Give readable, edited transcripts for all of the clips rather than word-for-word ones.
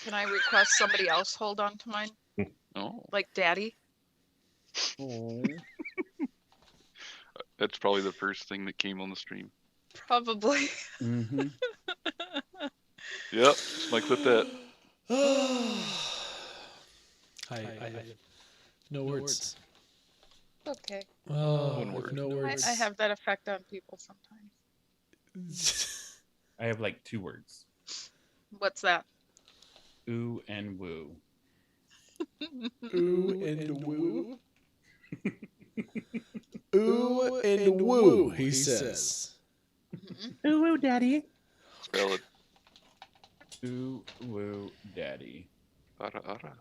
Can I request somebody else hold on to mine? Oh. Like Daddy? Oh. That's probably the first thing that came on the stream. Probably. Mm-hmm. Yep, I clip that. I have no words. Okay. Oh, One word. no words. I have that effect on people sometimes. I have like 2 words. What's that? Ooh and woo. Ooh and woo. Ooh and woo, he says. Ooh woo, daddy. Spell it. Ooh woo, daddy. Ara, ara.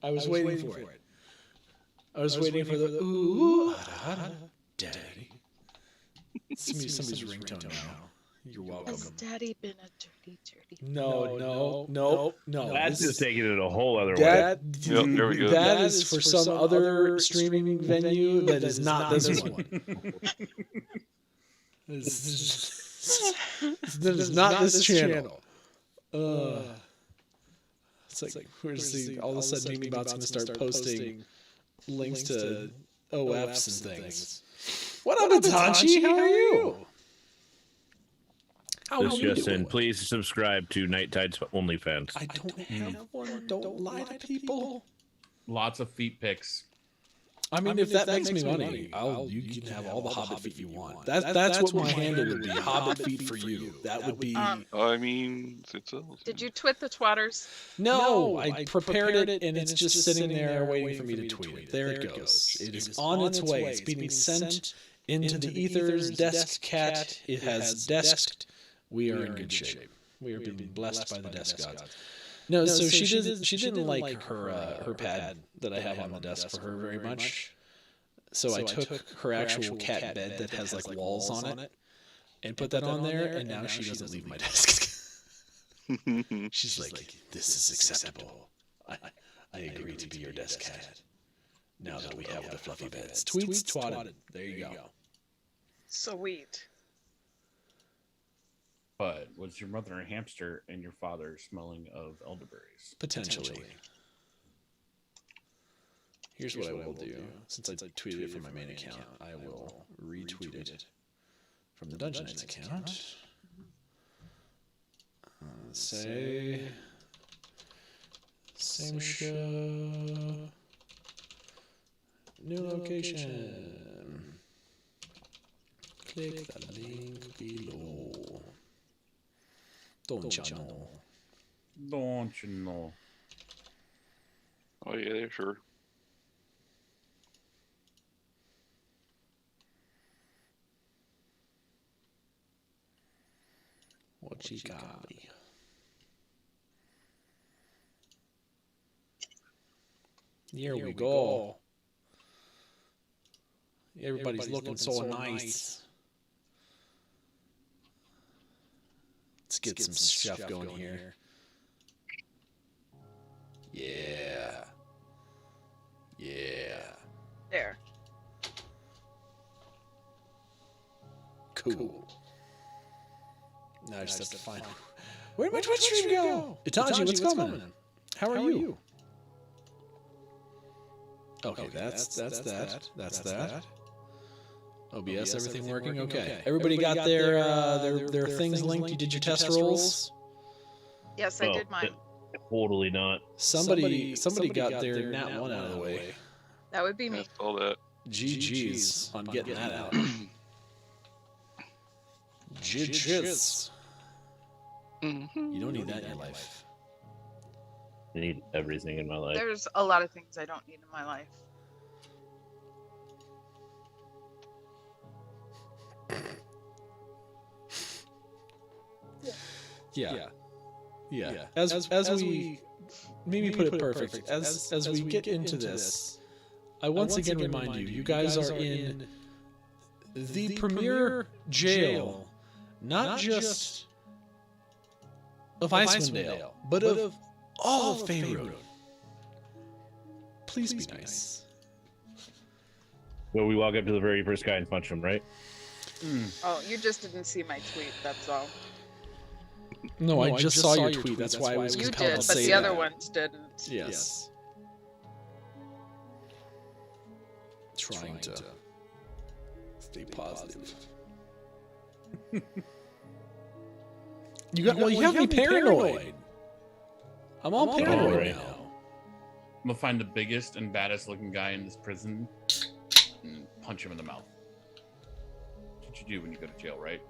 I was waiting for it. I was waiting for the ooh, daddy. Somebody's ringtone now. You're welcome. Has Daddy been a dirty? No. That's just taking it a whole other way. Yep, there we go. That is for some other streaming venue that is not this one. That is not this channel. It's like, where's the, all of a sudden MemeBot's going to start posting links to OFs and things. What up, Itachi? How are you? This just in, please subscribe to Night Tides OnlyFans. I don't have one. Don't lie to people. Lots of feet pics. I mean, if that makes me money, you can have all the Hobbit feet you want. That's what my handle would be. Hobbit feet for you. That would be. I mean, it's Did you twit the twatters? No, I prepared it, and it's just sitting there waiting for me to tweet it. There it goes. It is on its way. It's being sent into the ethers. Desk cat. It has desked. We are in good shape. We are being blessed by the desk gods. No, so she didn't like her pad that I have on the desk for her very much. So I took her actual cat bed that has like walls on it and put that on there, and now she doesn't leave my desk. She's like, this is acceptable. I agree to be your desk cat. Now that we have the fluffy beds. Tweets twatted. There you go. Sweet. But was your mother a hamster and your father smelling of elderberries? Potentially. Here's what I will do. Since I tweeted it from my main account, I will retweet it from the Dungeon Nytes account. Say, same show, new location. Click the link below. Don't you know? Don't you know? Oh yeah, sure. What you got me? Here we go. Everybody's looking so nice. Let's get some stuff going here. Yeah. There. Cool. Now I just have to find. Where'd my Twitch stream go? Itachi, what's coming? How are you? Okay, that's that. OBS, everything working? Okay. Everybody got their things linked? You did your test rolls? Yes, I did mine. Totally not. Somebody got their Nat 1 out of the way. That would be me. All that. GG's on getting that out. GG's. You don't need that in your life. I need everything in my life. There's a lot of things I don't need in my life. Yeah. As we maybe put it perfect. As we get into this, I once again remind you, you guys are in the premier jail, not just of Icewind Dale, but of all of Faerun. Please be nice. Well, we walk up to the very first guy and punch him, right? Oh, you just didn't see my tweet, that's all. No, I just saw your tweet. That's why I was You compelled did, to but say the that. other ones didn't. Yes. Trying to stay positive. You have me paranoid. I'm all paranoid right now. I'm gonna find the biggest and baddest looking guy in this prison and punch him in the mouth. That's what you do when you go to jail, right?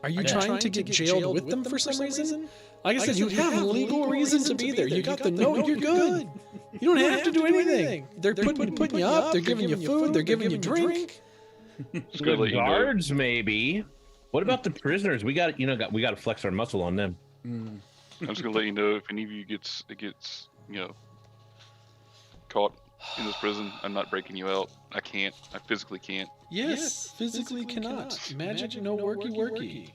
Are you trying to get jailed with them for some reason? Like I said, you have legal reason to be there. You got the note. You're good. You don't have to do anything. They're putting you up. They're giving you food. They're giving you drink. Just gonna The let you know. guards, maybe. What about the prisoners? We got to flex our muscle on them. I'm just gonna let you know if any of you gets caught in this prison, I'm not breaking you out. I can't. I physically can't. Yes, physically cannot. Magic, no worky.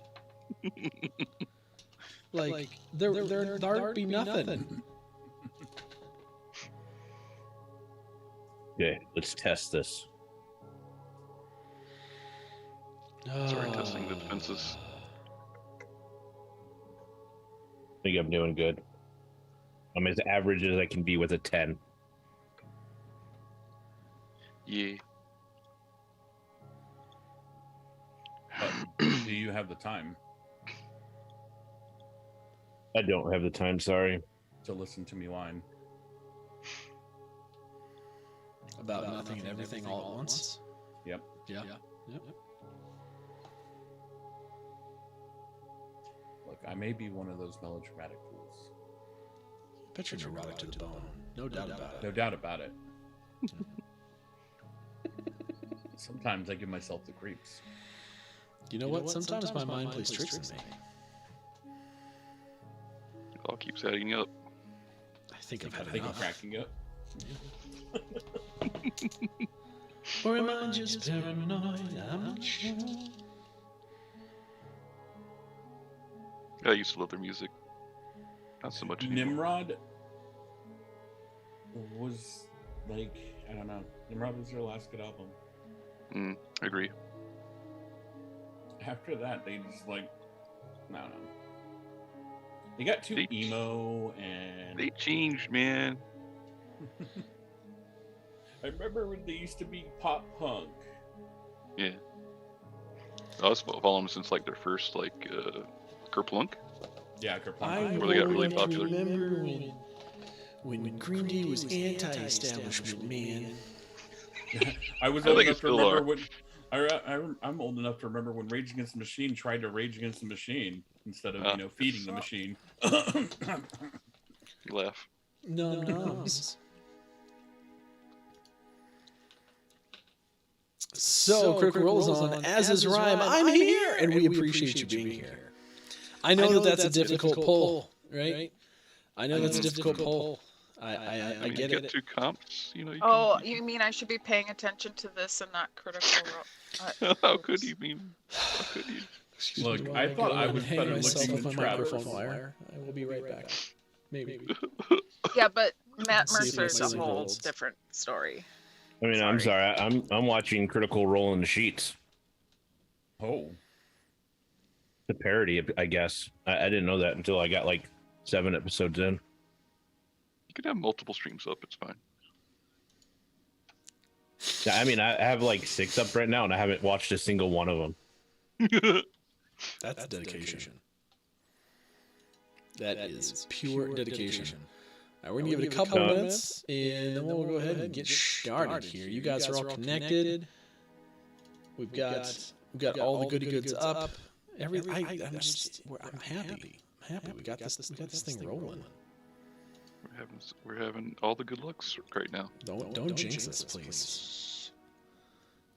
Like there'd be nothing. Okay, let's test this. Sorry, testing the defenses. I think I'm doing good. I'm as average as I can be with a 10. Yeah. Do you have the time I don't have the time, sorry. to listen to me whine? About nothing and everything all at once. Yep. Yeah. Look, I may be one of those melodramatic fools. Bet you're neurotic to the bone. No doubt about it. No doubt about it. Sometimes I give myself the creeps. You know what? Sometimes my mind plays tricks on me. It all keeps adding up. I think I've I had think I'm enough. cracking up. Or am I just paranoid? I'm not sure. I used to love their music. Not so much anymore. Nimrod was like, I don't know. Nimrod was their last good album. I agree. After that, they just like, I don't know. They got too emo and. They changed, man. I remember when they used to be pop punk. Yeah. I was following them since like their first Kerplunk. Yeah, I Kerplunk. Where they got really only popular. remember when Green Day was anti-establishment, man. I was I old think enough it to still remember are. when. I'm old enough to remember when Rage Against the Machine tried to rage against the machine instead of feeding the machine. You laugh. Nums. So, Critical Role is on, as is Rime. I'm here, and we appreciate you being here. I know that that's a difficult pull, right? I know that's a difficult pull. I mean, get you got it. two comps, you know. You Oh, can, you mean I should be paying attention to this and not Critical Role? how could you mean? How could you? Excuse Look, me, I thought go I and was hang better myself looking with than my Travis. microphone wire. I will be right back. Maybe. Yeah, but Matt See if Mercer's my a signal whole holds. different story. I mean, I'm sorry. I'm watching Critical Role in the Sheets. Oh. The parody, I guess. I didn't know that until I got like 7 episodes in. You could have multiple streams up. It's fine. Yeah, I mean, I have like 6 up right now, and I haven't watched a single one of them. That's dedication. That is pure dedication. All right, we're gonna give it a couple minutes, and then we'll go ahead and get started here. You guys are all connected. We've got all the goody goods up. I'm happy. I'm happy. We got this thing rolling. We're having all the good looks right now. Don't jinx us, please.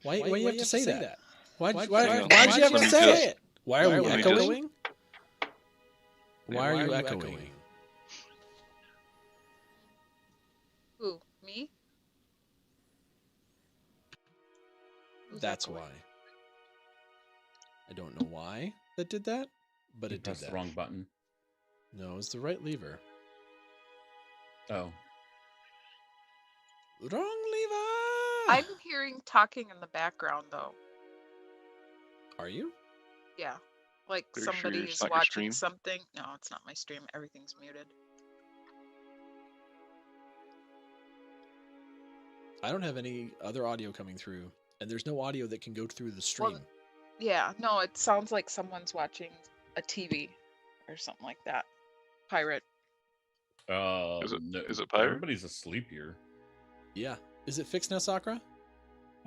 Why you have to say that? Why'd you on. have to Let me say just- it? Why are we Let me echoing? Yeah, Why are you echoing? Who? Me? Who's That's echoing? why. I don't know why that did that, but You it did pressed that. the wrong button. No, it's the right lever. Oh. Wrong lever. I'm hearing talking in the background, though. Are you? Yeah. Like Are you sure somebody's it's not your watching stream? something. No, it's not my stream. Everything's muted. I don't have any other audio coming through, and there's no audio that can go through the stream. Well, yeah, no, it sounds like someone's watching a TV or something like that. Pirate. Is it- No, is it pirate? Everybody's asleep here. Yeah. Is it fixed now, Sakura?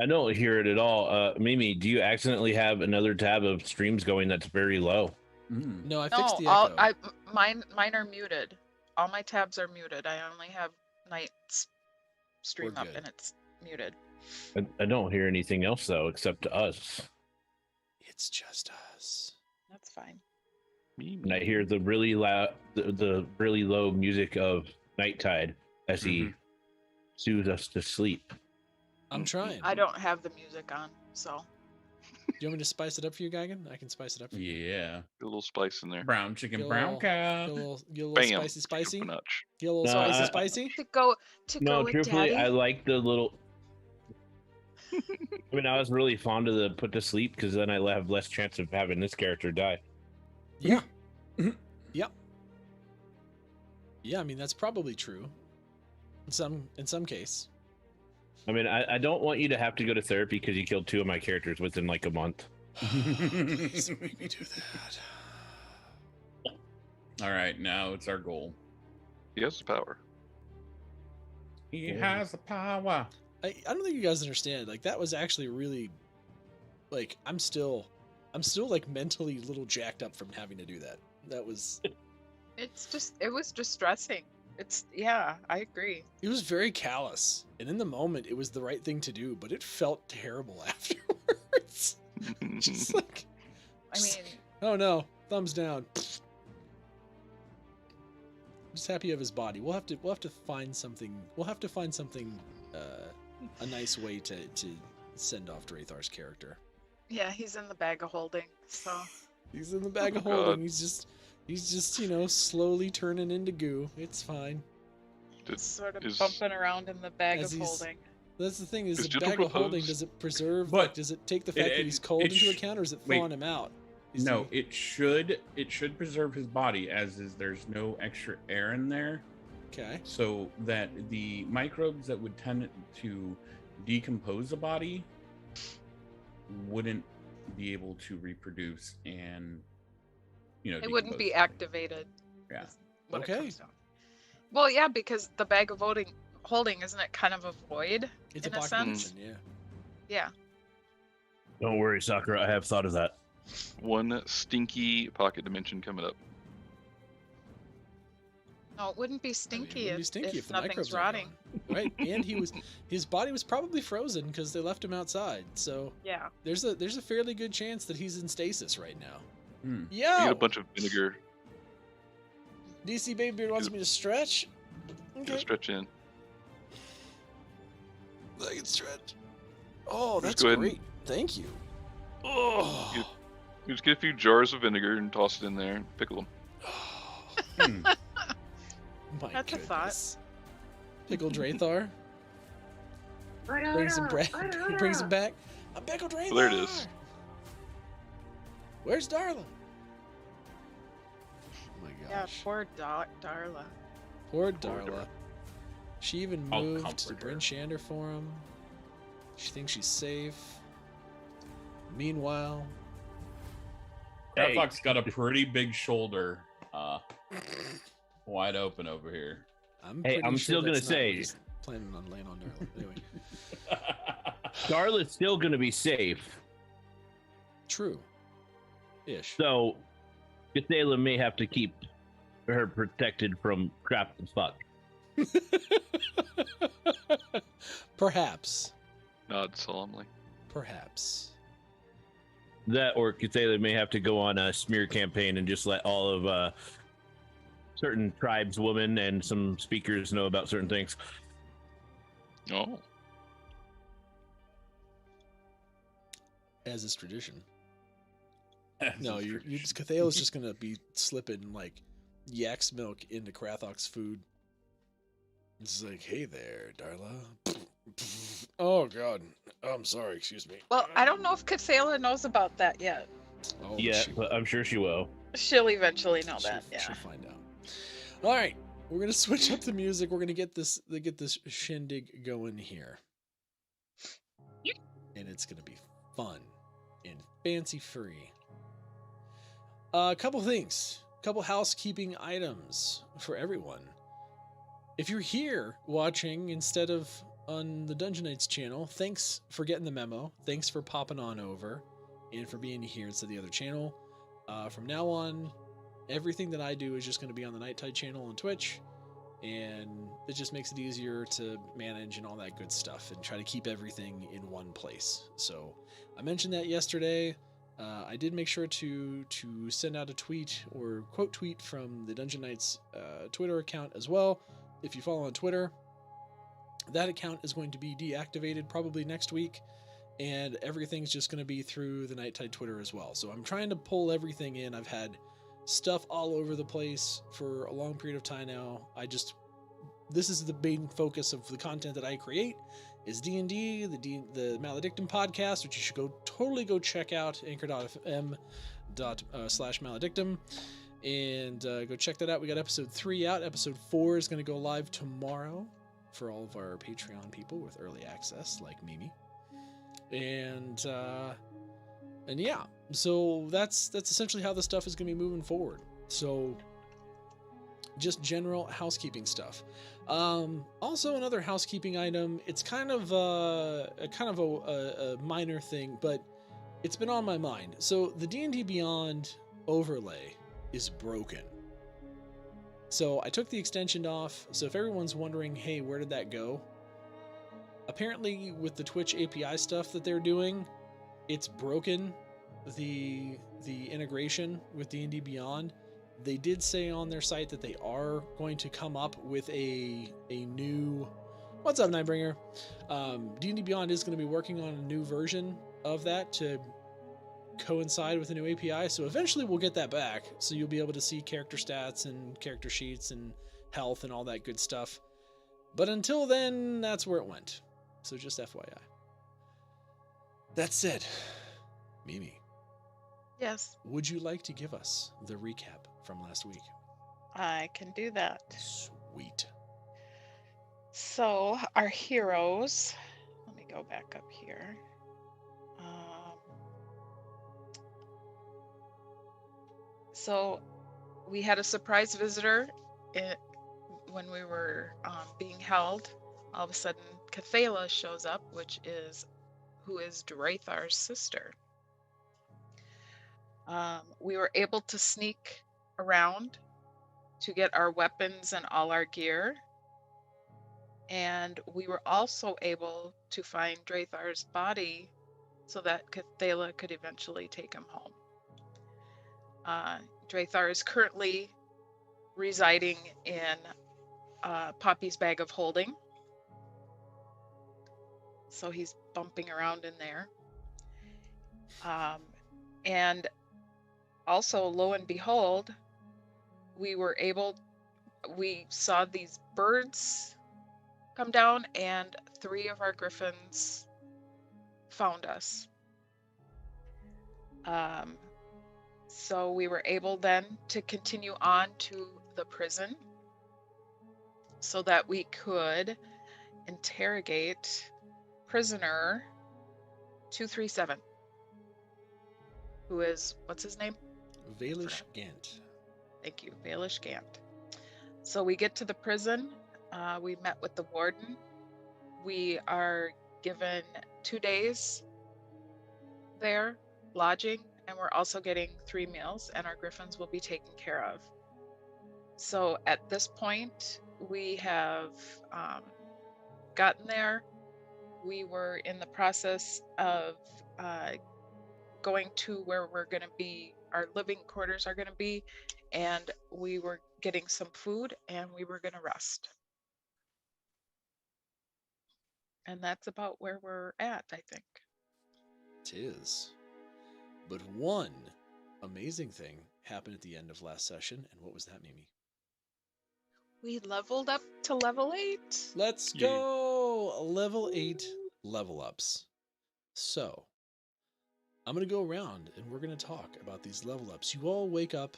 I don't hear it at all. Mimi, do you accidentally have another tab of streams going that's very low? Mm. No, I No, fixed the all echo. mine are muted. All my tabs are muted. I only have Nytes stream We're up good. and it's muted. I don't hear anything else though, except us. It's just us. That's fine. And I hear the really loud, the really low music of Nighttide as he soothes us to sleep. I'm trying. I don't have the music on, so Do you want me to spice it up for you, Geigen? I can spice it up for you. Yeah. A little spice in there. Brown chicken, Get a brown little- cow. Get a little Bam. spicy? Super notch. Get a little No, spicy I- spicy? to go No, with truthfully, Daddy. I like the little. I mean, I was really fond of the put to sleep because then I have less chance of having this character die. Yeah. Yep. Yeah, I mean that's probably true. In some case. I mean, I don't want you to have to go to therapy because you killed 2 of my characters within like a month. Please make me do that. All right, now it's our goal. He has the power. He Yeah. has the power. I don't think you guys understand. Like that was actually really like I'm still like mentally a little jacked up from having to do that. That was It was distressing. Yeah, I agree. it was very callous. And in the moment it was the right thing to do, but it felt terrible afterwards. Just like I mean, oh no, thumbs down. I'm just happy of his body. We'll have to find something. We'll have to find something a nice way to send off Draythar's character. yeah, he's in the bag of holding. So He's in the bag of Oh, God. holding. He's just, you know, slowly turning into goo. It's fine. he's sort of is- bumping around in the bag As of he's- holding. That's the thing, is Does the Gentle bag of holding, Repose- does it preserve, But like, does it take the fact that he's cold it into sh- account, or is it wait. thawing him out? Is No, he- it should preserve his body, as is there's no extra air in there, Okay. so that the microbes that would tend to decompose a body wouldn't be able to reproduce and It wouldn't be decompose. activated. Yeah. is what it Okay. comes down. Well, yeah, because the bag of holding, isn't it kind of a void? It's In a a pocket sense. dimension, yeah. Yeah. Don't worry, Sakura. I have thought of that. One stinky pocket dimension coming up. No, it wouldn't be I mean, stinky, it wouldn't be if, stinky if the nothing's microbes are rotting. gone, right? And his body was probably frozen because they left him outside. So Yeah. there's a fairly good chance that he's in stasis right now. Hmm. You get a Yo, bunch of vinegar DC Babybeard wants me to stretch. to Okay, stretch in. I can stretch. Oh, Just that's go ahead and- great. Thank you. Oh. You just get a few jars of vinegar and toss it in there and pickle them. Hmm. My That's a thought. goodness. Pickle Draythar. Brings him back. Brings him back. I'm Pickle Draythar. Well, there it is. Where's Darla? Oh my Yeah, gosh. poor Darla. Poor Poor Darla. Darla. She even I'll moved to comfort her. Bryn Shander for him. She thinks she's safe. Meanwhile, Hey. Fox got a pretty big shoulder, wide open over here. I'm Hey, pretty I'm sure still gonna that's not what say- he's planning on laying on Darla. Anyway, Darla's still going to be safe, true. Ish. so Gathala may have to keep her protected from crap and fuck. Perhaps. Nod solemnly. Perhaps. That or Gathala may have to go on a smear campaign and just let all of certain tribeswomen and some speakers know about certain things. Oh. As is tradition. No, you just Cathala's just gonna be slipping like yak's milk into Krathok's food. It's like, hey there, Darla. Oh god. Oh, I'm sorry, excuse me. Well, I don't know if Cathala knows about that yet. Oh, Yeah, but I'm sure she will. She'll eventually know that. She'll Yeah. find out. All right, we're gonna switch up the music. We're gonna get this shindig going here, and it's gonna be fun and fancy free. A couple things, couple housekeeping items for everyone. If you're here watching instead of on the Dungeon Nytes channel, thanks for getting the memo. Thanks for popping on over and for being here instead of the other channel. From now on, everything that I do is just going to be on the Night Tide channel on Twitch, and it just makes it easier to manage and all that good stuff and try to keep everything in one place. So I mentioned that yesterday. I did make sure to send out a tweet or quote tweet from the Dungeon Nytes Twitter account as well. If you follow on Twitter, that account is going to be deactivated probably next week, and everything's just going to be through the Night Tide Twitter as well. So I'm trying to pull everything in. I've had stuff all over the place for a long period of time now. This is the main focus of the content that I create is D&D, the Maledictum podcast, which you should totally go check out, anchor.fm/maledictum, and go check that out. We got episode 3 out. Episode 4 is going to go live tomorrow for all of our Patreon people with early access, like Mimi. And yeah, so that's essentially how the stuff is going to be moving forward. So just general housekeeping stuff. Also another housekeeping item. It's kind of a minor thing, but it's been on my mind. So the D&D Beyond overlay is broken. So I took the extension off. So if everyone's wondering, hey, where did that go? Apparently with the Twitch API stuff that they're doing, it's broken the integration with D&D Beyond. They did say on their site that they are going to come up with a new... What's up, Nightbringer? D&D Beyond is going to be working on a new version of that to coincide with the new API, so eventually we'll get that back, so you'll be able to see character stats and character sheets and health and all that good stuff. But until then, that's where it went. So just FYI. That said, Mimi. Yes. Would you like to give us the recap from last week? I can do that. Sweet. So our heroes, let me go back up here. So we had a surprise visitor when we were being held. All of a sudden, Cathala shows up, who is Draethar's sister. We were able to sneak around to get our weapons and all our gear. And we were also able to find Draethar's body so that Cathala could eventually take him home. Draethar is currently residing in Poppy's bag of holding. So he's bumping around in there. And also, lo and behold, we saw these birds come down, and 3 of our griffins found us. So we were able then to continue on to the prison so that we could interrogate prisoner 237, who is, what's his name? Valish Gant. Thank you, Valish Gant. So we get to the prison. We met with the warden. We are given 2 days there, lodging, and we're also getting 3 meals, and our griffins will be taken care of. So at this point, we have gotten there. We were in the process of going to where we're going to be, our living quarters are going to be, and we were getting some food, and we were going to rest. And that's about where we're at, I think. It is. But one amazing thing happened at the end of last session, and what was that, Mimi? We leveled up to level 8. Let's go! Level 8 level ups. So, I'm going to go around and we're going to talk about these level ups. You all wake up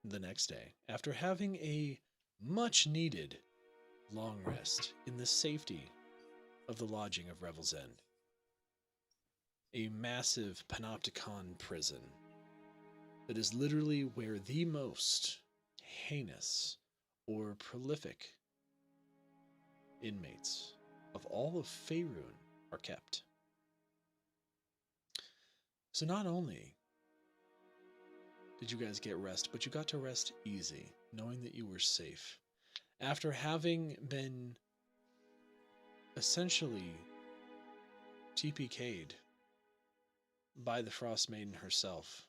the next day after having a much needed long rest in the safety of the lodging of Revels End. A massive panopticon prison that is literally where the most heinous or prolific inmates of all of Faerun are kept. So not only did you guys get rest, but you got to rest easy, knowing that you were safe. After having been essentially TPK'd by the Frost Maiden herself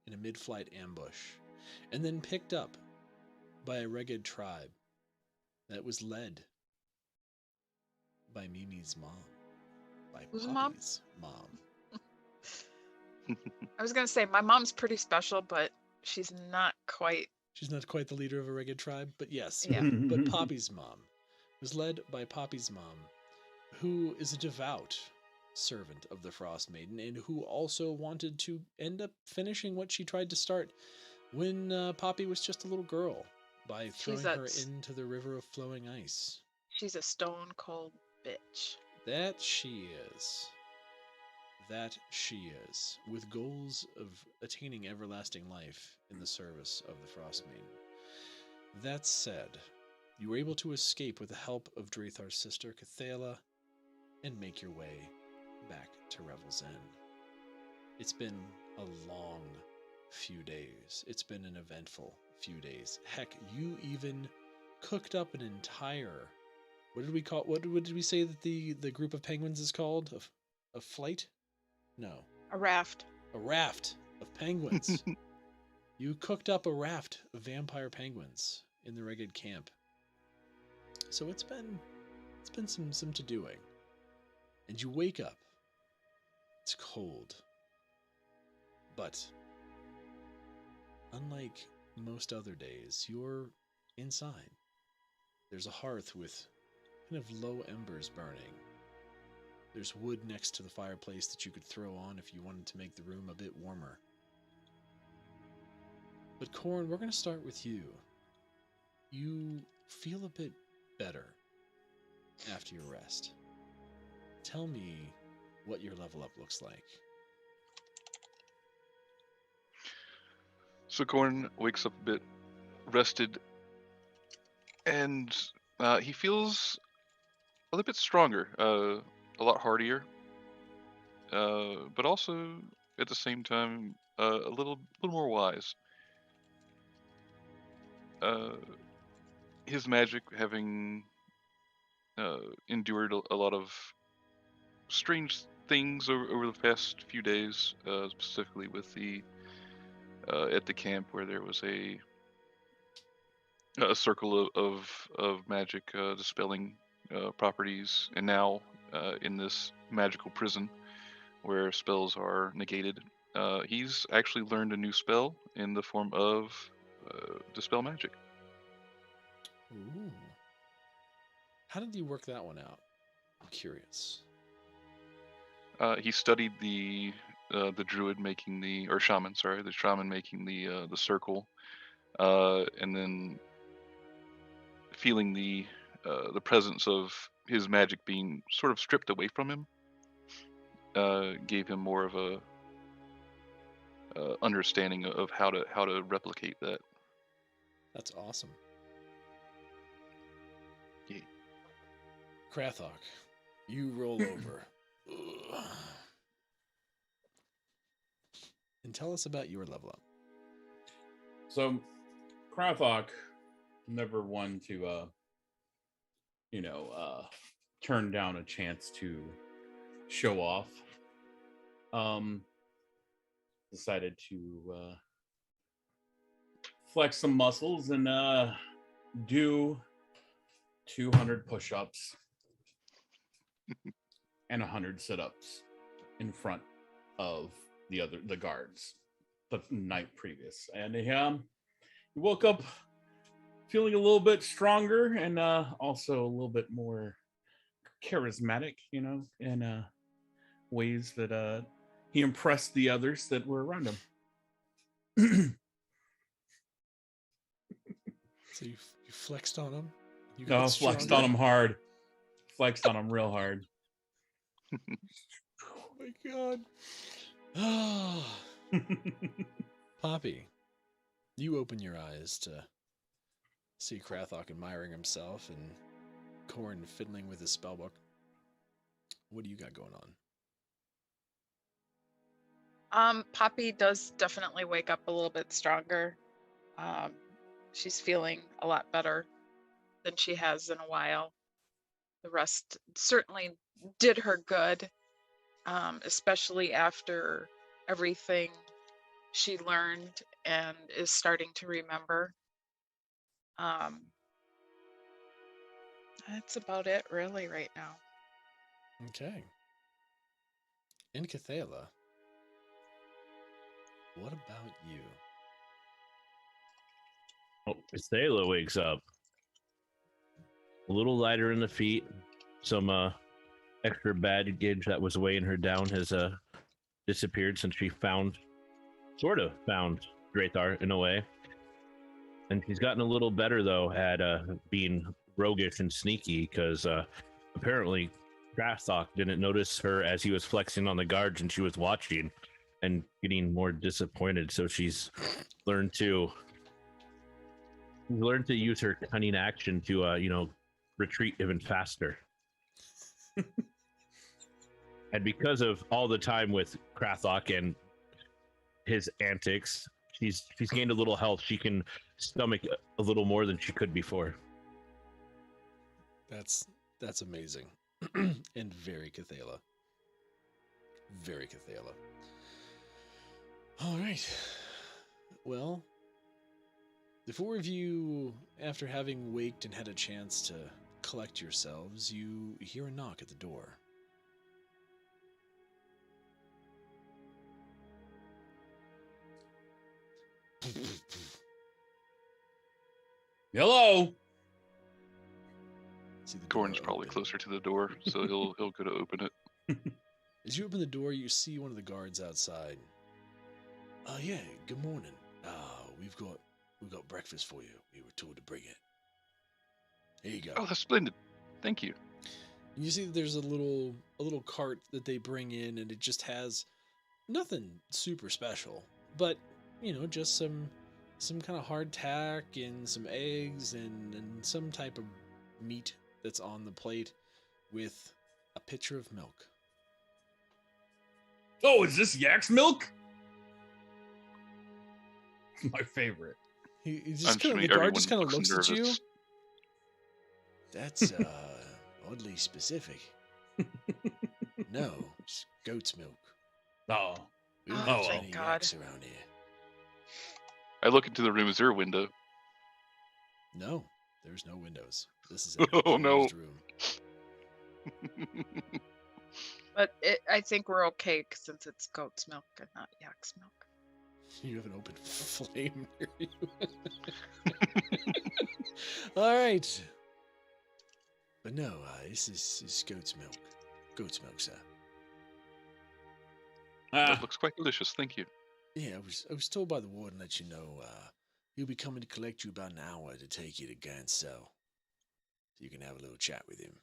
in a mid-flight ambush, and then picked up by a ragged tribe that was led by Mimi's mom, by Whose Poppy's mom. I was going to say, my mom's pretty special, but she's not quite. She's not quite the leader of a ragged tribe, but yes. Yeah. But Poppy's mom was led by Poppy's mom, who is a devout servant of the Frost Maiden and who also wanted to end up finishing what she tried to start when Poppy was just a little girl by throwing her into the river of flowing ice. She's a stone cold bitch. That she is. That she is, with goals of attaining everlasting life in the service of the Frost Maiden. That said, you were able to escape with the help of Drathar's sister, Cathala, and make your way back to Revels End. It's been a long few days. It's been an eventful few days. Heck, you even cooked up an entire... What did we say that the group of penguins is called? A flight? No. A raft. A raft of penguins. You cooked up a raft of vampire penguins in the ragged camp. So it's been some to doing. And you wake up. It's cold. But unlike most other days, you're inside. There's a hearth with kind of low embers burning. There's wood next to the fireplace that you could throw on if you wanted to make the room a bit warmer. But Corrin, we're going to start with you. You feel a bit better after your rest. Tell me what your level up looks like. So Corrin wakes up a bit rested, and he feels a little bit stronger, a lot hardier, but also at the same time a little more wise. His magic, having endured a lot of strange things over the past few days, specifically with the at the camp where there was a circle of magic dispelling properties, and now in this magical prison where spells are negated. He's actually learned a new spell in the form of dispel magic. Ooh. How did you work that one out? I'm curious. He studied the druid making the shaman making the circle, and then feeling the presence of his magic being sort of stripped away from him, gave him more of a understanding of how to replicate that. That's awesome. Yeah. Krathok, you roll over. And tell us about your level up. So, Krathok, never one to, turn down a chance to show off. Decided to flex some muscles and do 200 push-ups and 100 sit-ups in front of the guards the night previous. And he woke up feeling a little bit stronger and also a little bit more charismatic, in ways that he impressed the others that were around him. So you flexed on him? You No, flexed on him hard. Flexed on him real hard. Oh my god. Poppy, you open your eyes to see Krathok admiring himself and Korn fiddling with his spellbook. What do you got going on? Poppy does definitely wake up a little bit stronger. She's feeling a lot better than she has in a while. The rest certainly did her good, especially after everything she learned and is starting to remember. That's about it really right now. Okay. In Cathala, what about you? Oh, Estela wakes up. A little lighter in the feet. Some extra baggage that was weighing her down has disappeared since she sort of found Drathar in a way. And she's gotten a little better, though, at being roguish and sneaky, because apparently Krathok didn't notice her as he was flexing on the guards and she was watching and getting more disappointed. So she's learned to use her cunning action to, retreat even faster. And because of all the time with Krathok and his antics, she's gained a little health. She can stomach a little more than she could before. That's amazing. And very Cathala. Very Cathala. All right. Well, the four of you, after having waked and had a chance to collect yourselves, you hear a knock at the door. Hello. See the door Gordon's probably open. closer to the door, so he'll go to open it. As you open the door, you see one of the guards outside. Yeah, good morning. We've got breakfast for you. We were told to bring it. Here you go. Oh, that's splendid. Thank you. You see that there's a little cart that they bring in, and it just has nothing super special, but just some kind of hardtack and some eggs and some type of meat that's on the plate with a pitcher of milk. Oh, is this yak's milk? My favorite. He I'm just assuming the guard everyone just kind of looks at you. nervous. That's oddly specific. No, it's goat's milk. Oh. We don't Oh, have thank any God. yaks around here. I look into the room. Is there a window? No, there's no windows. This is a Oh, no. closed room. But I think we're okay since it's goat's milk and not yak's milk. You have an open flame near you. All right. But no, this is goat's milk. Goat's milk, sir. That looks quite delicious. Thank you. Yeah, I was told by the warden that he'll be coming to collect you about an hour to take you to Gant's cell. So you can have a little chat with him.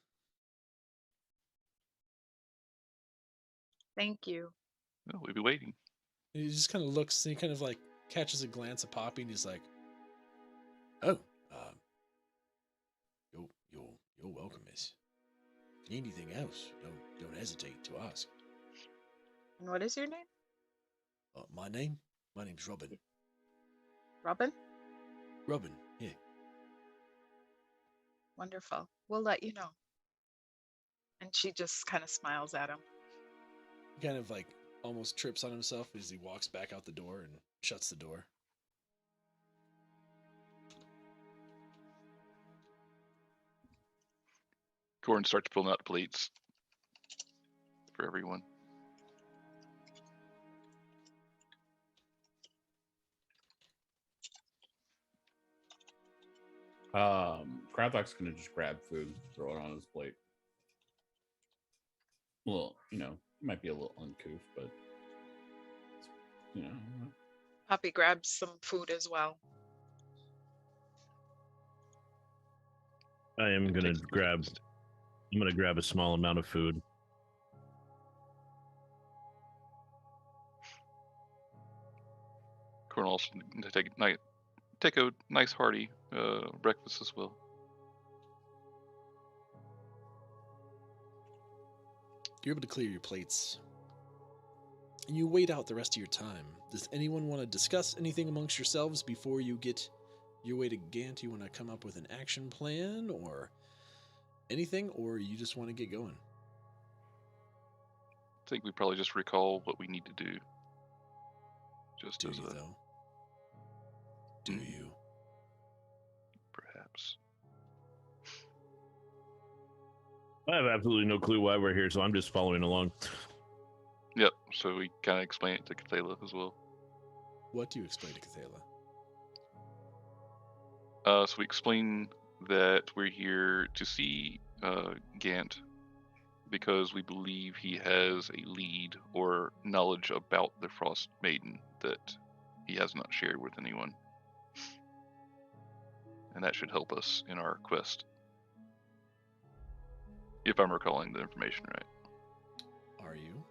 Thank you. Well, we'll be waiting. And he just kind of looks, and he kind of like catches a glance at Poppy, and he's like, "Oh, you're welcome, miss. If you need anything else, don't hesitate to ask." And what is your name? My name's Robin. Robin? Robin, yeah. Wonderful. We'll let you know. And she just kind of smiles at him. He kind of like almost trips on himself as he walks back out the door and shuts the door. Gordon starts pulling out plates for everyone. Krathok's gonna just grab food, throw it on his plate. Well, it might be a little uncouth, but Yeah. Poppy grabs some food as well. I am And gonna takes grab. breakfast. I'm gonna grab a small amount of food. Colonel also take a nice hearty breakfast as well. You're able to clear your plates. And you wait out the rest of your time. Does anyone want to discuss anything amongst yourselves before you get your way to Gant? You want to come up with an action plan or anything, or you just want to get going? I think we probably just recall what we need to do. Just Do as you, a though? Do Mm. you? perhaps. I have absolutely no clue why we're here, so I'm just following along. Yep. So we kind of explain it to Cathala as well. What do you explain to Cathala? So we explain that we're here to see Gant because we believe he has a lead or knowledge about the Frost Maiden that he has not shared with anyone. And that should help us in our quest. If I'm recalling the information right. Are you?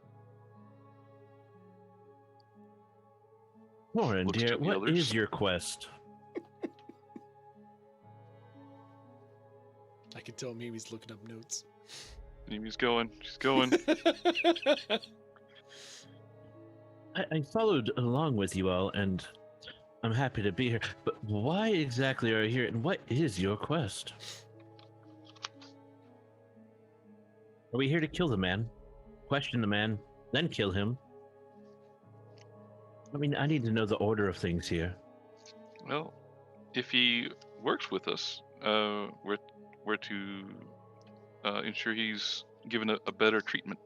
Lauren, Looks to dear, the what others. is your quest? I can tell Mimi's looking up notes. Mimi's going. She's going. I followed along with you all, and I'm happy to be here. But why exactly are you here, and what is your quest? Are we here to kill the man? Question the man, then kill him? I mean, I need to know the order of things here. Well, if he works with us, we're to ensure he's given a better treatment.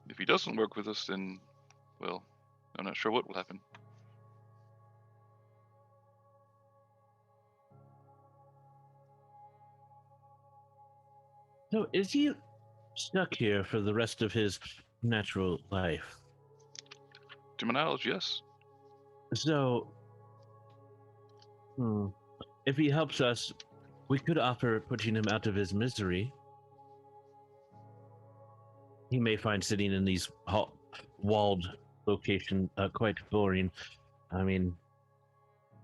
If he doesn't work with us, then, well, I'm not sure what will happen. So, is he stuck here for the rest of his natural life? To my knowledge, yes. So, if he helps us, we could offer putting him out of his misery. He may find sitting in these walled location quite boring. I mean,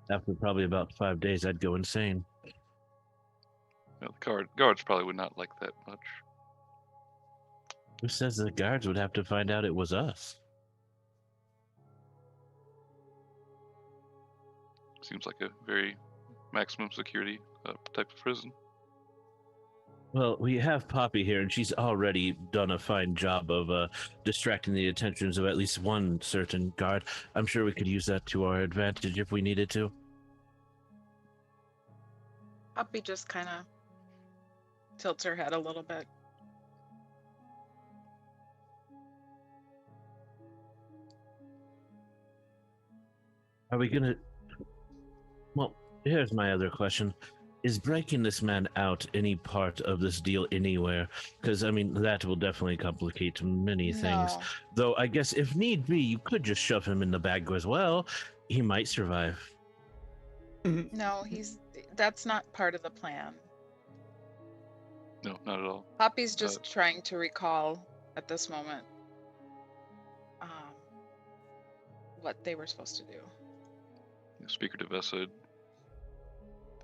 after probably about 5 days, I'd go insane. Well, the guards probably would not like that much. Who says the guards would have to find out it was us? Seems like a very maximum security type of prison. Well, we have Poppy here, and she's already done a fine job of distracting the attentions of at least one certain guard. I'm sure we could use that to our advantage if we needed to. Poppy just kind of tilts her head a little bit. Are we gonna... Well, here's my other question. Is breaking this man out any part of this deal anywhere? Because, I mean, that will definitely complicate many things. No. Though, I guess if need be, you could just shove him in the bag as well. He might survive. No, that's not part of the plan. No, not at all. Poppy's just trying to recall at this moment what they were supposed to do. Speaker to Vessa,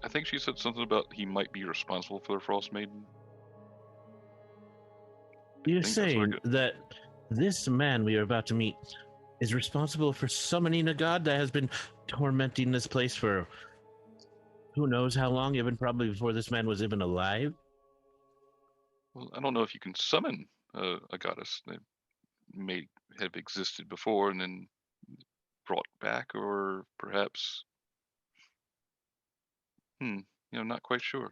I think she said something about he might be responsible for the Frost Maiden. You're think that's what I saying get. that this man we are about to meet is responsible for summoning a god that has been tormenting this place for who knows how long, even probably before this man was even alive? Well, I don't know if you can summon a goddess that may have existed before and then brought back, or perhaps, not quite sure.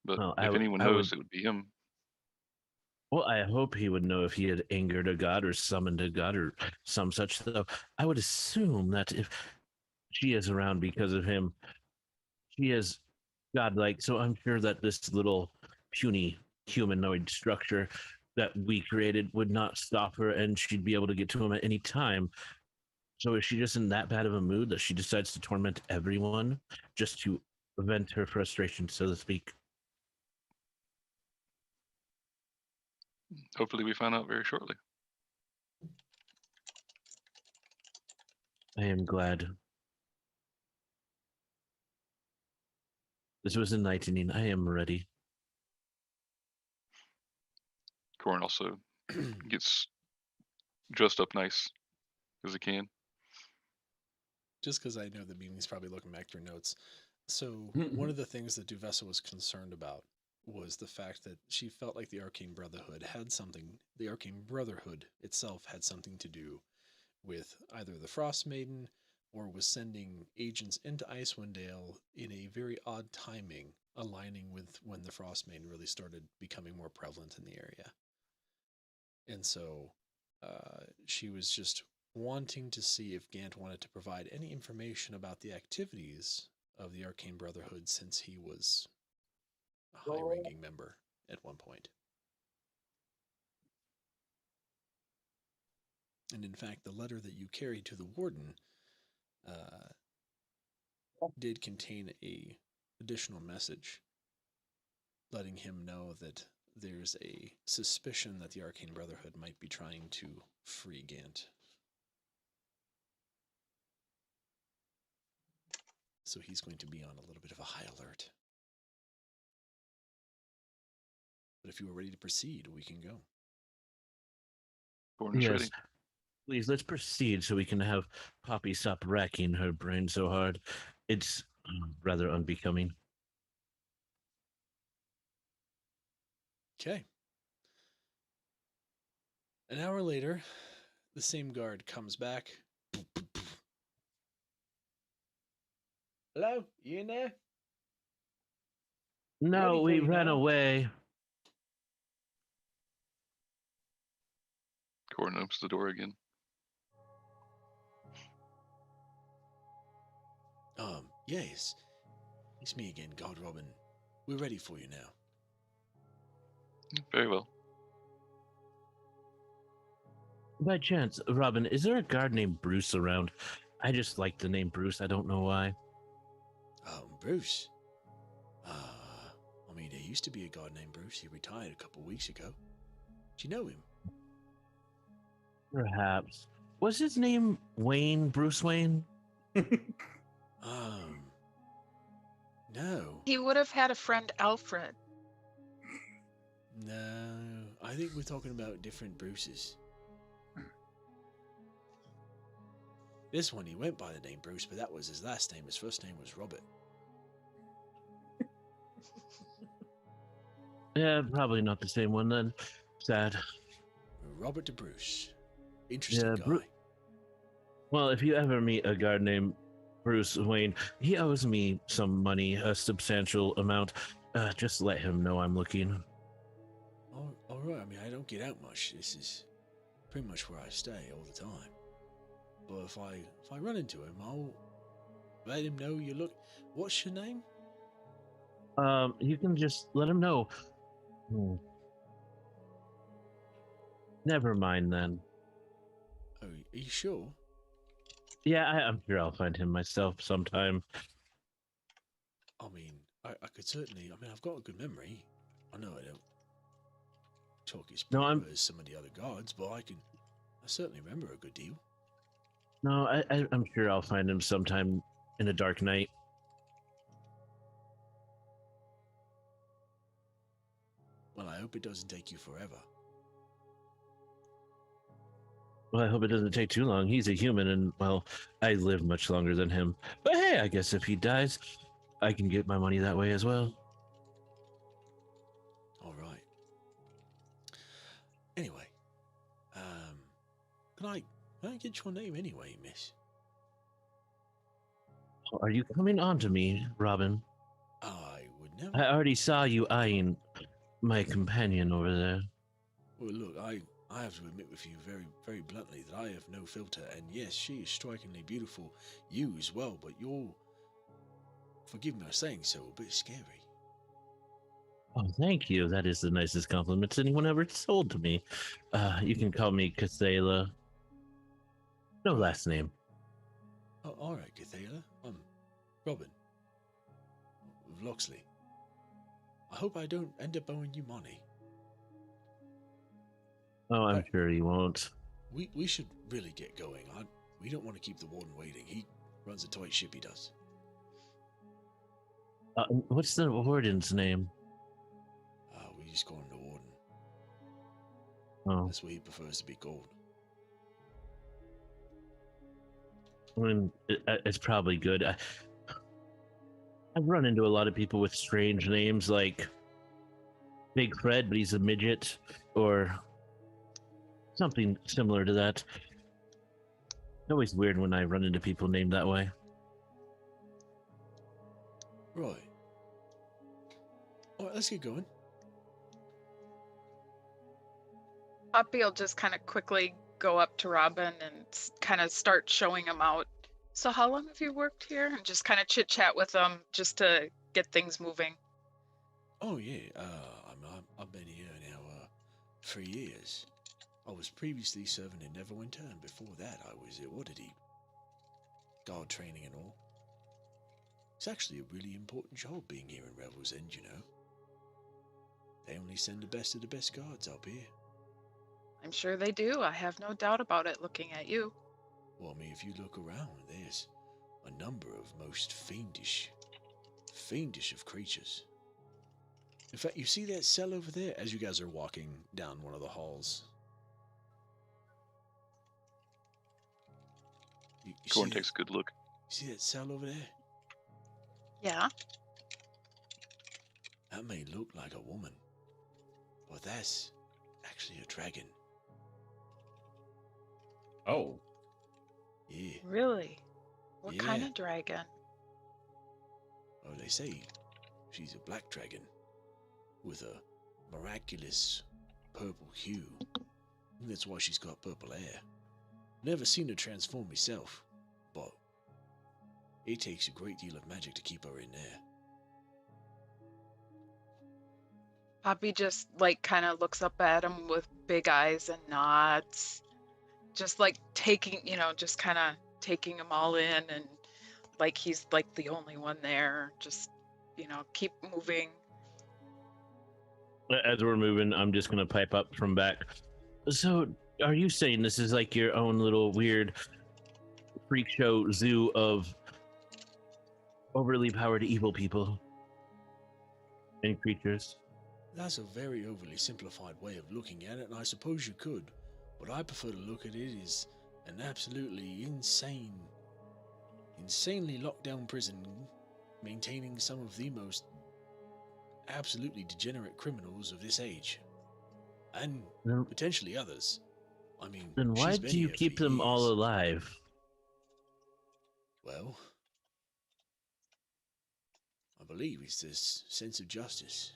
But Well, if anyone knows, it would be him. Well, I hope he would know if he had angered a god or summoned a god or some such. Though I would assume that if she is around because of him, she is godlike, so I'm sure that this little puny humanoid structure that we created would not stop her, and she'd be able to get to him at any time. So is she just in that bad of a mood that she decides to torment everyone just to vent her frustration, so to speak? Hopefully, we find out very shortly. I am glad. This was enlightening. I am ready. Corin also gets dressed up nice as he can. Just because I know that Mimi's probably looking back through notes. So one of the things that Duvessa was concerned about was the fact that she felt like the Arcane Brotherhood had something. The Arcane Brotherhood itself had something to do with either the Frost Maiden or was sending agents into Icewind Dale in a very odd timing, aligning with when the Frost Maiden really started becoming more prevalent in the area. And so she was just wanting to see if Gant wanted to provide any information about the activities of the Arcane Brotherhood, since he was a high-ranking member at one point. And in fact, the letter that you carried to the Warden did contain a additional message letting him know that there's a suspicion that the Arcane Brotherhood might be trying to free Gant. So he's going to be on a little bit of a high alert. But if you are ready to proceed, we can go. Corin is Yes. ready. Please, let's proceed so we can have Poppy stop racking her brain so hard. It's rather unbecoming. Okay. An hour later, the same guard comes back. Hello? You in there? No, Ready for we you ran now. away. Corin opens the door again. Yes. It's me again, Guard Robin. We're ready for you now. Very well. By chance, Robin, is there a guard named Bruce around? I just like the name Bruce. I don't know why. Bruce. I mean, there used to be a guard named Bruce. He retired a couple weeks ago. Do you know him? Perhaps. Was his name Wayne, Bruce Wayne? No. He would have had a friend, Alfred. No. I think we're talking about different Bruces. This one, he went by the name Bruce, but that was his last name. His first name was Robert. Yeah, probably not the same one then. Sad. Robert to Bruce. Interesting guy. Well, if you ever meet a guard named Bruce Wayne, he owes me some money, a substantial amount. Just let him know I'm looking. Oh, all right. I mean, I don't get out much. This is pretty much where I stay all the time. But if I run into him, I'll let him know you look. What's your name? You can just let him know. Never mind then. Oh, are you sure? Yeah, I'm sure I'll find him myself sometime. I mean, I could certainly. I mean, I've got a good memory. I know I don't talk as proper as some of the other guards, but I certainly remember a good deal. No, I'm sure I'll find him sometime in a dark night. Well, I hope it doesn't take you forever. Well, I hope it doesn't take too long. He's a human, and, well, I live much longer than him. But hey, I guess if he dies, I can get my money that way as well. All right. Anyway, can I get your name anyway, miss? Are you coming on to me, Robin? I would never. I already saw you eyeing my companion over there. Well, look, I have to admit with you very, very bluntly that I have no filter, and yes, she is strikingly beautiful. You as well, but your forgive me for saying so, a bit scary. Oh, thank you. That is the nicest compliment anyone ever told to me. You can call me Cathala. No last name. Oh, all right, Cathala. I'm Robin of Loxley. I hope I don't end up owing you money. Oh, I'm sure you won't. We should really get going. We don't want to keep the Warden waiting. He runs a tight ship, he does. What's the Warden's name? We just call him the Warden. Oh, That's what he prefers to be called. I mean, it's probably good. I've run into a lot of people with strange names like Big Fred, but he's a midget, or something similar to that. It's always weird when I run into people named that way. Right. All right, let's get going. Poppy will just kind of quickly go up to Robin and kind of start showing him out. So how long have you worked here? And just kind of chit chat with them just to get things moving. Oh yeah, I've been here now 3 years. I was previously serving in Neverwinter, and before that I was at Waterdeep. Guard training and all. It's actually a really important job being here in Revels End, you know. They only send the best of the best guards up here. I'm sure they do. I have no doubt about it looking at you. Well, I mean, if you look around, there's a number of most fiendish of creatures. In fact, you see that cell over there as you guys are walking down one of the halls. You Corn takes a good look. see that cell over there? Yeah. That may look like a woman, but that's actually a dragon. Oh, Yeah. Really? What kind Yeah. of dragon? Oh, they say she's a black dragon with a miraculous purple hue. That's why she's got purple hair. Never seen her transform myself, but it takes a great deal of magic to keep her in there. Poppy just like kind of looks up at him with big eyes and nods. Just like taking, just kind of taking him all in, and like he's like the only one there. Just, keep moving. As we're moving, I'm just gonna pipe up from back. So, are you saying this is like your own little weird freak show zoo of overly powered evil people and creatures? That's a very overly simplified way of looking at it, and I suppose you could, but I prefer to look at it as an absolutely insanely locked down prison maintaining some of the most absolutely degenerate criminals of this age. And Then, potentially others. I mean, then why she's been do you here keep for them all years. alive? Well, I believe it's this sense of justice.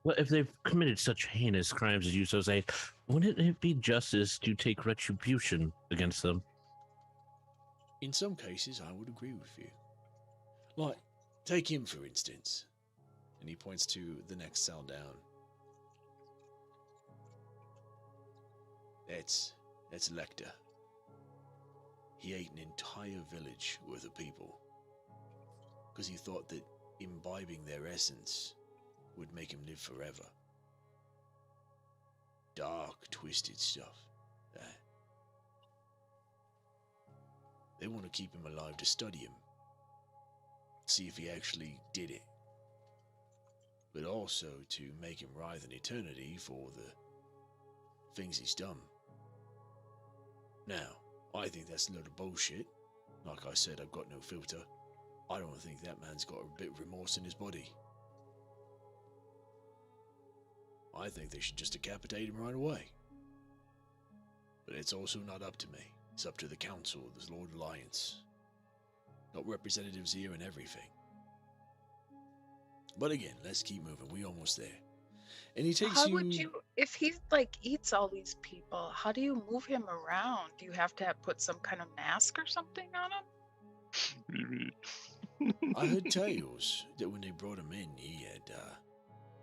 Well, if they've committed such heinous crimes as you so say, wouldn't it be justice to take retribution against them? In some cases, I would agree with you. Like, take him for instance. And he points to the next cell down. That's Lecter. He ate an entire village worth of people. Because he thought that imbibing their essence would make him live forever. Dark, twisted stuff. They want to keep him alive to study him. See if he actually did it. But also to make him writhe in eternity for the things he's done. Now, I think that's a load of bullshit. Like I said, I've got no filter. I don't think that man's got a bit of remorse in his body. I think they should just decapitate him right away. But it's also not up to me. It's up to the Council, the Lord Alliance. Got representatives here and everything. But again, let's keep moving. We're almost there. And he takes How you... would you, if he like eats all these people, how do you move him around? Do you have to put some kind of mask or something on him? I heard tales that when they brought him in, he had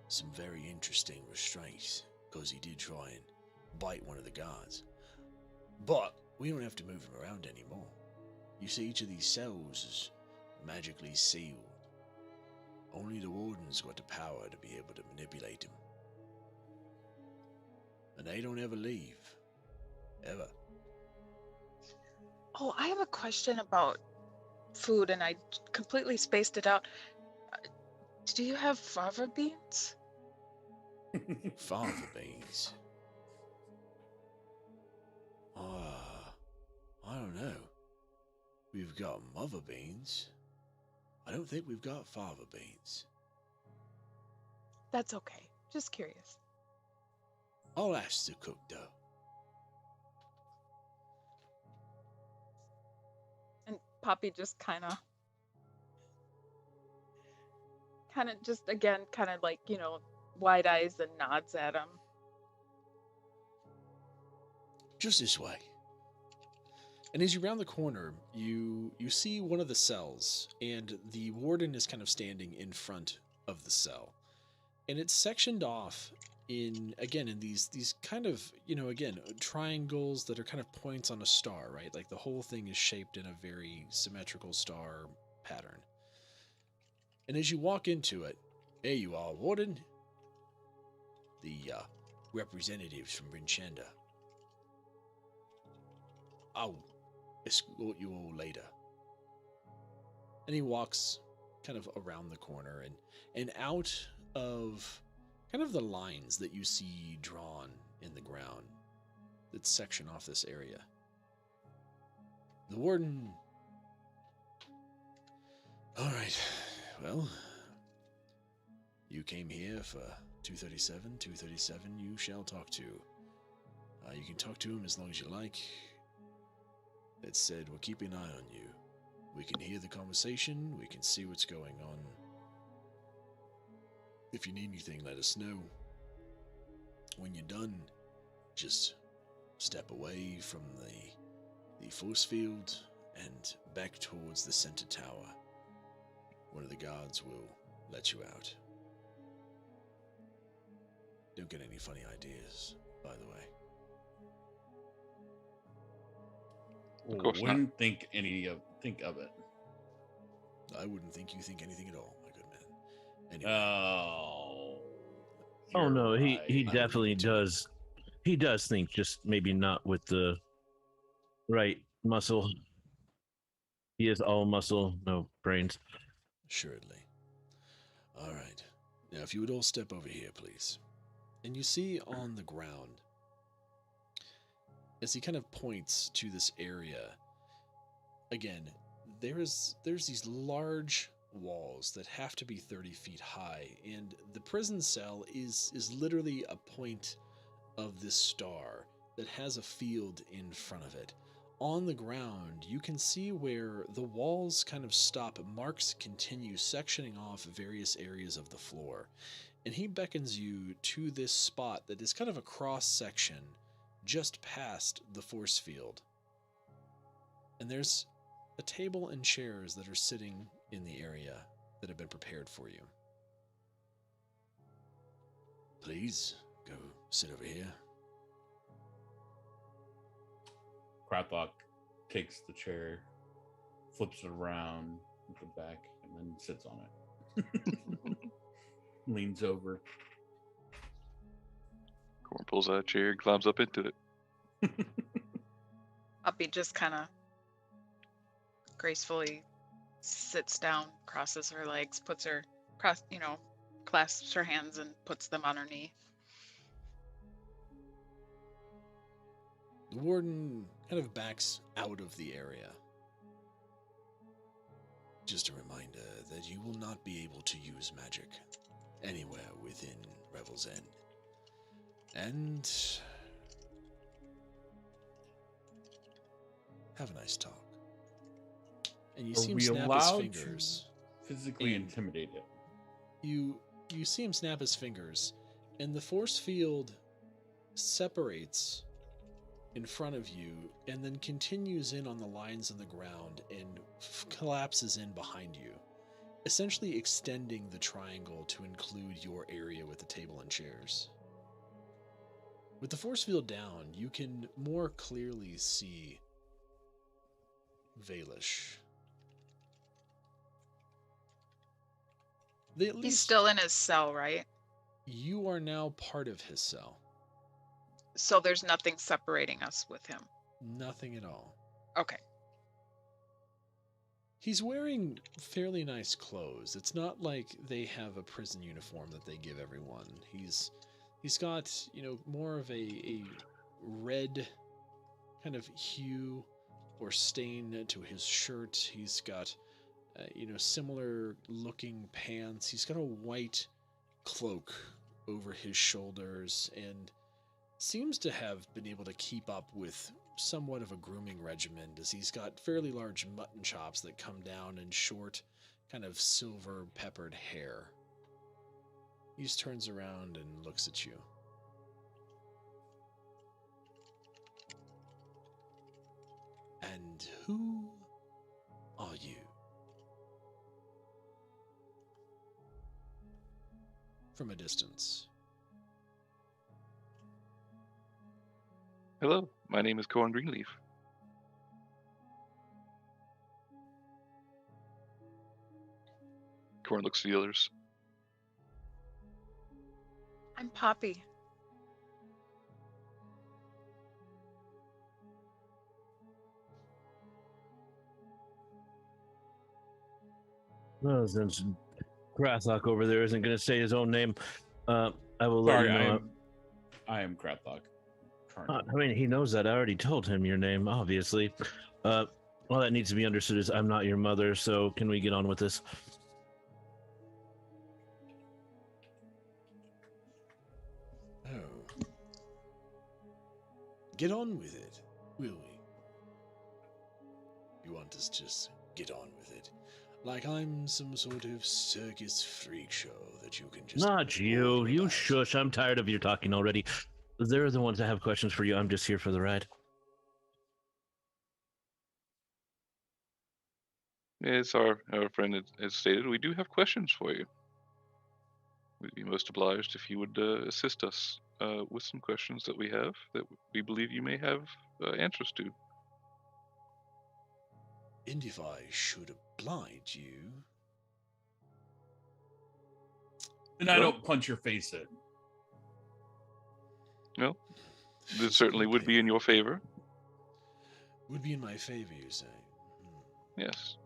some very interesting restraints, because he did try and bite one of the guards. But we don't have to move him around anymore. You see, each of these cells is magically sealed. Only the Warden's got the power to be able to manipulate him. And they don't ever leave. Ever. Oh, I have a question about food, and I completely spaced it out. Do you have fava beans? Fava beans. I don't know. We've got mother beans. I don't think we've got fava beans. That's okay. Just curious. I'll ask the cook, though. And Poppy just kind of just, again, kind of like, wide eyes and nods at him. Just this way. And as you round the corner, you see one of the cells, and the warden is kind of standing in front of the cell. And it's sectioned off in these kind of, triangles that are kind of points on a star, right? Like the whole thing is shaped in a very symmetrical star pattern. And as you walk into it, there you are, Warden. The representatives from Rinchenda. I'll escort you all later. And he walks kind of around the corner and out of kind of the lines that you see drawn in the ground that section off this area. The Warden... All right, well, you came here for 237. 237 you shall talk to. You can talk to him as long as you like. That said, we're keeping an eye on you. We can hear the conversation, we can see what's going on. If you need anything, let us know. When you're done, just step away from the force field and back towards the center tower. One of the guards will let you out. Don't get any funny ideas, by the way. Of course not. Wouldn't think of it. I wouldn't think you think anything at all, my good man. Anyway. Oh. Oh no, you're he right. definitely does. He does think, just maybe not with the right muscle. He is all muscle, no brains. Assuredly. All right. Now, if you would all step over here, please. And you see on the ground, as he kind of points to this area, again, there's these large walls that have to be 30 feet high, and the prison cell is literally a point of this star that has a field in front of it. On the ground, you can see where the walls kind of stop, marks continue sectioning off various areas of the floor. And he beckons you to this spot that is kind of a cross section just past the force field. And there's a table and chairs that are sitting in the area that have been prepared for you. Please, go sit over here. Krathok takes the chair, flips it around with the back, and then sits on it. Leans over. Corn pulls out a chair and climbs up into it. Uppy just kind of gracefully sits down, crosses her legs, clasps her hands and puts them on her knee. The warden kind of backs out of the area. Just a reminder that you will not be able to use magic anywhere within Revels End. And have a nice talk. And you Are see him we snap his allowed fingers. to physically And- intimidate it? You see him snap his fingers, and the force field separates in front of you and then continues in on the lines on the ground and collapses in behind you, essentially extending the triangle to include your area with the table and chairs. With the force field down, you can more clearly see Valish. He's still in his cell, right? You are now part of his cell. So there's nothing separating us with him. Nothing at all. Okay. He's wearing fairly nice clothes. It's not like they have a prison uniform that they give everyone. He's got, more of a red kind of hue or stain to his shirt. He's got, similar looking pants. He's got a white cloak over his shoulders and seems to have been able to keep up with somewhat of a grooming regimen, as he's got fairly large mutton chops that come down in short, kind of silver peppered hair. He just turns around and looks at you. And who are you? From a distance. Hello, my name is Corn Greenleaf. Corn looks at the others. I'm Poppy. Well, since Grathlock over there isn't going to say his own name, I will let Sorry, you know. I am Grathlock. I mean, he knows that. I already told him your name, obviously. All that needs to be understood is I'm not your mother, so can we get on with this? Oh. Get on with it, will we? You want us to just get on with it? Like I'm some sort of circus freak show that you can just... Not you. order You about. shush. I'm tired of your talking already. They're the ones that have questions for you. I'm just here for the ride. As our friend has stated, we do have questions for you. We'd be most obliged if you would assist us with some questions that we have that we believe you may have answers to. And if I should oblige you... And I don't punch your face in. No, this certainly would be in your favor. Would be in my favor, you say? Yes.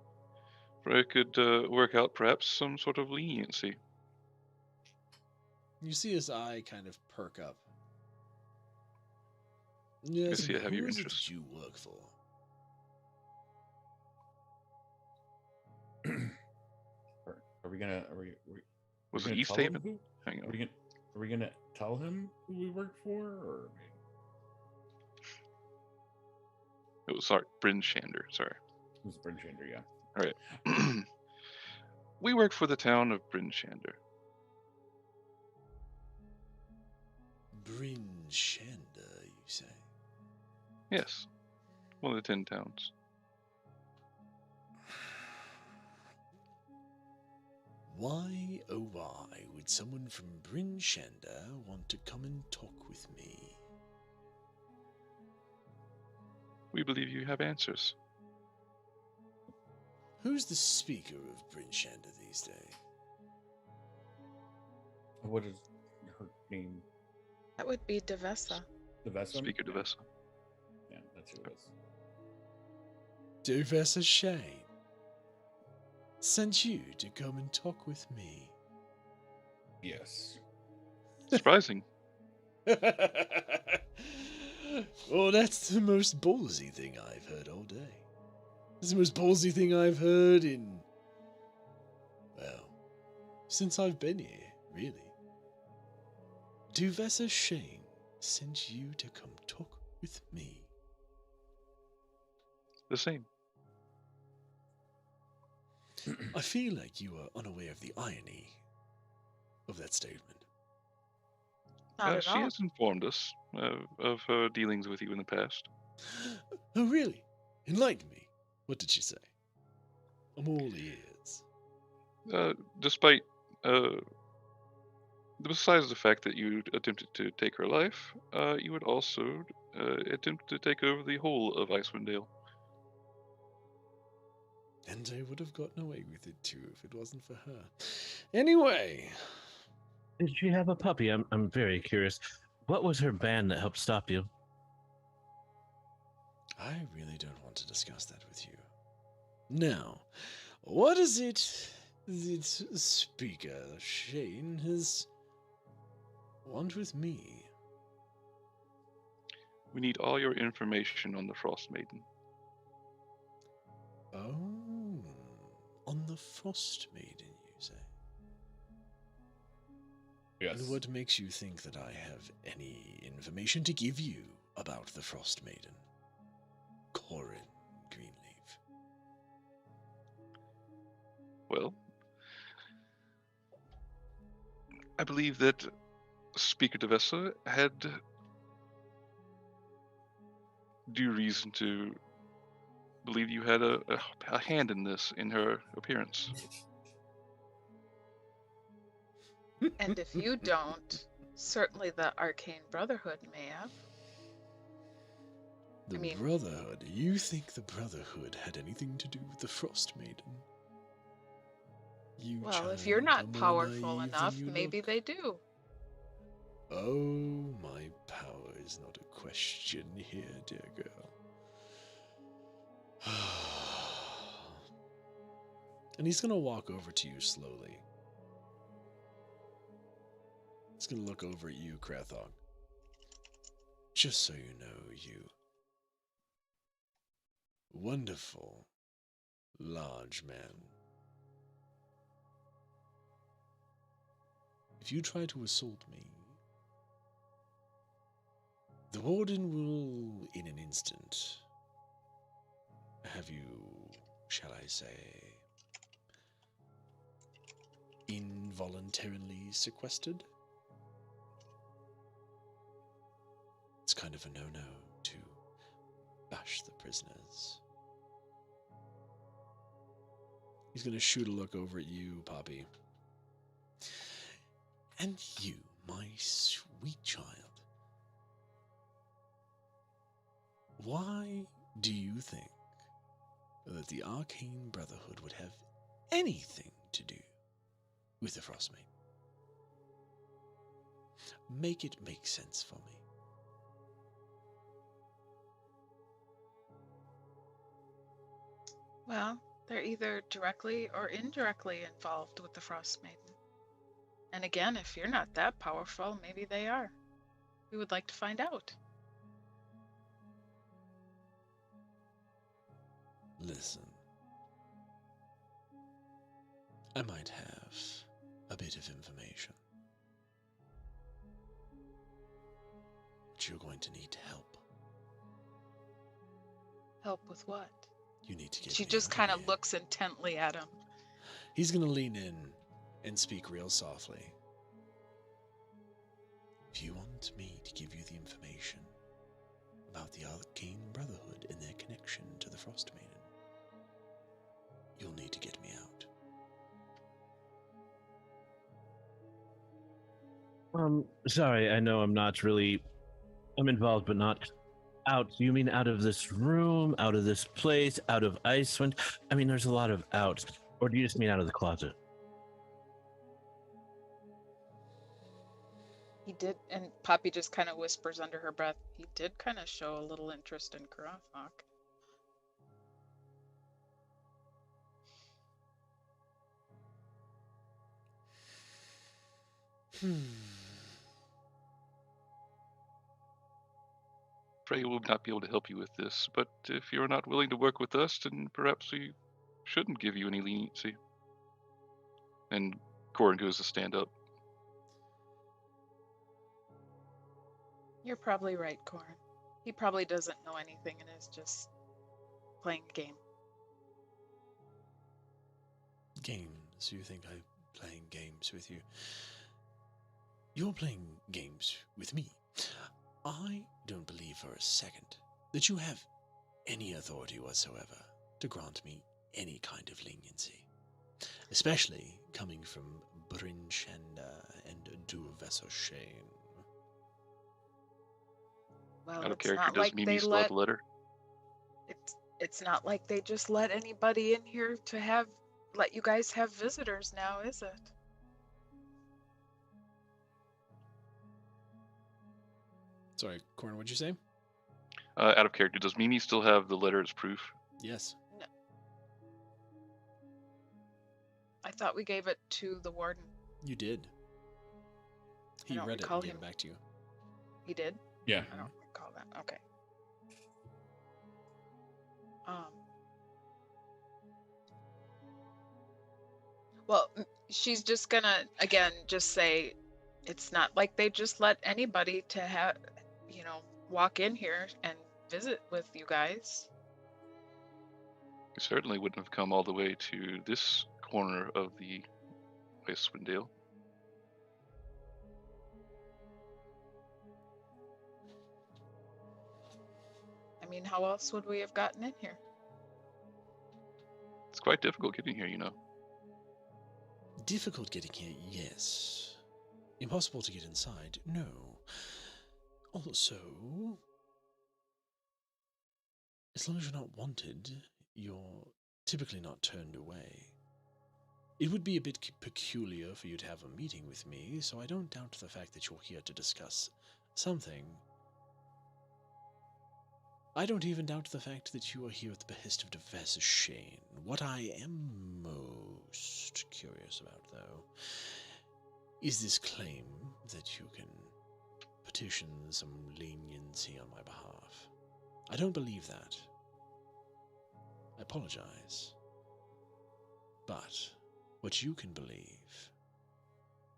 For it could work out perhaps some sort of leniency. You see his eye kind of perk up. Yes, see I have your who is it interest. that you work for? Are we gonna? Was we it gonna East tell him Haven? who- Hang on. Are we gonna tell him who we work for, or? It was Bryn Shander, sorry. Who's Bryn Shander? Yeah. All right. We work for the town of Bryn Shander. Bryn Shander, you say? Yes. One of the 10 towns. Why, oh why, would someone from Bryn Shander want to come and talk with me? We believe you have answers. Who's the speaker of Bryn Shander these days? What is her name? That would be Devessa. Devessa? Speaker Devessa. Yeah, that's who it is. Devessa Shane sent you to come and talk with me. Yes. Surprising. Oh, that's the most ballsy thing I've heard all day. It's the most ballsy thing I've heard in... well, since I've been here, really. Devessa Shane sent you to come talk with me. The same. I feel like you are unaware of the irony of that statement. Not at She all. has informed us of her dealings with you in the past. Oh, really? Enlighten me. What did she say? I'm all ears. Despite, besides the fact that you attempted to take her life, you would also attempt to take over the whole of Icewind Dale. And I would have gotten away with it too if it wasn't for her. Anyway. Did she have a puppy? I'm very curious. What was her band that helped stop you? I really don't want to discuss that with you. Now, what is it that Speaker Shane has want with me? We need all your information on the Frost Maiden. Oh, on the Frost Maiden, you say? Yes. And what makes you think that I have any information to give you about the Frost Maiden? Corin Greenleaf. Well, I believe that Speaker Devessa had due reason to believe you had a hand in this, in her appearance. And if you don't, certainly the Arcane Brotherhood may have. The I mean- Brotherhood? You think the Brotherhood had anything to do with the Frost Maiden? You Well, if child you're are not more powerful naive than enough, you maybe look. they do. Oh, my power is not a question here, dear girl. And he's going to walk over to you slowly. He's going to look over at you, Krathog. Just so you know, you wonderful, large man. If you try to assault me, the Warden will, in an instant, have you, shall I say, involuntarily sequestered? It's kind of a no-no to bash the prisoners. He's going to shoot a look over at you, Poppy. And you, my sweet child. Why do you think that the Arcane Brotherhood would have anything to do with the Frost Maiden? Make it make sense for me. Well, they're either directly or indirectly involved with the Frost Maiden. And again, if you're not that powerful, maybe they are. We would like to find out. Listen. I might have a bit of information. But you're going to need help. Help with what? You need to get She me just out kind of here. looks intently at him. He's going to lean in and speak real softly. If you want me to give you the information about the Arcane Brotherhood and their connection to the Frost Maiden, you'll need to get me out. Sorry, I know I'm involved, but not out. You mean out of this room, out of this place, out of Icewind? I mean, there's a lot of outs. Or do you just mean out of the closet? He did, and Poppy just kind of whispers under her breath, he did kind of show a little interest in Karafok. Afraid we'll not be able to help you with this, but if you're not willing to work with us, then perhaps we shouldn't give you any leniency. And Corin goes to stand up. You're probably right, Corin. He probably doesn't know anything and is just playing a game. Games? You think I'm playing games with you? You're playing games with me. I don't believe for a second that you have any authority whatsoever to grant me any kind of leniency, especially coming from and Duvessoshane. Well, Out of it's character, not does like Mimi they still have let the letter? it's not like they just let anybody in here to let you guys have visitors now, is it? Sorry, Corn, what'd you say? Out of character, does Mimi still have the letter as proof? Yes. No. I thought we gave it to the warden. You did. I He don't read it recall and gave him. it back to you. He did? Yeah. I don't recall that. Okay. Well, she's just gonna again just say it's not like they just let anybody to have, walk in here and visit with you guys. We certainly wouldn't have come all the way to this corner of the Icewind Dale. I mean, how else would we have gotten in here? It's quite difficult getting here, you know. Difficult getting here, yes. Impossible to get inside, no. Also, as long as you're not wanted, you're typically not turned away. It would be a bit peculiar for you to have a meeting with me, so I don't doubt the fact that you're here to discuss something. I don't even doubt the fact that you are here at the behest of Duvessoshane. What I am most curious about, though, is this claim that you can petition some leniency on my behalf. I don't believe that. I apologize. But what you can believe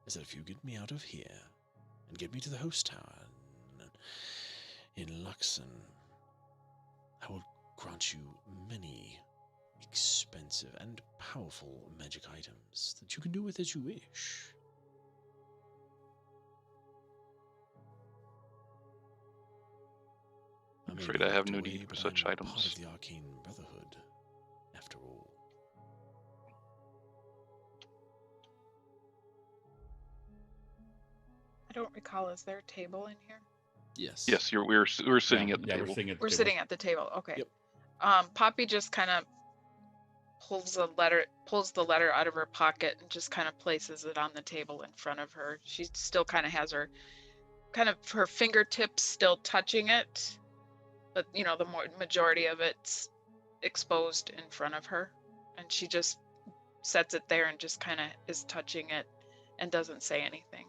is that if you get me out of here and get me to the host tower in Luxon, I will grant you many expensive and powerful magic items that you can do with as you wish. I'm afraid I have no need for such I'm items. Part of the Arcane Brotherhood, after all. I don't recall. Is there a table in here? Yes. Yes, we're sitting at the table. We're sitting at the We're table. sitting at the table. Okay. Yep. Poppy just kind of pulls the letter out of her pocket and just kind of places it on the table in front of her. She still kind of has her fingertips still touching it, but the majority of it's exposed in front of her, and she just sets it there and just kind of is touching it and doesn't say anything.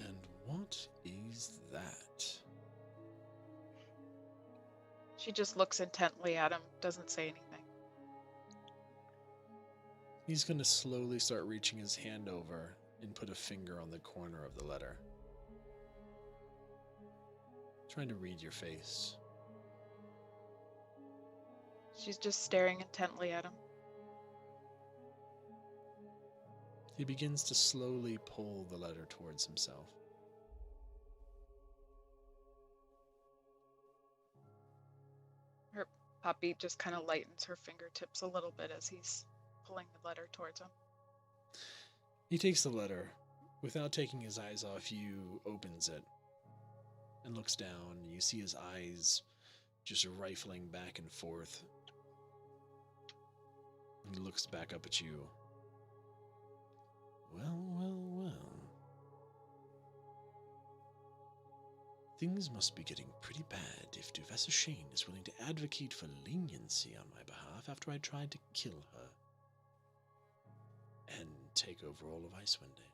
And what is that? She just looks intently at him, doesn't say anything. He's going to slowly start reaching his hand over and put a finger on the corner of the letter. Trying to read your face. She's just staring intently at him. He begins to slowly pull the letter towards himself. Poppy just kind of lightens her fingertips a little bit as he's pulling the letter towards him. He takes the letter. Without taking his eyes off you, opens it and looks down. You see his eyes just rifling back and forth. He looks back up at you. Well, well, well. Things must be getting pretty bad if Duvessoshane is willing to advocate for leniency on my behalf after I tried to kill her and take over all of Icewind Dale.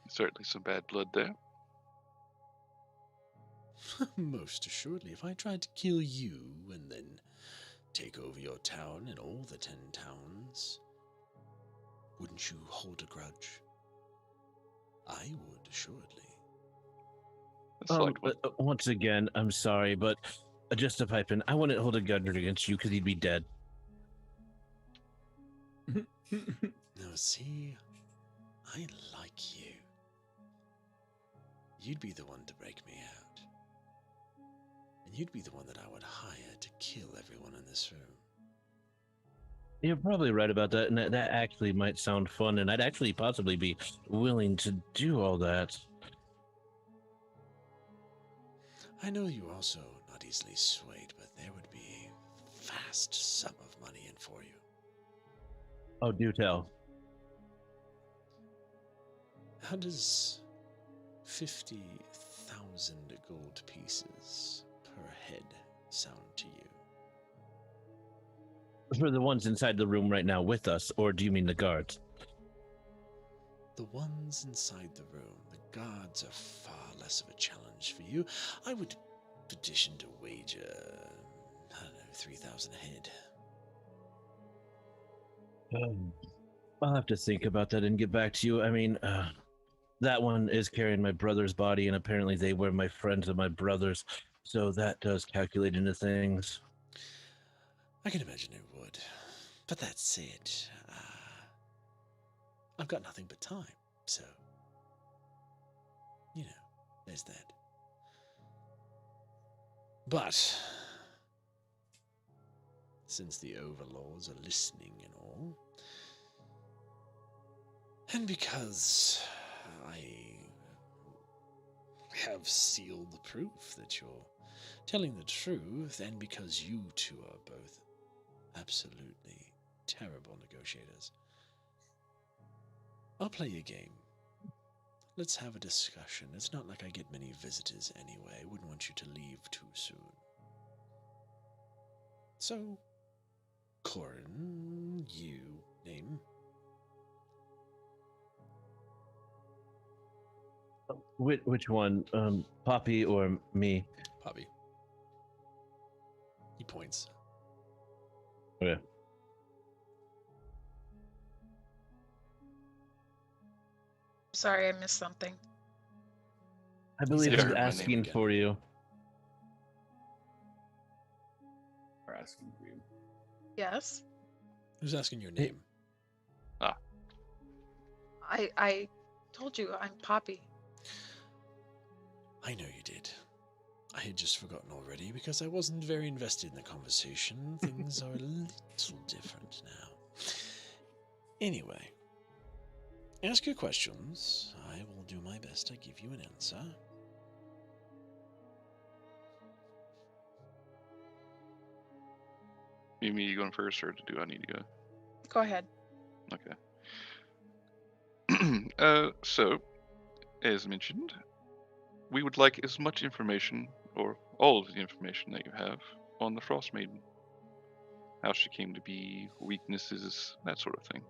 Certainly some bad blood there. Most assuredly, if I tried to kill you and then take over your town and all the 10 towns, wouldn't you hold a grudge? I would, assuredly. Once again, I'm sorry, but just to pipe in, I wouldn't hold a gun against you because he'd be dead. Now, see, I like you. you'd be the one to break me out. And you'd be the one that I would hire to kill everyone in this room. You're probably right about that, and that actually might sound fun, and I'd actually possibly be willing to do all that. I know you're also not easily swayed, but there would be a vast sum of money in for you. Oh, do tell. How does 50,000 gold pieces per head sound to you? For the ones inside the room right now with us, or do you mean the guards? The ones inside the room, the guards are far less of a challenge for you. I would petition to wager, 3,000 a head. I'll have to think about that and get back to you. I mean, that one is carrying my brother's body, and apparently they were my friends of my brother's, so that does calculate into things. I can imagine it would. But that said, I've got nothing but time, so, there's that. But, since the overlords are listening and all, and because I have sealed the proof that you're telling the truth, and because you two are both absolutely terrible negotiators, I'll play a game. Let's have a discussion. It's not like I get many visitors anyway. I wouldn't want you to leave too soon. So, Corin, you name? Which one? Poppy or me? Poppy. He points. Okay. Sorry, I missed something. I believe said he's my name asking again. for you. We're asking for you. Yes, Who's asking your name? I told you I'm Poppy. I know you did. I had just forgotten already because I wasn't very invested in the conversation. Things are a little different now. Anyway, ask your questions. I will do my best to give you an answer. You mean you going first, or do I need to go? Go ahead. Okay. So, as mentioned, we would like as much information, or all of the information that you have, on the Frost Maiden. How she came to be, weaknesses, that sort of thing.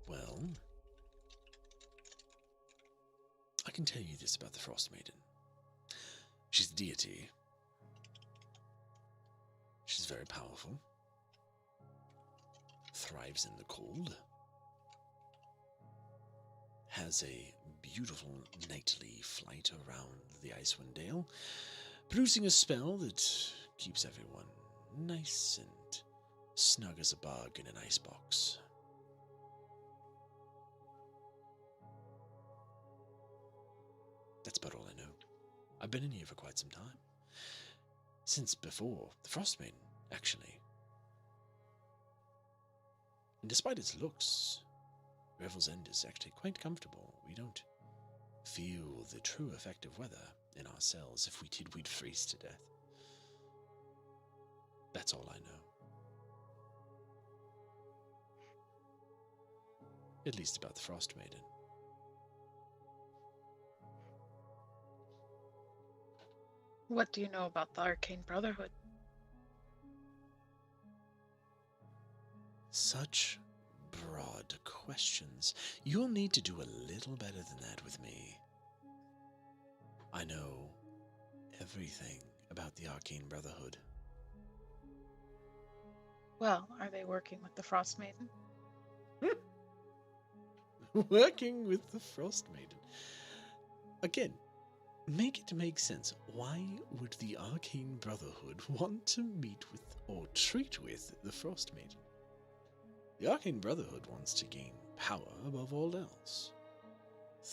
Well, I can tell you this about the Frost Maiden. She's a deity. She's very powerful. Thrives in the cold. Has a beautiful nightly flight around the Icewind Dale, producing a spell that keeps everyone nice and snug as a bug in an icebox. That's about all I know. I've been in here for quite some time. Since before the Frost Maiden, actually. And despite its looks, Revels End is actually quite comfortable. We don't feel the true effect of weather in our cells. If we did, we'd freeze to death. That's all I know. At least about the Frost Maiden. What do you know about the Arcane Brotherhood? Such broad questions. You'll need to do a little better than that with me. I know everything about the Arcane Brotherhood. Well, are they working with the Frost Maiden? Working with the Frost Maiden. Again, make it make sense. Why would the Arcane Brotherhood want to meet with or treat with the Frost Maiden? The Arcane Brotherhood wants to gain power above all else.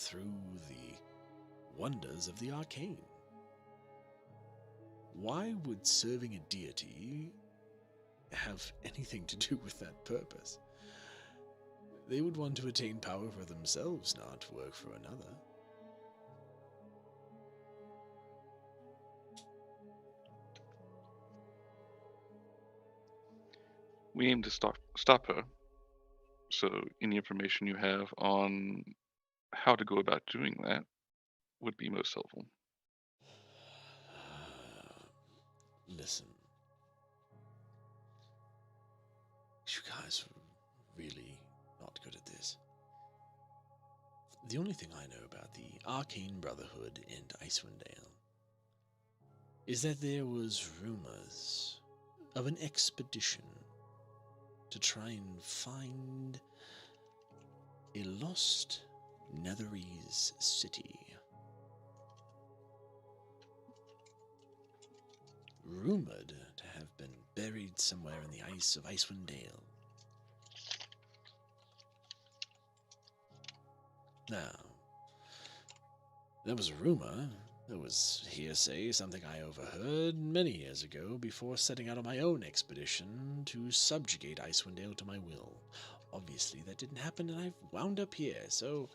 through the wonders of the Arcane. Why would serving a deity have anything to do with that purpose? They would want to attain power for themselves, not work for another. We aim to stop her. So any information you have on how to go about doing that would be most helpful. Listen. You guys are really not good at this. The only thing I know about the Arcane Brotherhood and Icewind Dale is that there was rumors of an expedition to try and find a lost Netherese city. Rumored to have been buried somewhere in the ice of Icewind Dale. Now, there was a rumor, there was hearsay, something I overheard many years ago before setting out on my own expedition to subjugate Icewind Dale to my will. Obviously, that didn't happen, and I've wound up here, so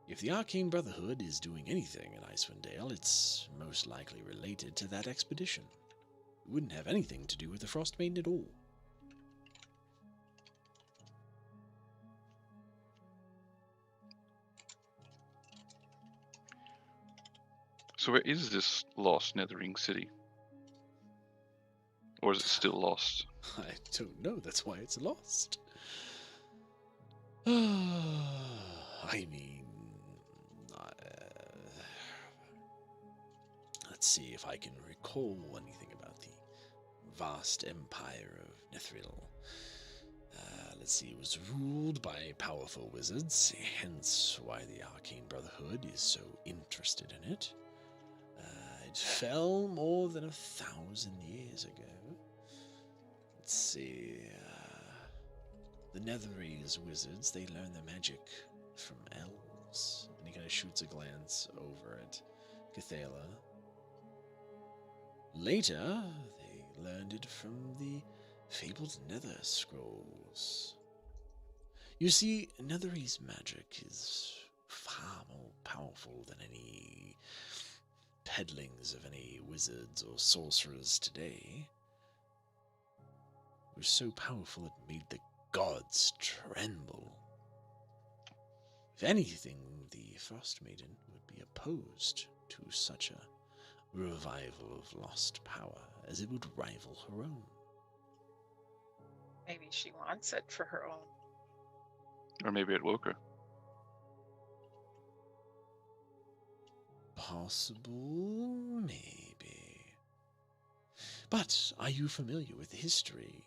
if the Arcane Brotherhood is doing anything in Icewind Dale, it's most likely related to that expedition. It wouldn't have anything to do with the Frost Maiden at all. So where is this lost Nethering city? Or is it still lost? I don't know, that's why it's lost. I mean, let's see if I can recall anything about the vast empire of Nethril. Let's see, it was ruled by powerful wizards, hence why the Arcane Brotherhood is so interested in it. It fell more than 1,000 years ago. Let's see, the Netherese wizards, they learn their magic from elves. And he kind of shoots a glance over at Cathala. Later, they learned it from the fabled Nether Scrolls. You see, Netherese magic is far more powerful than any peddlings of any wizards or sorcerers today. It was so powerful it made the gods tremble. If anything, the Frost Maiden would be opposed to such a revival of lost power, as it would rival her own. Maybe she wants it for her own. Or maybe it woke her. Possible, maybe. But are you familiar with the history?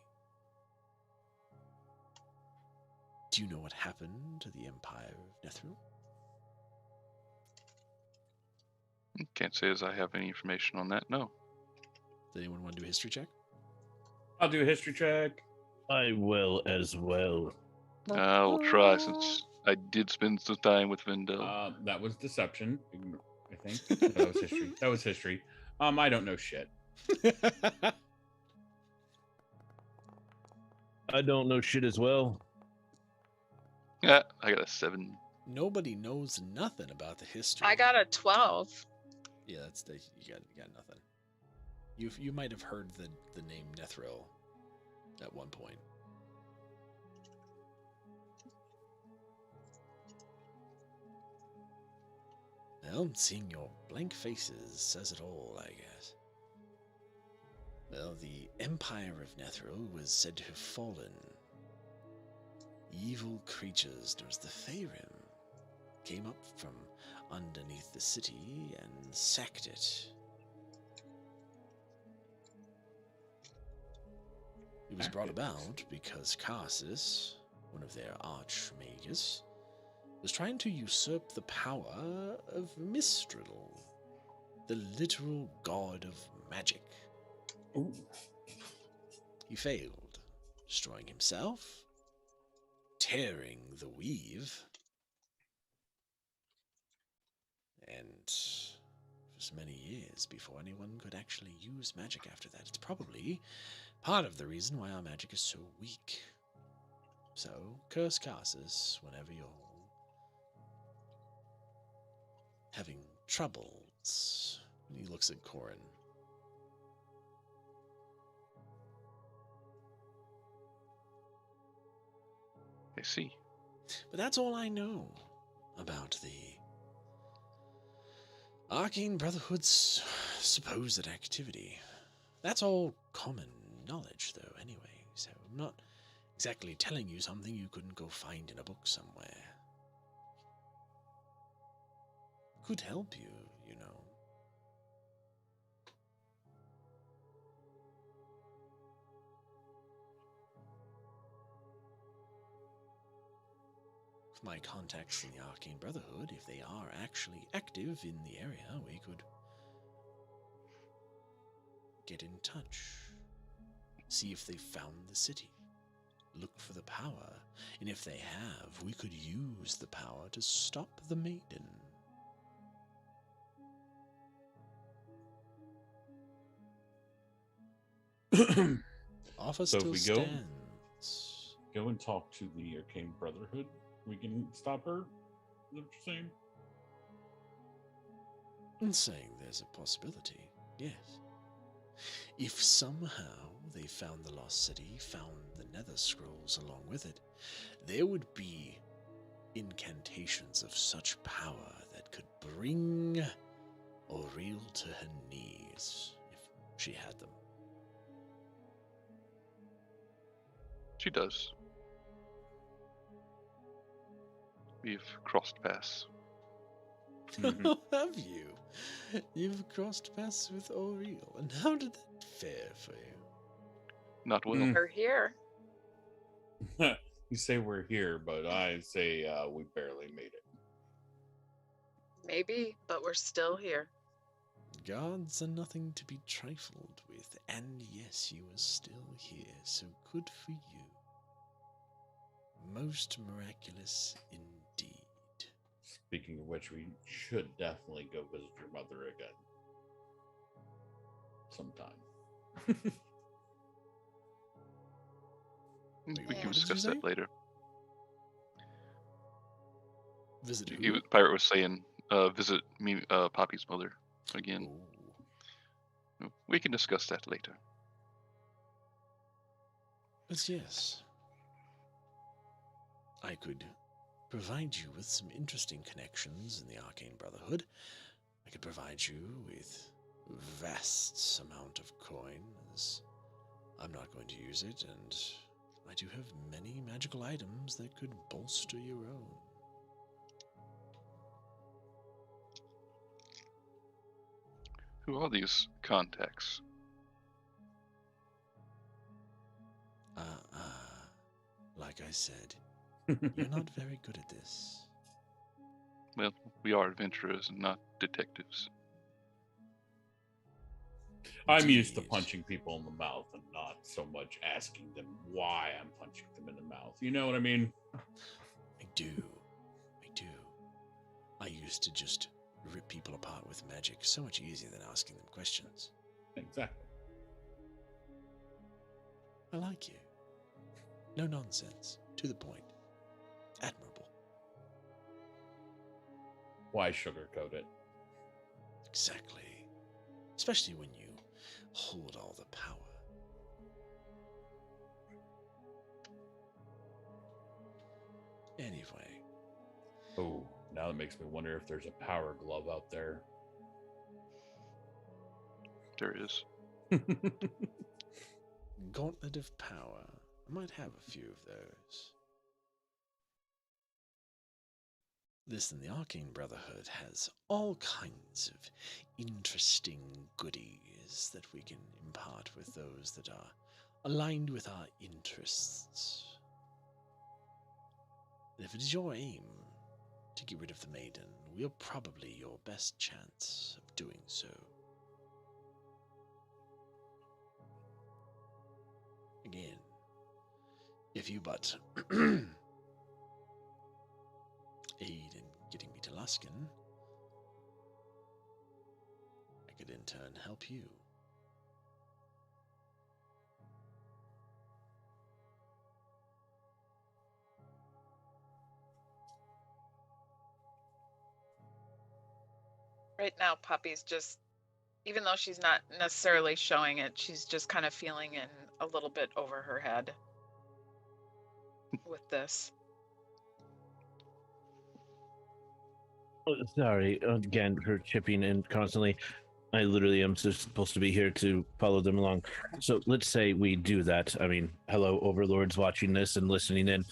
Do you know what happened to the Empire of Nethril? Can't say as I have any information on that, no. Does anyone want to do a history check? I'll do a history check. I will as well. I'll try since I did spend some time with Vendel. That was deception, I think. No, that was history. That was history. I don't know shit. I don't know shit as well. Yeah, I got a 7. Nobody knows nothing about the history. I got a 12. Yeah, that's the you got nothing. You might have heard the name Nethril at one point. Well, seeing your blank faces says it all, I guess. Well, the Empire of Nethril was said to have fallen. Evil creatures known as the Faerun came up from underneath the city and sacked it. It was brought about because Karsus, one of their archmages, was trying to usurp the power of Mistral, the literal god of magic. Ooh. He failed, destroying himself, tearing the weave, And for so many years before anyone could actually use magic after that. It's probably part of the reason why our magic is so weak. So, curse casters whenever you're having troubles. And he looks at Corin. I see. But that's all I know about the Arcane Brotherhood's supposed activity. That's all common knowledge, though, anyway, so I'm not exactly telling you something you couldn't go find in a book somewhere. Could help you, you know. With my contacts in the Arcane Brotherhood, if they are actually active in the area, we could get in touch. See if they found the city. Look for the power. And if they have, we could use the power to stop the maiden. Offer So if still we stands. Go and talk to the Arcane Brotherhood. We can stop her. Is that what you're saying? I'm saying there's a possibility, yes. If somehow they found the lost city, found the nether scrolls along with it, there would be incantations of such power that could bring Auril to her knees if she had them. She does. We've crossed paths. Mhm. Have you? You've crossed paths with Auril, and how did that fare for you? Not well. Mm. We're here. You say we're here, but I say we barely made it. Maybe, but we're still here. Gods are nothing to be trifled with, and yes, you are still here, so good for you. Most miraculous indeed. Speaking of which, we should definitely go visit your mother again. Sometime. We Wait, can what did you discuss say? that later. Visit He who? Pirate was saying, visit me, Poppy's mother again. Ooh. We can discuss that later. But yes, I could provide you with some interesting connections in the Arcane Brotherhood. I could provide you with vast amount of coin, as I'm not going to use it, and I do have many magical items that could bolster your own. Who are these contacts? Like I said, you're not very good at this. Well, we are adventurers and not detectives. I'm used to Indeed. punching people in the mouth and not so much asking them why I'm punching them in the mouth. You know what I mean? I do. I used to just rip people apart with magic so much easier than asking them questions. Exactly. I like you. No nonsense. To the point. Admirable. Why sugarcoat it? Exactly. Especially when you hold all the power. Anyway. Oh, now that makes me wonder if there's a power glove out there. There is. Gauntlet of Power. I might have a few of those. Listen, the Arcane Brotherhood has all kinds of interesting goodies that we can impart with those that are aligned with our interests. And if it is your aim to get rid of the maiden, we are probably your best chance of doing so. Again, if you but aid in getting me to Luskan, could in turn help you. Right now, Poppy's just, even though she's not necessarily showing it, she's just kind of feeling in a little bit over her head with this. Oh, sorry again for chipping in constantly. I literally am just supposed to be here to follow them along. So let's say we do that. I mean, hello, overlords watching this and listening in.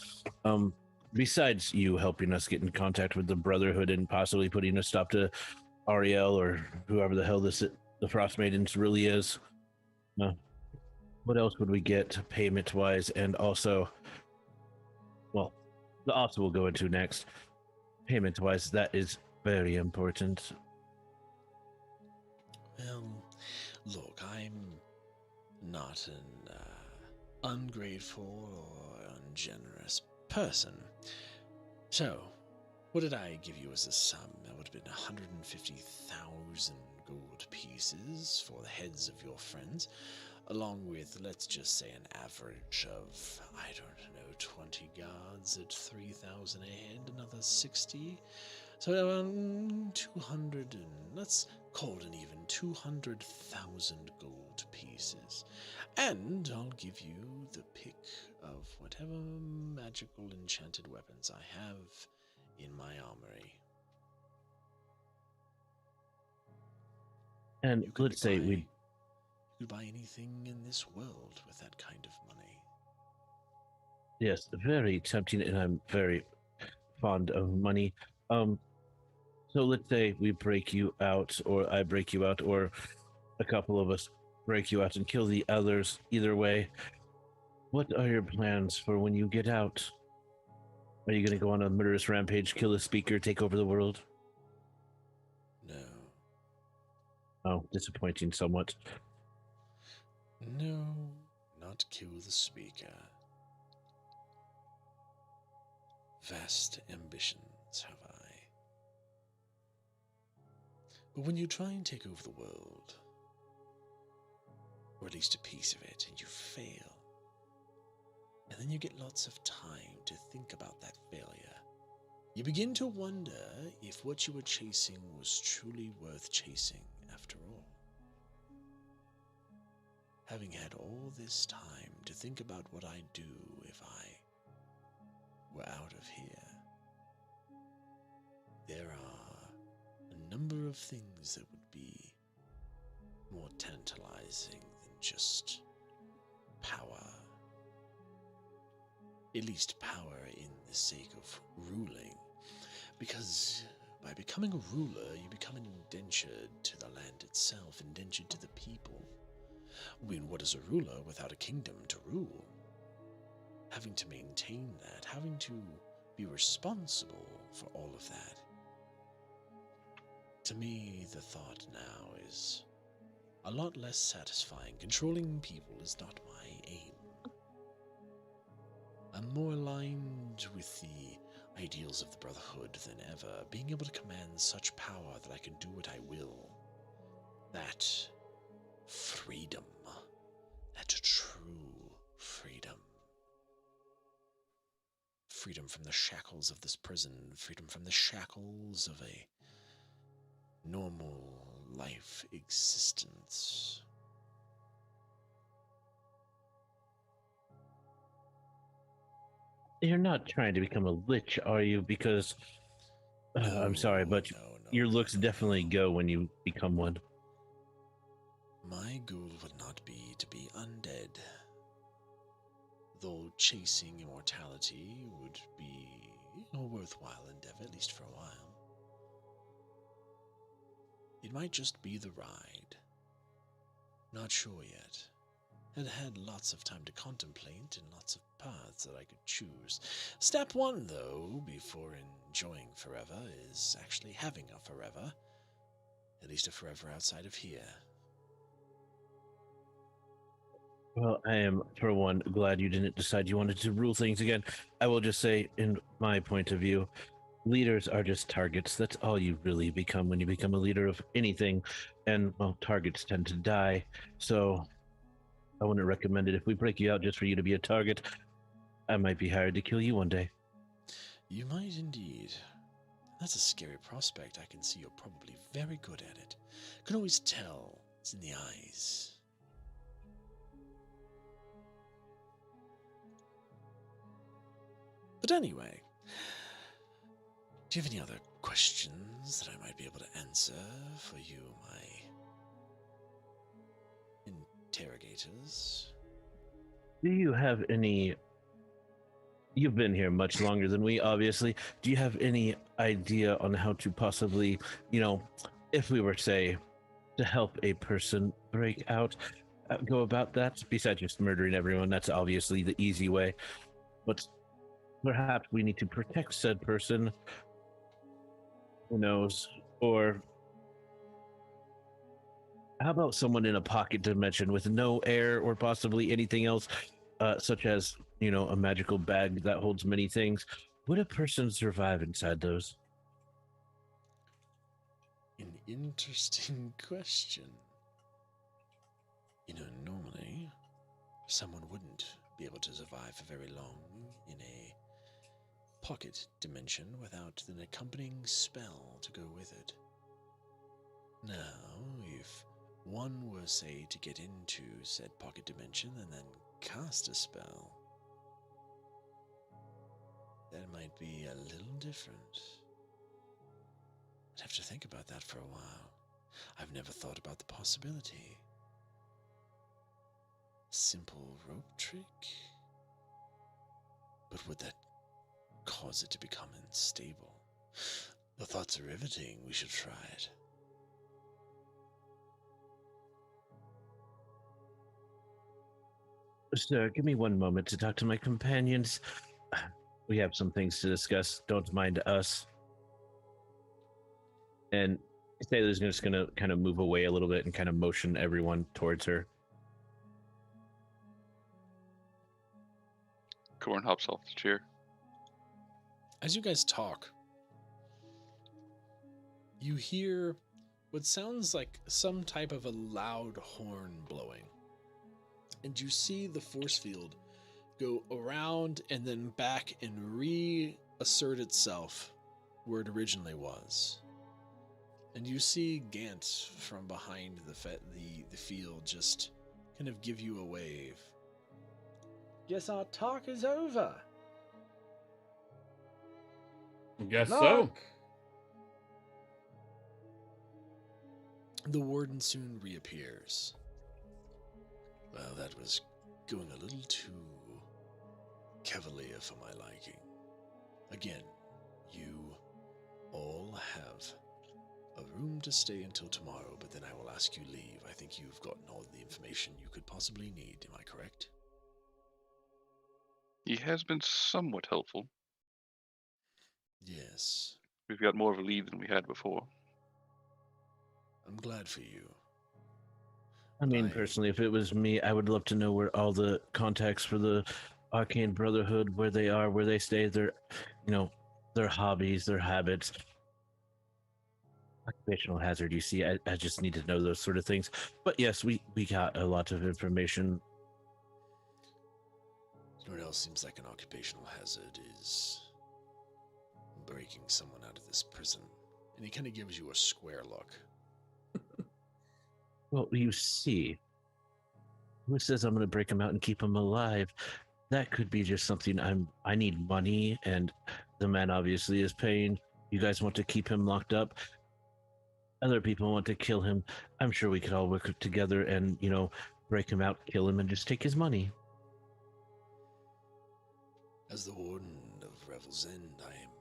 Besides you helping us get in contact with the Brotherhood and possibly putting a stop to Ariel or whoever the hell the Frost Maidens really is, what else would we get payment-wise? And also, well, the also we'll go into next. Payment-wise, that is very important. Well, look, I'm not an ungrateful or ungenerous person. So, what did I give you as a sum? That would have been 150,000 gold pieces for the heads of your friends, along with, let's just say, an average of, I don't know, 20 guards at 3,000 a head, another 60. So around 200, and let's call it an even 200,000 gold pieces. And I'll give you the pick of whatever magical enchanted weapons I have in my armory. And You could let's say buy- we... You could buy anything in this world with that kind of money. Yes, very tempting, and I'm very fond of money. So let's say we break you out, or I break you out, or a couple of us break you out and kill the others. Either way, what are your plans for when you get out? Are you going to go on a murderous rampage, kill a speaker, take over the world? No. Oh, disappointing somewhat. No, not kill the speaker. Vast ambitions have I. But when you try and take over the world, or at least a piece of it, and you fail, and then you get lots of time to think about that failure, you begin to wonder if what you were chasing was truly worth chasing after all. Having had all this time to think about what I'd do if I were out of here, there are a number of things that would be more tantalizing than just power. At least power in the sake of ruling. Because by becoming a ruler, you become indentured to the land itself, indentured to the people. I mean, what is a ruler without a kingdom to rule? Having to maintain that, having to be responsible for all of that. To me, the thought now is a lot less satisfying. Controlling people is not my aim. I'm more aligned with the ideals of the Brotherhood than ever, being able to command such power that I can do what I will. That freedom, that true freedom. Freedom from the shackles of this prison, freedom from the shackles of a normal life existence. You're not trying to become a lich, are you? Because I'm sorry, but your looks definitely go when you become one. My goal would not be to be undead, though chasing immortality would be a worthwhile endeavor, at least for a while. It might just be the ride. Not sure yet. Had lots of time to contemplate and lots of paths that I could choose. Step one, though, before enjoying forever, is actually having a forever. At least a forever outside of here. Well, I am, for one, glad you didn't decide you wanted to rule things again. I will just say, in my point of view, leaders are just targets. That's all you really become when you become a leader of anything. And, well, targets tend to die. So I wouldn't recommend it. If we break you out just for you to be a target, I might be hired to kill you one day. You might indeed. That's a scary prospect. I can see you're probably very good at it. Can always tell. It's in the eyes. But anyway, do you have any other questions that I might be able to answer for you, my interrogators? Do you have any... You've been here much longer than we, obviously. Do you have any idea on how to possibly, if we were, say, to help a person break out, go about that? Besides just murdering everyone, that's obviously the easy way. But perhaps we need to protect said person. Who knows? Or how about someone in a pocket dimension with no air or possibly anything else, such as, a magical bag that holds many things? Would a person survive inside those? An interesting question. Normally, someone wouldn't be able to survive for very long in a pocket dimension without an accompanying spell to go with it. Now, if one were, say, to get into said pocket dimension and then cast a spell, that might be a little different. I'd have to think about that for a while. I've never thought about the possibility. Simple rope trick? But would that cause it to become unstable? The thoughts are riveting. We should try it. Sir, give me one moment to talk to my companions. We have some things to discuss. Don't mind us. And Sailor's just going to kind of move away a little bit and kind of motion everyone towards her. Corn hops off the chair. As you guys talk, you hear what sounds like some type of a loud horn blowing. And you see the force field go around and then back and reassert itself where it originally was. And you see Gant from behind the field just kind of give you a wave. Guess our talk is over. Guess so. The warden soon reappears. Well, that was going a little too cavalier for my liking. Again, you all have a room to stay until tomorrow, but then I will ask you leave. I think you've gotten all the information you could possibly need. Am I correct? He has been somewhat helpful. Yes. We've got more of a lead than we had before. I'm glad for you. I mean, personally, if it was me, I would love to know where all the contacts for the Arcane Brotherhood, where they are, where they stay, their hobbies, their habits. Occupational hazard, you see, I just need to know those sort of things. But yes, we got a lot of information. You know what else seems like an occupational hazard is breaking someone out of this prison. And he kind of gives you a square look. Well, you see, who says I'm going to break him out and keep him alive? That could be just something I need money, and the man obviously is paying. You guys want to keep him locked up. Other people want to kill him. I'm sure we could all work together and, break him out, kill him, and just take his money. As the Warden of Revels End, I am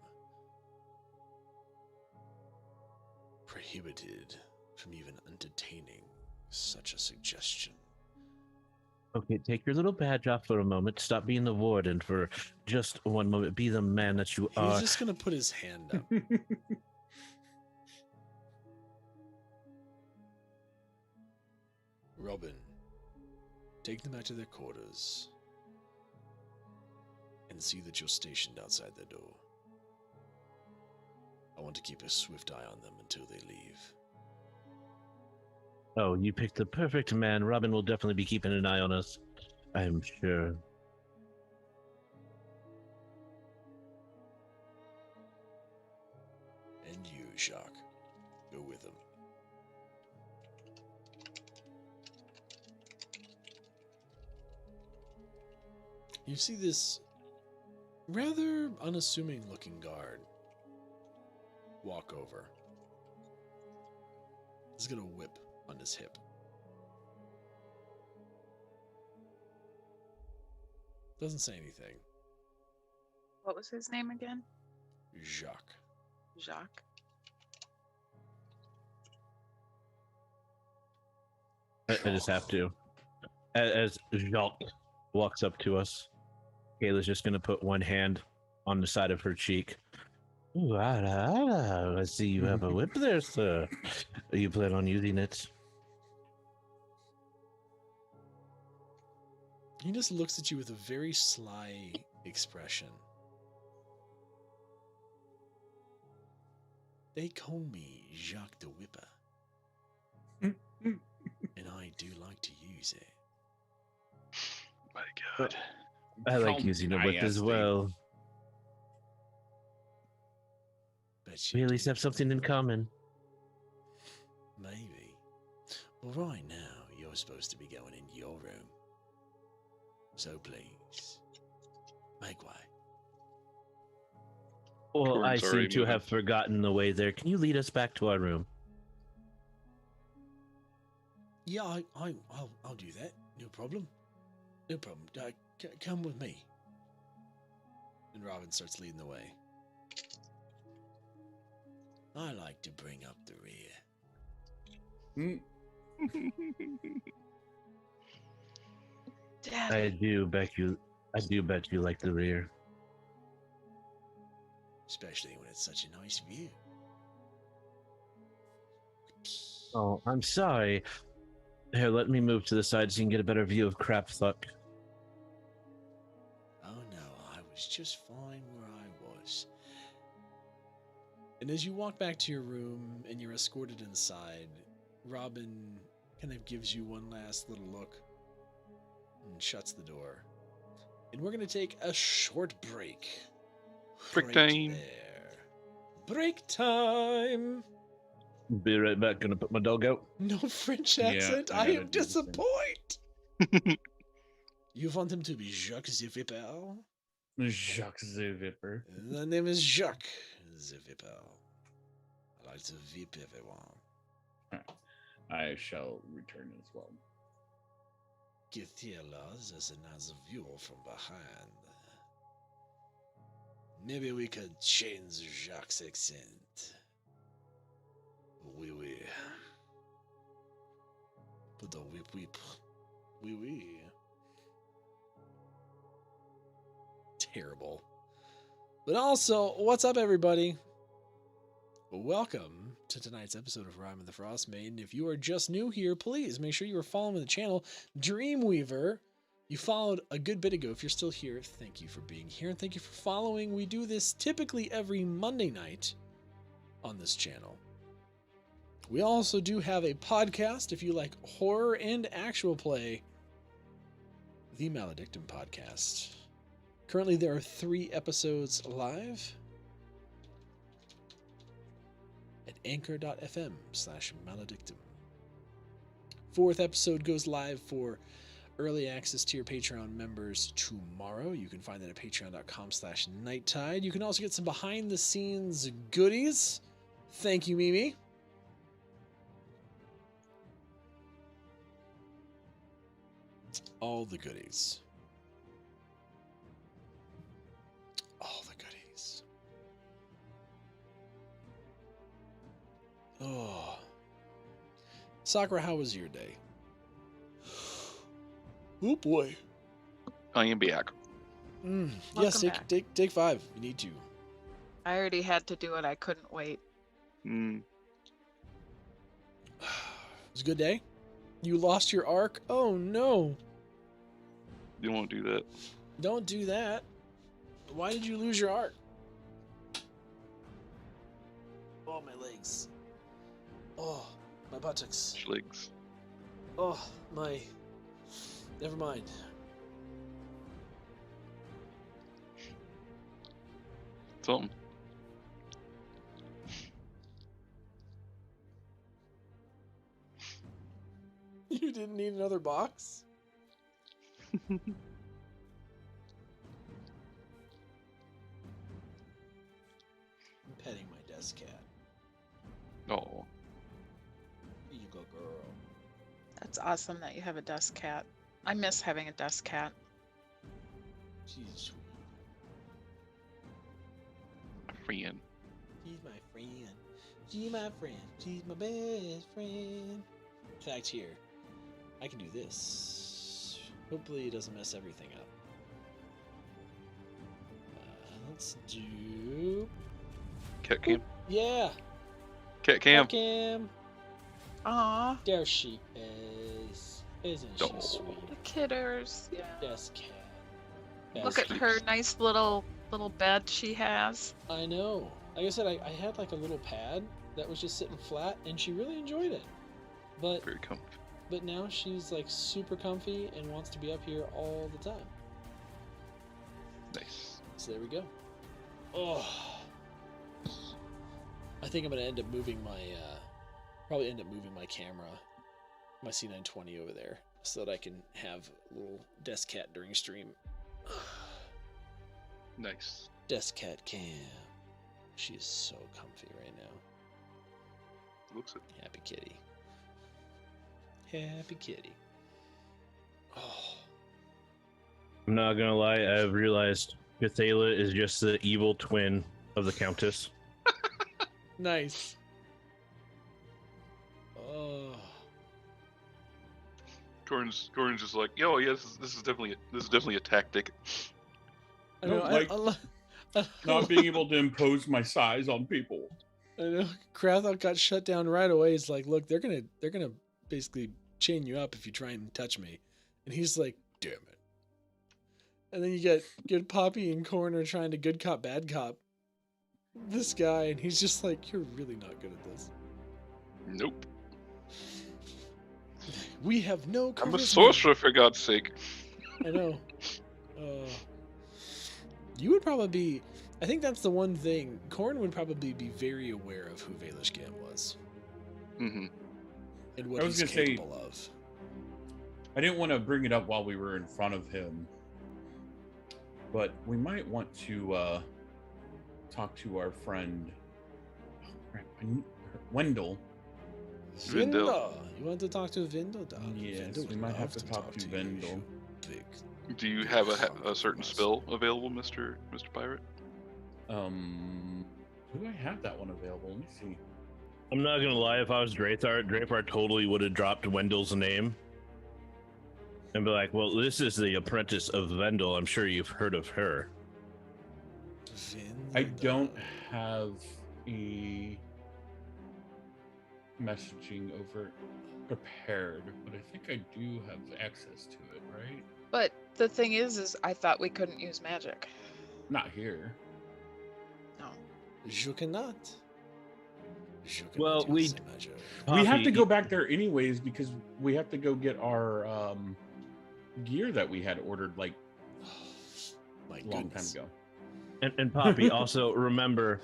prohibited from even entertaining such a suggestion. Okay, take your little badge off for a moment. Stop being the warden for just one moment. Be the man that you are. He's just going to put his hand up. Robin, take them back to their quarters and see that you're stationed outside their door. I want to keep a swift eye on them until they leave. Oh, you picked the perfect man. Robin will definitely be keeping an eye on us, I'm sure. And you, Jacques, go with them. You see this rather unassuming looking guard walk over. He's got a whip on his hip. Doesn't say anything. What was his name again? Jacques. Jacques. I just have to. As Jacques walks up to us, Kayla's just going to put one hand on the side of her cheek. Ooh, I see you have a whip there, sir. You plan on using it? He just looks at you with a very sly expression. They call me Jacques the Whipper. And I do like to use it. My God. I like using a whip as well. But We you at least do. have something in common. Maybe. Well, right now, you're supposed to be going in your room. So please, make way. Well, I Torrent's already seem to moving. have forgotten the way there. Can you lead us back to our room? Yeah, I'll do that. No problem. No problem. Come with me. And Robin starts leading the way. I like to bring up the rear. Damn I it. do bet you like the rear. Especially when it's such a nice view. Oh, I'm sorry. Here, let me move to the side so you can get a better view of Crapfuck. Oh no, I was just fine where I was. And as you walk back to your room and you're escorted inside, Robin kind of gives you one last little look and shuts the door. And we're going to take a short break. Break time. There. Break time. Be right back. Gonna put my dog out. No French Yeah, accent. I I gotta am do the same. disappointed. You want him to be Jacques the Vipper? Jacques the Vipper. The name is Jacques the Vipper. I like to vip everyone. I shall return as well. Get here, lads, as a nice view from behind. Maybe we could change Jacques' accent. Oui, oui. Put the whip, whip. Oui, oui. Terrible. But also, what's up, everybody? Welcome to tonight's episode of Rime and the Frost Maiden. If you are just new here, please make sure you are following the channel. Dreamweaver, you followed a good bit ago. If you're still here, thank you for being here and thank you for following. We do this typically every Monday night on this channel. We also do have a podcast if you like horror and actual play, the Maledictum Podcast. Currently, there are 3 episodes live at anchor.fm/maledictum. 4th episode goes live for early access to your Patreon members tomorrow. You can find that at patreon.com/nighttide. You can also get some behind the scenes goodies. Thank you, Mimi. All the goodies. All the goodies. Oh. Sakura, how was your day? Oh boy. I am back. Yes, Welcome back. take 5. You need to. I already had to do it. I couldn't wait. Mm, It was a good day. You lost your arc? Oh no. you won't do that. Don't do that. Why did you lose your arc? Oh, my legs. Oh, my buttocks. Schligs. Oh, my... Never mind. Something. You didn't need another box? I'm petting my desk cat. Oh. Here you go, girl. That's awesome that you have a desk cat. I miss having a desk cat. She's sweet. Friend. She's my friend. She's my friend. She's my best friend. In fact, here, I can do this. Hopefully it doesn't mess everything up. Let's do... Cat cam. Yeah! Cat cam. Cam. Aw, There she is. Isn't she Oh. sweet? the kidders. Yeah. Desk cat. Look at Best her nice little bed she has. I know. Like I said, I had like a little pad that was just sitting flat, and she really enjoyed it. Very comfy. But now she's like super comfy and wants to be up here all the time. Nice. So there we go. Oh, I think I'm gonna end up moving my probably end up moving my camera, my C920 over there, so that I can have a little desk cat during stream. Nice. Desk cat cam. She is so comfy right now. Looks it. Happy kitty. Happy kitty. Oh. I'm not gonna lie, I've realized Cathala is just the evil twin of the Countess. Nice. Oh. Gordon's just like, yo, yeah, this is definitely a tactic. I know. Like, Not being able to impose my size on people. I know. Krathok got shut down right away. He's like, look, they're gonna basically chain you up if you try and touch me. And he's like, damn it. And then you get good Poppy and Corner trying to good cop, bad cop this guy, and he's just like, you're really not good at this. Nope. We have no charisma. I'm a sorcerer, for God's sake. I know. You would probably be... I think that's the one thing. Korn would probably be very aware of who Valish Gam was. Mm-hmm. And what I was he's gonna say- capable of. I didn't want to bring it up while we were in front of him, but we might want to talk to our friend Wendell. Vindel. Vinda! You want to talk to Vindel, dog? Yes, Vindel we would might love have to talk to you, Vindel. you big Do you have a certain Yes. spell available, Mr. Pirate? Do I have that one available? Let me see. I'm not gonna lie, if I was Drapar totally would have dropped Wendell's name. And be like, well, this is the apprentice of Vendel. I'm sure you've heard of her. I don't have a messaging over prepared, but I think I do have access to it, right? But the thing is I thought we couldn't use magic. Not here. No. You cannot. Well, we- use magic. We have to Poppy, go back there anyways because we have to go get our gear that we had ordered like My a long time goodness. ago. And Poppy, also remember,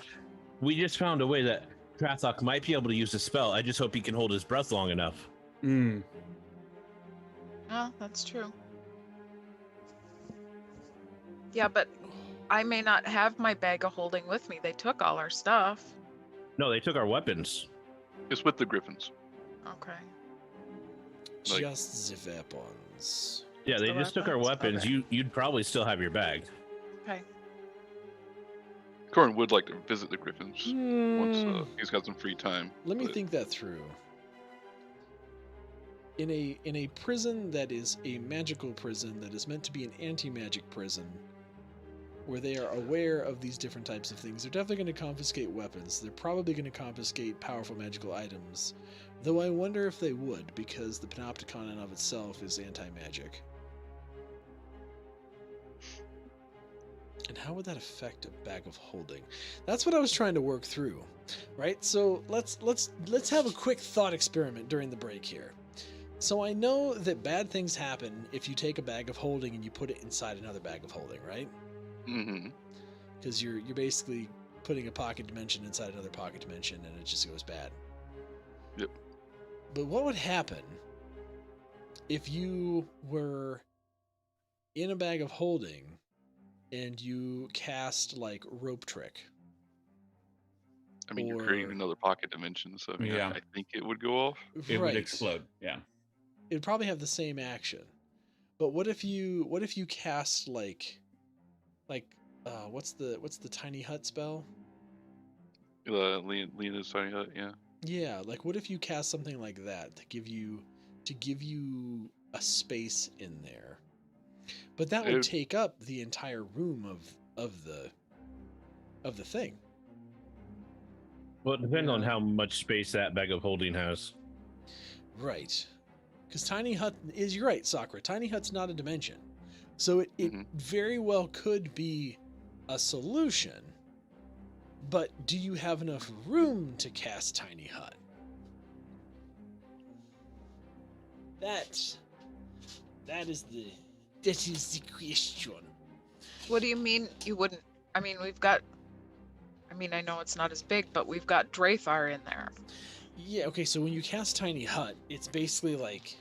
we just found a way that Krathok might be able to use the spell. I just hope he can hold his breath long enough. Mm. No, that's true. Yeah, but I may not have my bag of holding with me. They took all our stuff. No, they took our weapons. It's with the griffins. Okay. Like- Just the weapons. Yeah, they The just took our weapons? weapons. Okay. You'd probably still have your bag. Okay. Corin would like to visit the griffins once Hmm. he's got some free time. Let me but- think that through. In a prison that is a magical prison that is meant to be an anti-magic prison, where they are aware of these different types of things, they're definitely going to confiscate weapons. They're probably going to confiscate powerful magical items, though I wonder if they would, because the Panopticon in of itself is anti-magic. And how would that affect a bag of holding? That's what I was trying to work through, right? So let's have a quick thought experiment during the break here. So I know that bad things happen if you take a bag of holding and you put it inside another bag of holding, right? Mm-hmm. Because you're basically putting a pocket dimension inside another pocket dimension, and it just goes bad. Yep. But what would happen if you were in a bag of holding and you cast like rope trick? I mean, you're creating another pocket dimension, so I mean, Yeah. I think it would go off. It Right. would explode. Yeah. It'd probably have the same action. But what if you cast like what's the tiny hut spell? Lena's tiny hut, yeah. Yeah, like what if you cast something like that to give you a space in there? But that would take up the entire room of the thing. Well, it depends on how much space that bag of holding has. Right. Because tiny hut is, you're right, Sakura. Tiny hut's not a dimension. So it very well could be a solution. But do you have enough room to cast tiny hut? That is the question. What do you mean you wouldn't? I mean, I know it's not as big, but we've got Drathar in there. Yeah, okay, so when you cast tiny hut, it's basically like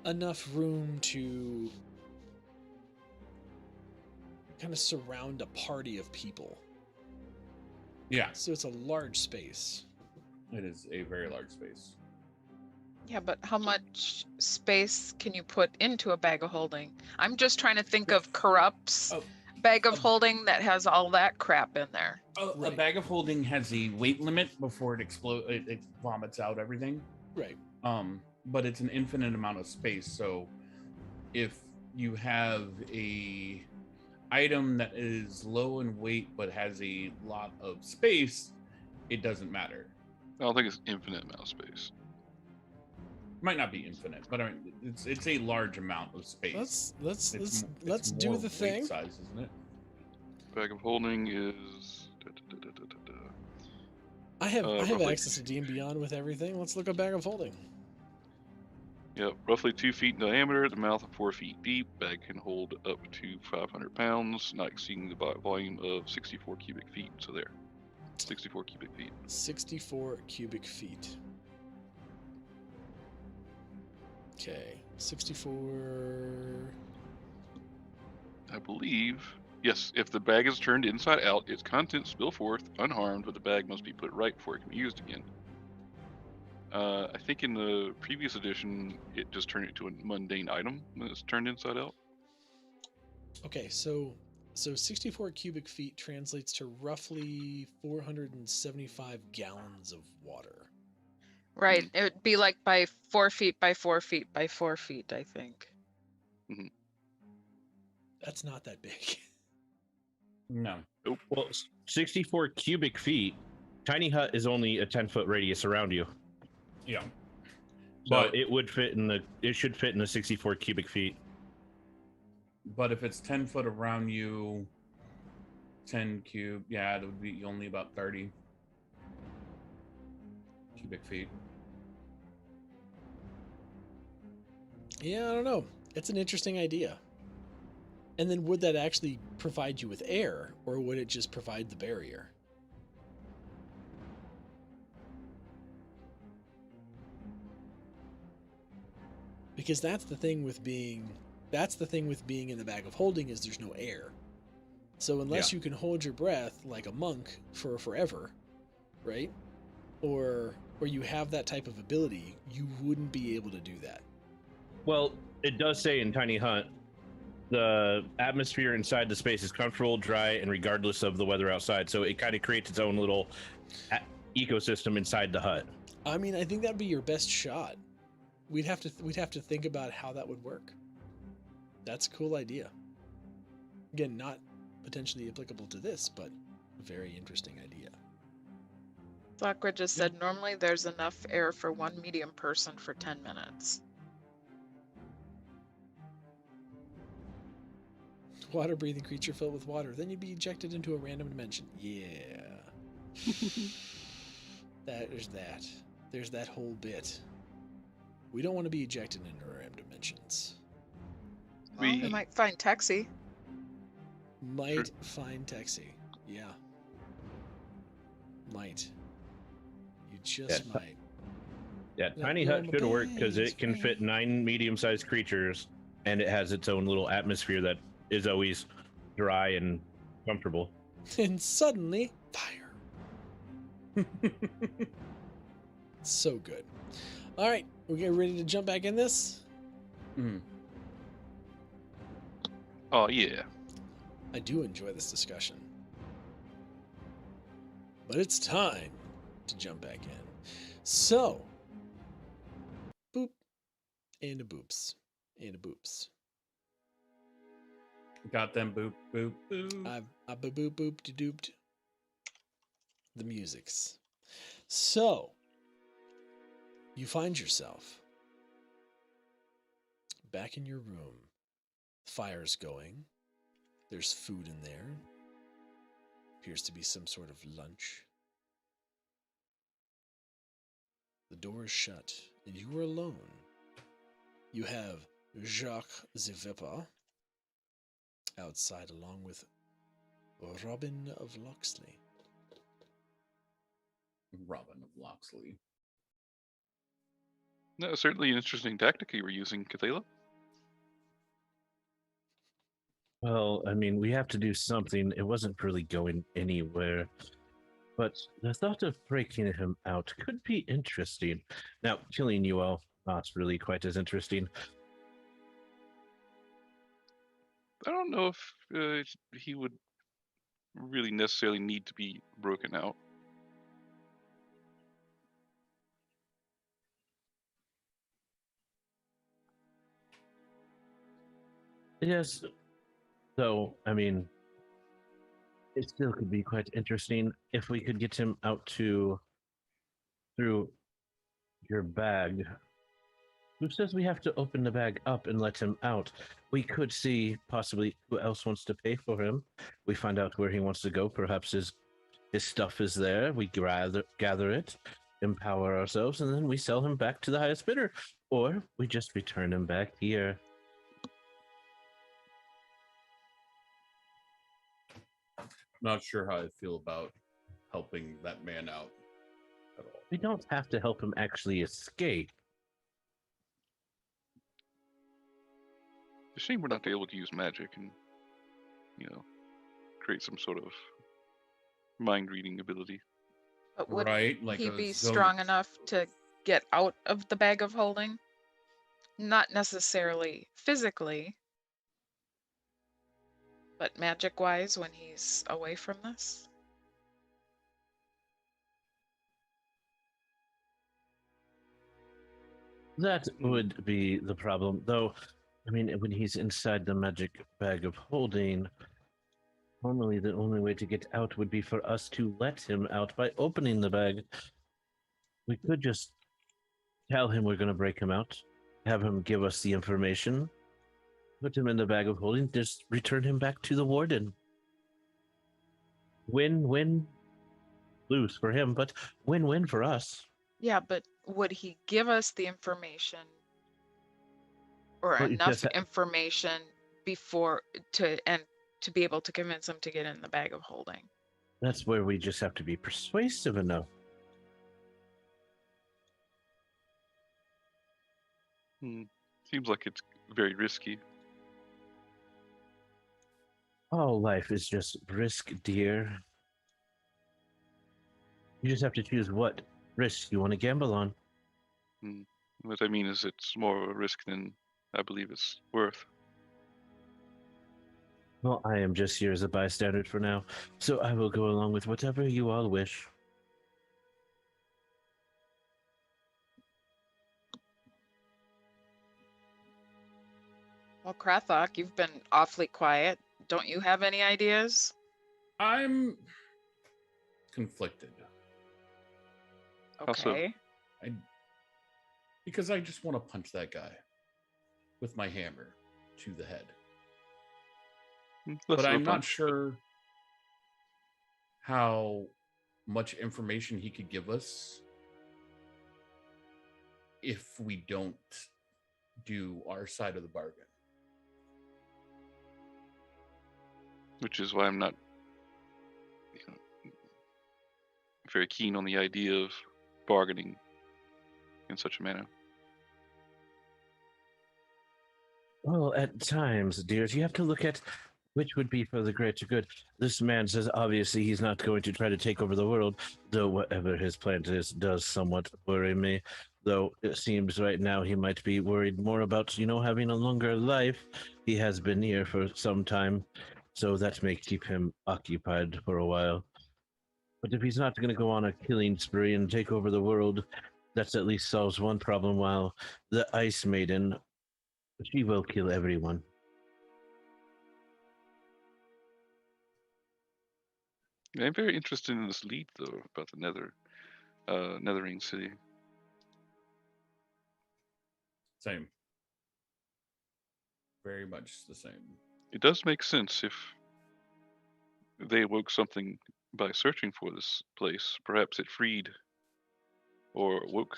enough room to kind of surround a party of people. Yeah. So it's a large space. It is a very large space. Yeah, but how much space can you put into a bag of holding? I'm just trying to think of Corrupt's bag of holding that has all that crap in there. A bag of holding has a weight limit before it explodes. It vomits out everything. Right. But it's an infinite amount of space. So if you have a item that is low in weight but has a lot of space, it doesn't matter. I don't think it's infinite amount of space. Might not be infinite, but I mean, it's a large amount of space. Let's do more the weight thing. size, isn't it? Bag of holding is. I have roughly- access to D and Beyond with everything. Let's look at bag of holding. Yep, roughly 2 feet in diameter, the mouth of 4 feet deep. Bag can hold up to 500 pounds, not exceeding the volume of 64 cubic feet. So there, 64 cubic feet. 64 cubic feet. Okay, 64. I believe. Yes, if the bag is turned inside out, its contents spill forth unharmed, but the bag must be put right before it can be used again. I think in the previous edition, it just turned it to a mundane item when it's turned inside out. Okay, so 64 cubic feet translates to roughly 475 gallons of water. Right. It would be like by 4 feet by 4 feet by 4 feet, I think. That's not that big. No. Nope. Well, 64 cubic feet. Tiny hut is only a 10-foot radius around you. Yeah. So But it would fit in it should fit in the 64 cubic feet. But if it's 10 foot around you, 10 cube, yeah, it would be only about 30 cubic feet. Yeah, I don't know. It's an interesting idea. And then would that actually provide you with air, or would it just provide the barrier? Because that's the thing with being in the bag of holding is there's no air. So unless you can hold your breath like a monk for forever, right? Or you have that type of ability, you wouldn't be able to do that. Well, it does say in Tiny Hut, the atmosphere inside the space is comfortable, dry, and regardless of the weather outside. So it kind of creates its own little ecosystem inside the hut. I mean, I think that'd be your best shot. We'd have to think about how that would work. That's a cool idea. Again, not potentially applicable to this, but a very interesting idea. Sakura just said normally there's enough air for one medium person for 10 minutes. water-breathing creature filled with water. Then you'd be ejected into a random dimension. Yeah. There's that. There's that whole bit. We don't want to be ejected into random dimensions. Well, we might find Texie. Might find Texie. Yeah. Might. You just might. Yeah, tiny hut should work because it can fit 9 medium-sized creatures, and it has its own little atmosphere that is always dry and comfortable. And suddenly, fire. So good. All right, we get ready to jump back in this? Oh, yeah. I do enjoy this discussion. But it's time to jump back in. So, boop, and a boops, and a boops. Got them boop, boop, boop. I boop, boop, boop, de dooped. The musics. So, you find yourself back in your room. Fire's going. There's food in there. Appears to be some sort of lunch. The door is shut, and you are alone. You have Jacques the Vipper outside, along with Robin of Locksley. Robin of Locksley. No, certainly an interesting tactic you were using, Cathela. Well, I mean, we have to do something. It wasn't really going anywhere. But the thought of breaking him out could be interesting. Now, killing you all, not really quite as interesting. I don't know if he would really necessarily need to be broken out. Yes. So, I mean, it still could be quite interesting if we could get him out through your bag. Who says we have to open the bag up and let him out? We could see possibly who else wants to pay for him. We find out where he wants to go. Perhaps his stuff is there. We gather it, empower ourselves, and then we sell him back to the highest bidder. Or we just return him back here. Not sure how I feel about helping that man out at all. We don't have to help him actually escape. It's a shame we're not able to use magic and, create some sort of mind reading ability. But would Right, like he a be zone- strong enough to get out of the bag of holding? Not necessarily physically, but magic-wise when he's away from this? That would be the problem, though. I mean, when he's inside the magic bag of holding, normally the only way to get out would be for us to let him out by opening the bag. We could just tell him we're going to break him out, have him give us the information, put him in the bag of holding, just return him back to the warden. Win-win, lose for him, but win-win for us. Yeah, but would he give us the information or Well, enough information before to be able to convince him to get in the bag of holding? That's where we just have to be persuasive enough. Seems like it's very risky. All life is just risk, dear. You just have to choose what risk you want to gamble on. What I mean is it's more of a risk than I believe it's worth. Well, I am just here as a bystander for now, so I will go along with whatever you all wish. Well, Krathok, you've been awfully quiet. Don't you have any ideas? I'm conflicted. Okay. Because I just want to punch that guy with my hammer to the head. but I'm not sure how much information he could give us if we don't do our side of the bargain. Which is why I'm not very keen on the idea of bargaining in such a manner. Well, at times, dears, you have to look at which would be for the greater good. This man says obviously he's not going to try to take over the world, though whatever his plan is does somewhat worry me. Though it seems right now he might be worried more about, having a longer life. He has been here for some time, so that may keep him occupied for a while. But if he's not going to go on a killing spree and take over the world, that at least solves one problem, while the Ice Maiden, she will kill everyone. I'm very interested in this lead, though, about the Nethering City. Same. Very much the same. It does make sense if they awoke something by searching for this place. Perhaps it freed or woke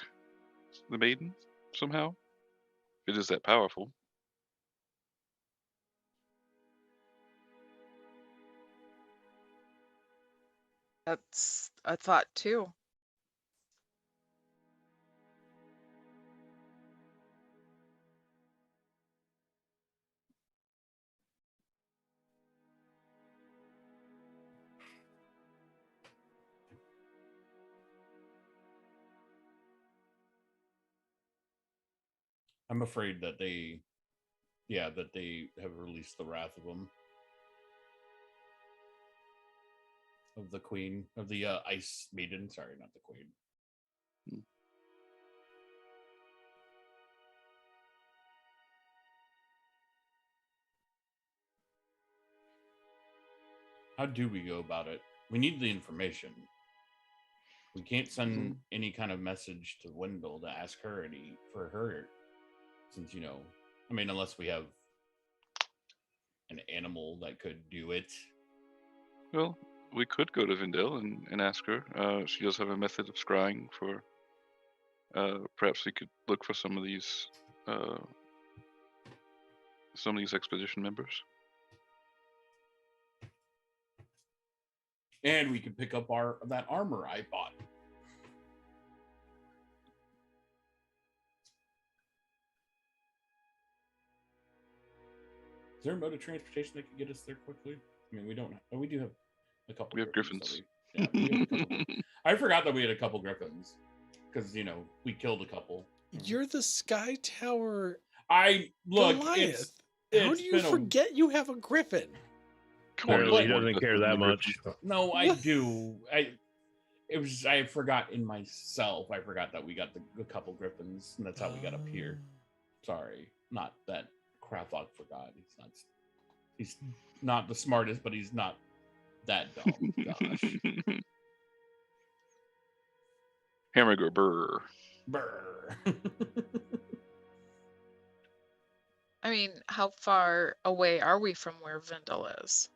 the maiden somehow. It is that powerful. That's a thought too. I'm afraid that they have released the wrath of them. Of the queen, of the Ice Maiden. Sorry, not the queen. How do we go about it? We need the information. We can't send any kind of message to Wendell to ask her for her, since unless we have an animal that could do it. Well, we could go to Vindel and ask her. She does have a method of scrying for. Perhaps we could look for some of these expedition members. And we could pick up that armor I bought. Is there a mode of transportation that can get us there quickly? I mean, we don't. We do have a couple. We have griffins. We have a couple. I forgot that we had a couple griffins because we killed a couple. You're the Sky Tower. Goliath. How do you forget you have a griffin? Clearly, he doesn't care that much. No, I do. I forgot in myself. I forgot that we got a couple griffins, and that's how we got up here. Sorry, not that Krathok forgot. He's not the smartest, but he's not that dumb. Gosh. Hamburger burr. Brr. I mean, how far away are we from where Vindel is?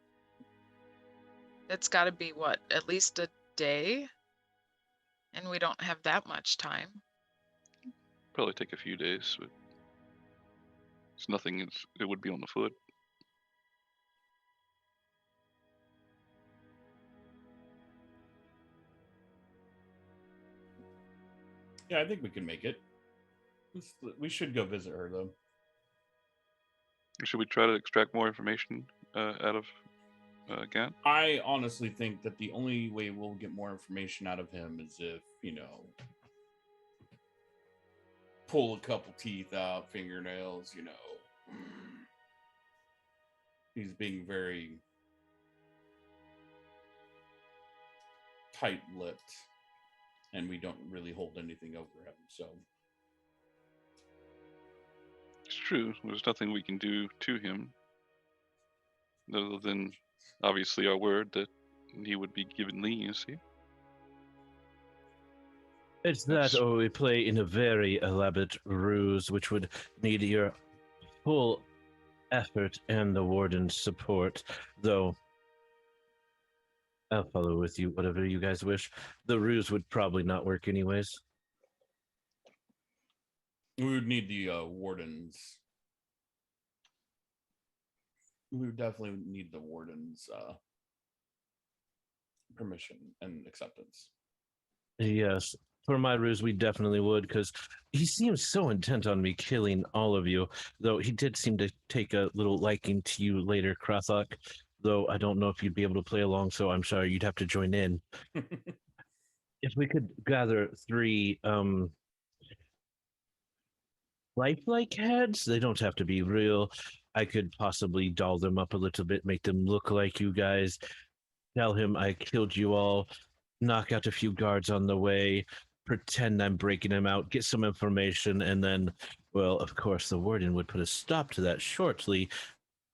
It's got to be, at least a day? And we don't have that much time. Probably take a few days, but it's nothing. It would be on the foot. Yeah, I think we can make it. We should go visit her, though. Should we try to extract more information out of Gant? I honestly think that the only way we'll get more information out of him is if, pull a couple teeth out, fingernails, He's being very tight-lipped, and we don't really hold anything over him, so... It's true. There's nothing we can do to him, other than obviously our word that he would be given leniency. It's that, or we play in a very elaborate ruse, which would need your full effort and the Warden's support, though I'll follow with you, whatever you guys wish. The ruse would probably not work anyways. We would need the Warden's. We would definitely need the Warden's permission and acceptance. Yes, for my ruse, we definitely would, because he seems so intent on me killing all of you, though he did seem to take a little liking to you later, Krathok, though I don't know if you'd be able to play along, so I'm sorry, you'd have to join in. If we could gather 3 lifelike heads, they don't have to be real. I could possibly doll them up a little bit, make them look like you guys, tell him I killed you all, knock out a few guards on the way, pretend I'm breaking him out, get some information, and then, well, of course, the Warden would put a stop to that shortly,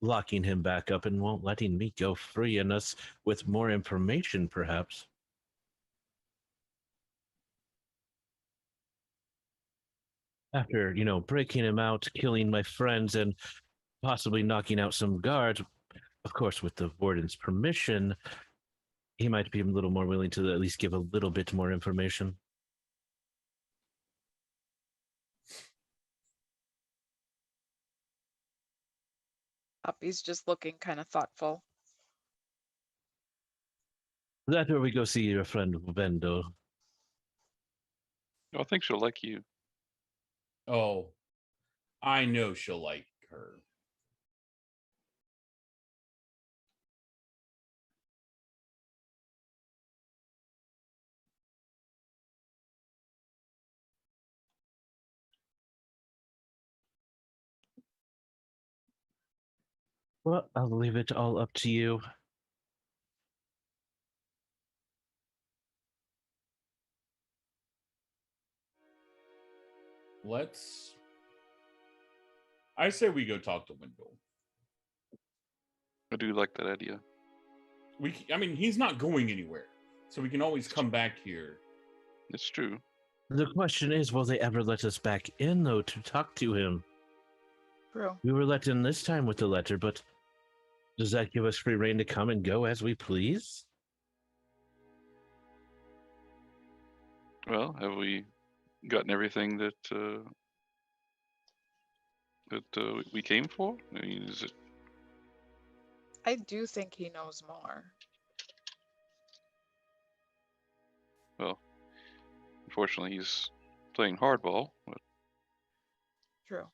locking him back up and won't letting me go free, and us with more information, perhaps. After, breaking him out, killing my friends, and possibly knocking out some guards, of course, with the Warden's permission, he might be a little more willing to at least give a little bit more information. Puppy's just looking kind of thoughtful. That or we go see your friend Vendo. I think she'll like you. Oh, I know she'll like her. Well, I'll leave it all up to you. I say we go talk to Wendell. I do like that idea. He's not going anywhere, so we can always come back here. It's true. The question is, will they ever let us back in, though, to talk to him? True. We were let in this time with the letter, but does that give us free rein to come and go as we please? Well, have we gotten everything that we came for? I mean, is it? I do think he knows more. Well, unfortunately, he's playing hardball. But True.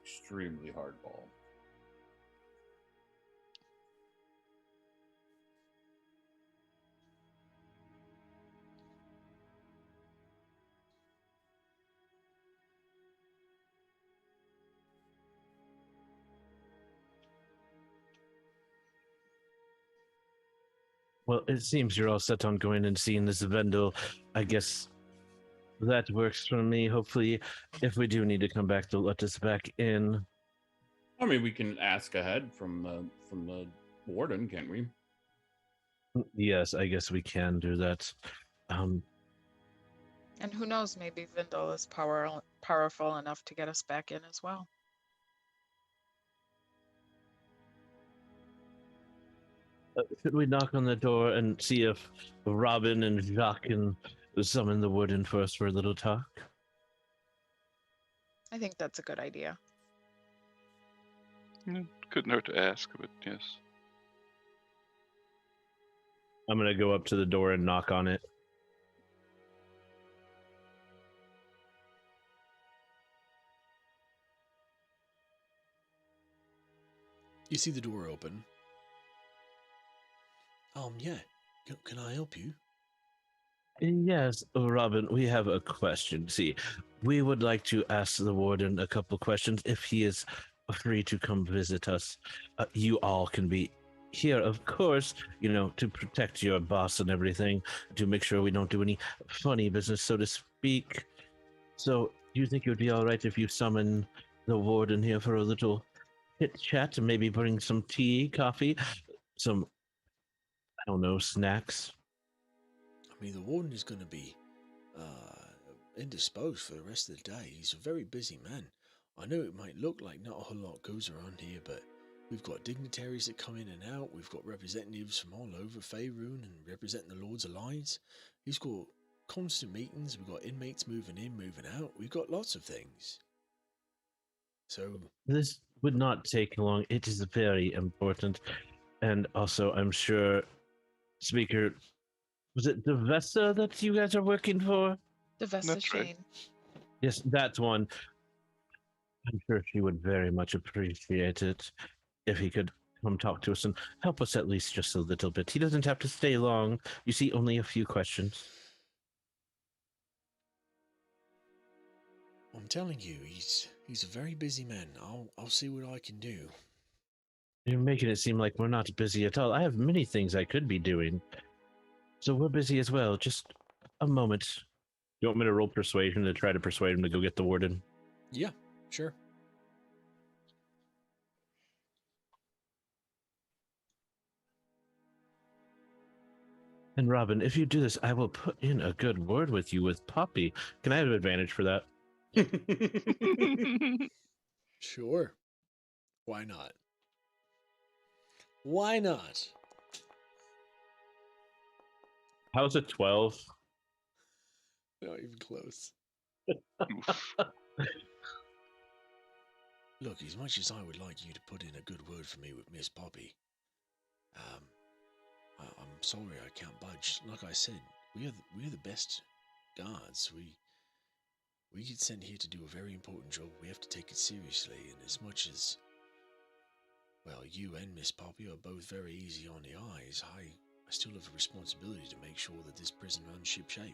Extremely hardball. Well, it seems you're all set on going and seeing this Vendel. I guess that works for me. Hopefully, if we do need to come back, they'll let us back in. I mean, we can ask ahead from the Warden, can't we? Yes, I guess we can do that. And who knows, maybe Vindel is powerful enough to get us back in as well. Should we knock on the door and see if Robin and Jacques can summon the Warden first for a little talk? I think that's a good idea. couldn't hurt to ask, but yes. I'm going to go up to the door and knock on it. You see the door open. Yeah. Can I help you? Yes, Robin, we have a question. See, we would like to ask the Warden a couple questions if he is free to come visit us. You all can be here, of course, to protect your boss and everything, to make sure we don't do any funny business, so to speak. So, do you think it would be all right if you summon the Warden here for a little chit-chat and maybe bring some tea, coffee, some, I don't know, snacks? I mean, the Warden is going to be indisposed for the rest of the day. He's a very busy man. I know it might look like not a whole lot goes around here, but we've got dignitaries that come in and out. We've got representatives from all over Faerun and representing the Lord's Alliance. He's got constant meetings. We've got inmates moving in, moving out. We've got lots of things. So This would not take long. It is very important. And also, I'm sure, Speaker, was it the Vesta that you guys are working for? The Vesta That's right. Shane. Yes, that's one. I'm sure she would very much appreciate it if he could come talk to us and help us at least just a little bit. He doesn't have to stay long. You see, only a few questions. I'm telling you, he's a very busy man. I'll see what I can do. You're making it seem like we're not busy at all. I have many things I could be doing. So we're busy as well. Just a moment. You want me to roll persuasion to try to persuade him to go get the warden? Yeah, sure. And Robin, if you do this, I will put in a good word with you with Poppy. Can I have an advantage for that? Sure. Why not? Why not? How's a 12? Not even close. Oof. Look, as much as I would like you to put in a good word for me with Miss Poppy, I'm sorry I can't budge. Like I said, we're the best guards. We get sent here to do a very important job. We have to take it seriously, and as much as, well, you and Miss Poppy are both very easy on the eyes, I still have a responsibility to make sure that this prison runs shipshape.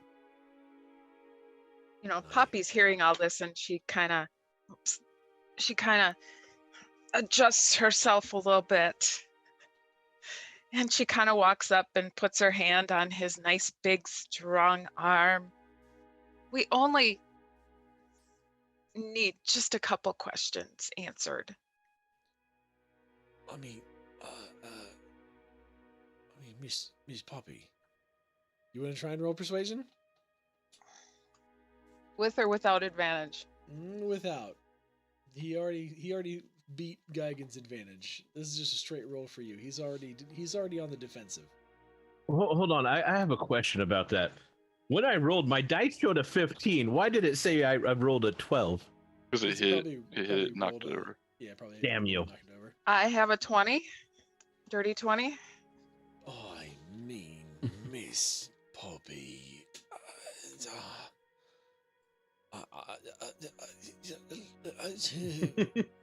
You know, Poppy's hearing all this, and she kind of adjusts herself a little bit. And she kind of walks up and puts her hand on his nice, big, strong arm. We only need just a couple questions answered. I mean, Miss Poppy, you want to try and roll persuasion? With or without advantage? Without. He already beat Geigen's advantage. This is just a straight roll for you. He's already on the defensive. Hold on, I have a question about that. When I rolled, my dice showed a 15. Why did it say I rolled a 12? Because it It's hit, probably it hit, it knocked rolled it a- over. Yeah, probably. Damn you. knocked it over. I have a 20. Dirty 20. I mean, Miss Poppy.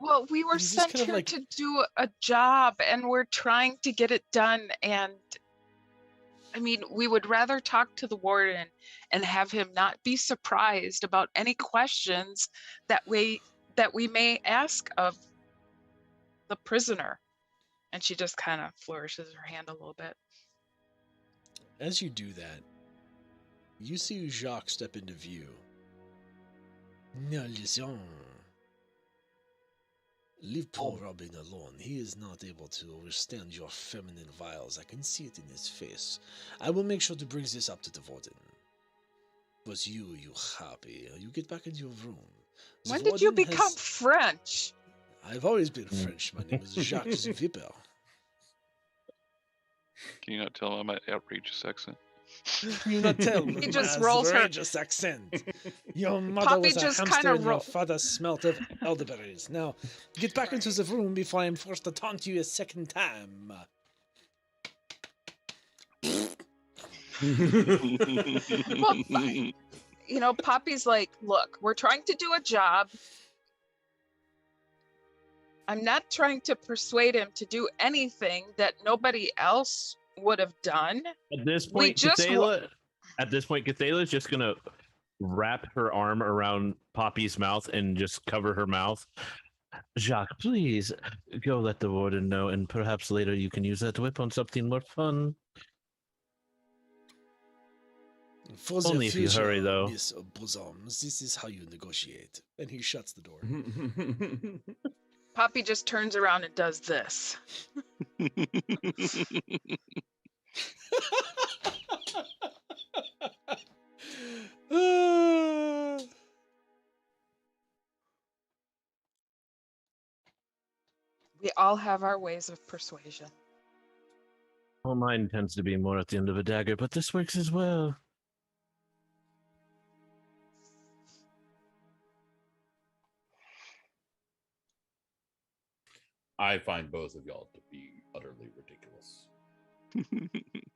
Well, we were He's just sent kind of here like- to do a job, and we're trying to get it done. And I mean, we would rather talk to the warden and have him not be surprised about any questions that we may ask of the prisoner. And she just kind of flourishes her hand a little bit. As you do that, you see Jacques step into view. Now listen. Leave poor Robin alone. He is not able to withstand your feminine vials. I can see it in his face. I will make sure to bring this up to the warden. But you happy. You get back into your room. The When did you warden become has- French? I've always been French. My name is Jacques Vipper. Can you not tell my outrageous accent? You not tell me. He just my rolls her- outrageous accent. Your mother Poppy was a just hamster kinda and your roll- father smelt of elderberries. Now, get back into the room before I am forced to taunt you a second time. Well, you know, Poppy's like, look, we're trying to do a job. I'm not trying to persuade him to do anything that nobody else would have done. At this We point, just Cathala's just gonna wrap her arm around Poppy's mouth and just cover her mouth. Jacques, please go let the warden know, and perhaps later you can use that whip on something more fun. For the Only if you hurry, future, though. Miss Bosom, this is how you negotiate. And he shuts the door. Poppy just turns around and does this. all have our ways of persuasion. Well, mine tends to be more at the end of a dagger, but this works as well. I find both of y'all to be utterly ridiculous.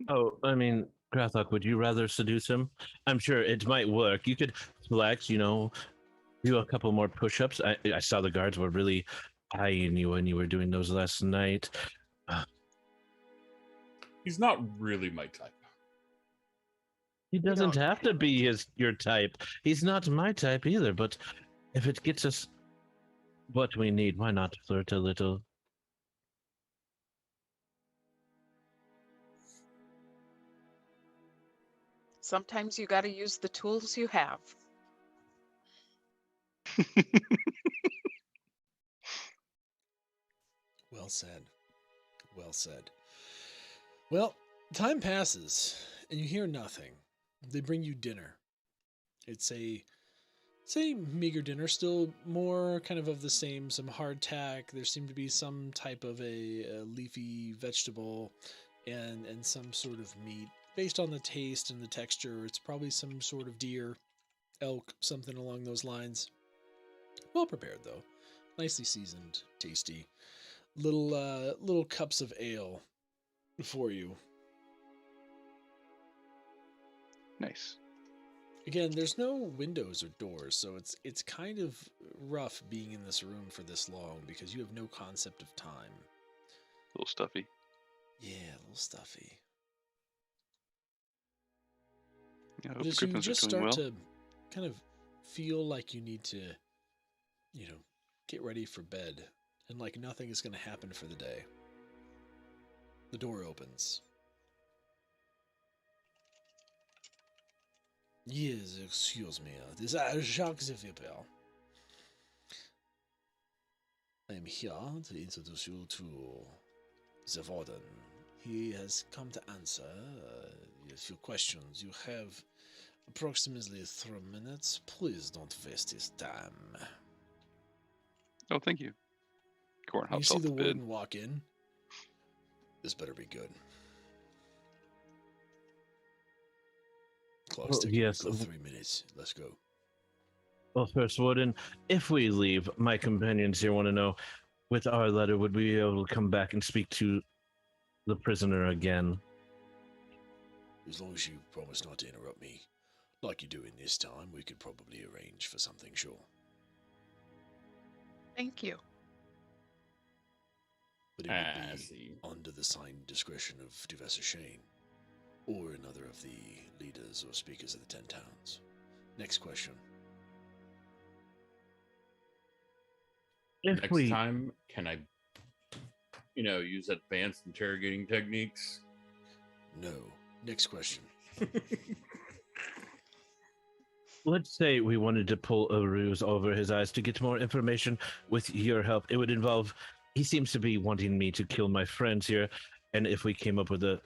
Oh, I mean, Grathok, would you rather seduce him? I'm sure it might work. You could flex, do a couple more push-ups. I saw the guards were really eyeing you when you were doing those last night. He's not really my type. He doesn't don't have to be your type. He's not my type either, but if it gets us what we need, why not flirt a little? Sometimes you got to use the tools you have. Well said. Well said. Well, time passes, and you hear nothing. They bring you dinner. It's a meager dinner, still more kind of the same, some hardtack. There seemed to be some type of a leafy vegetable and some sort of meat. Based on the taste and the texture, it's probably some sort of deer, elk, something along those lines. Well prepared, though. Nicely seasoned, tasty. Little cups of ale for you. Nice. Again, there's no windows or doors, so it's kind of rough being in this room for this long because you have no concept of time. A little stuffy. Yeah, a little stuffy. Yeah, I hope But the as you Griffins just are doing start well. to kind of feel like you need to, get ready for bed, and like nothing is going to happen for the day, the door opens. Yes, excuse me. This is Jacques Zivipel. I am here to introduce you to the Warden. He has come to answer a few questions. You have approximately 3 minutes. Please don't waste his time. Oh, thank you. Corn You hops see off the the bed. Warden walk in. This better be good. Clock's ticking. yes. We've got 3 minutes. Let's go. Well, first, Warden, if we leave, my companions here want to know, with our letter, would we be able to come back and speak to the prisoner again? As long as you promise not to interrupt me, like you're doing this time, we could probably arrange for something, sure. Thank you. But it would be See. under the signed discretion of Professor Shane, or another of the leaders or speakers of the 10 towns. Next question. If Next time, can I, use advanced interrogating techniques? No. Next question. Let's say we wanted to pull a ruse over his eyes to get more information with your help. It would involve, he seems to be wanting me to kill my friends here, and if we came up with a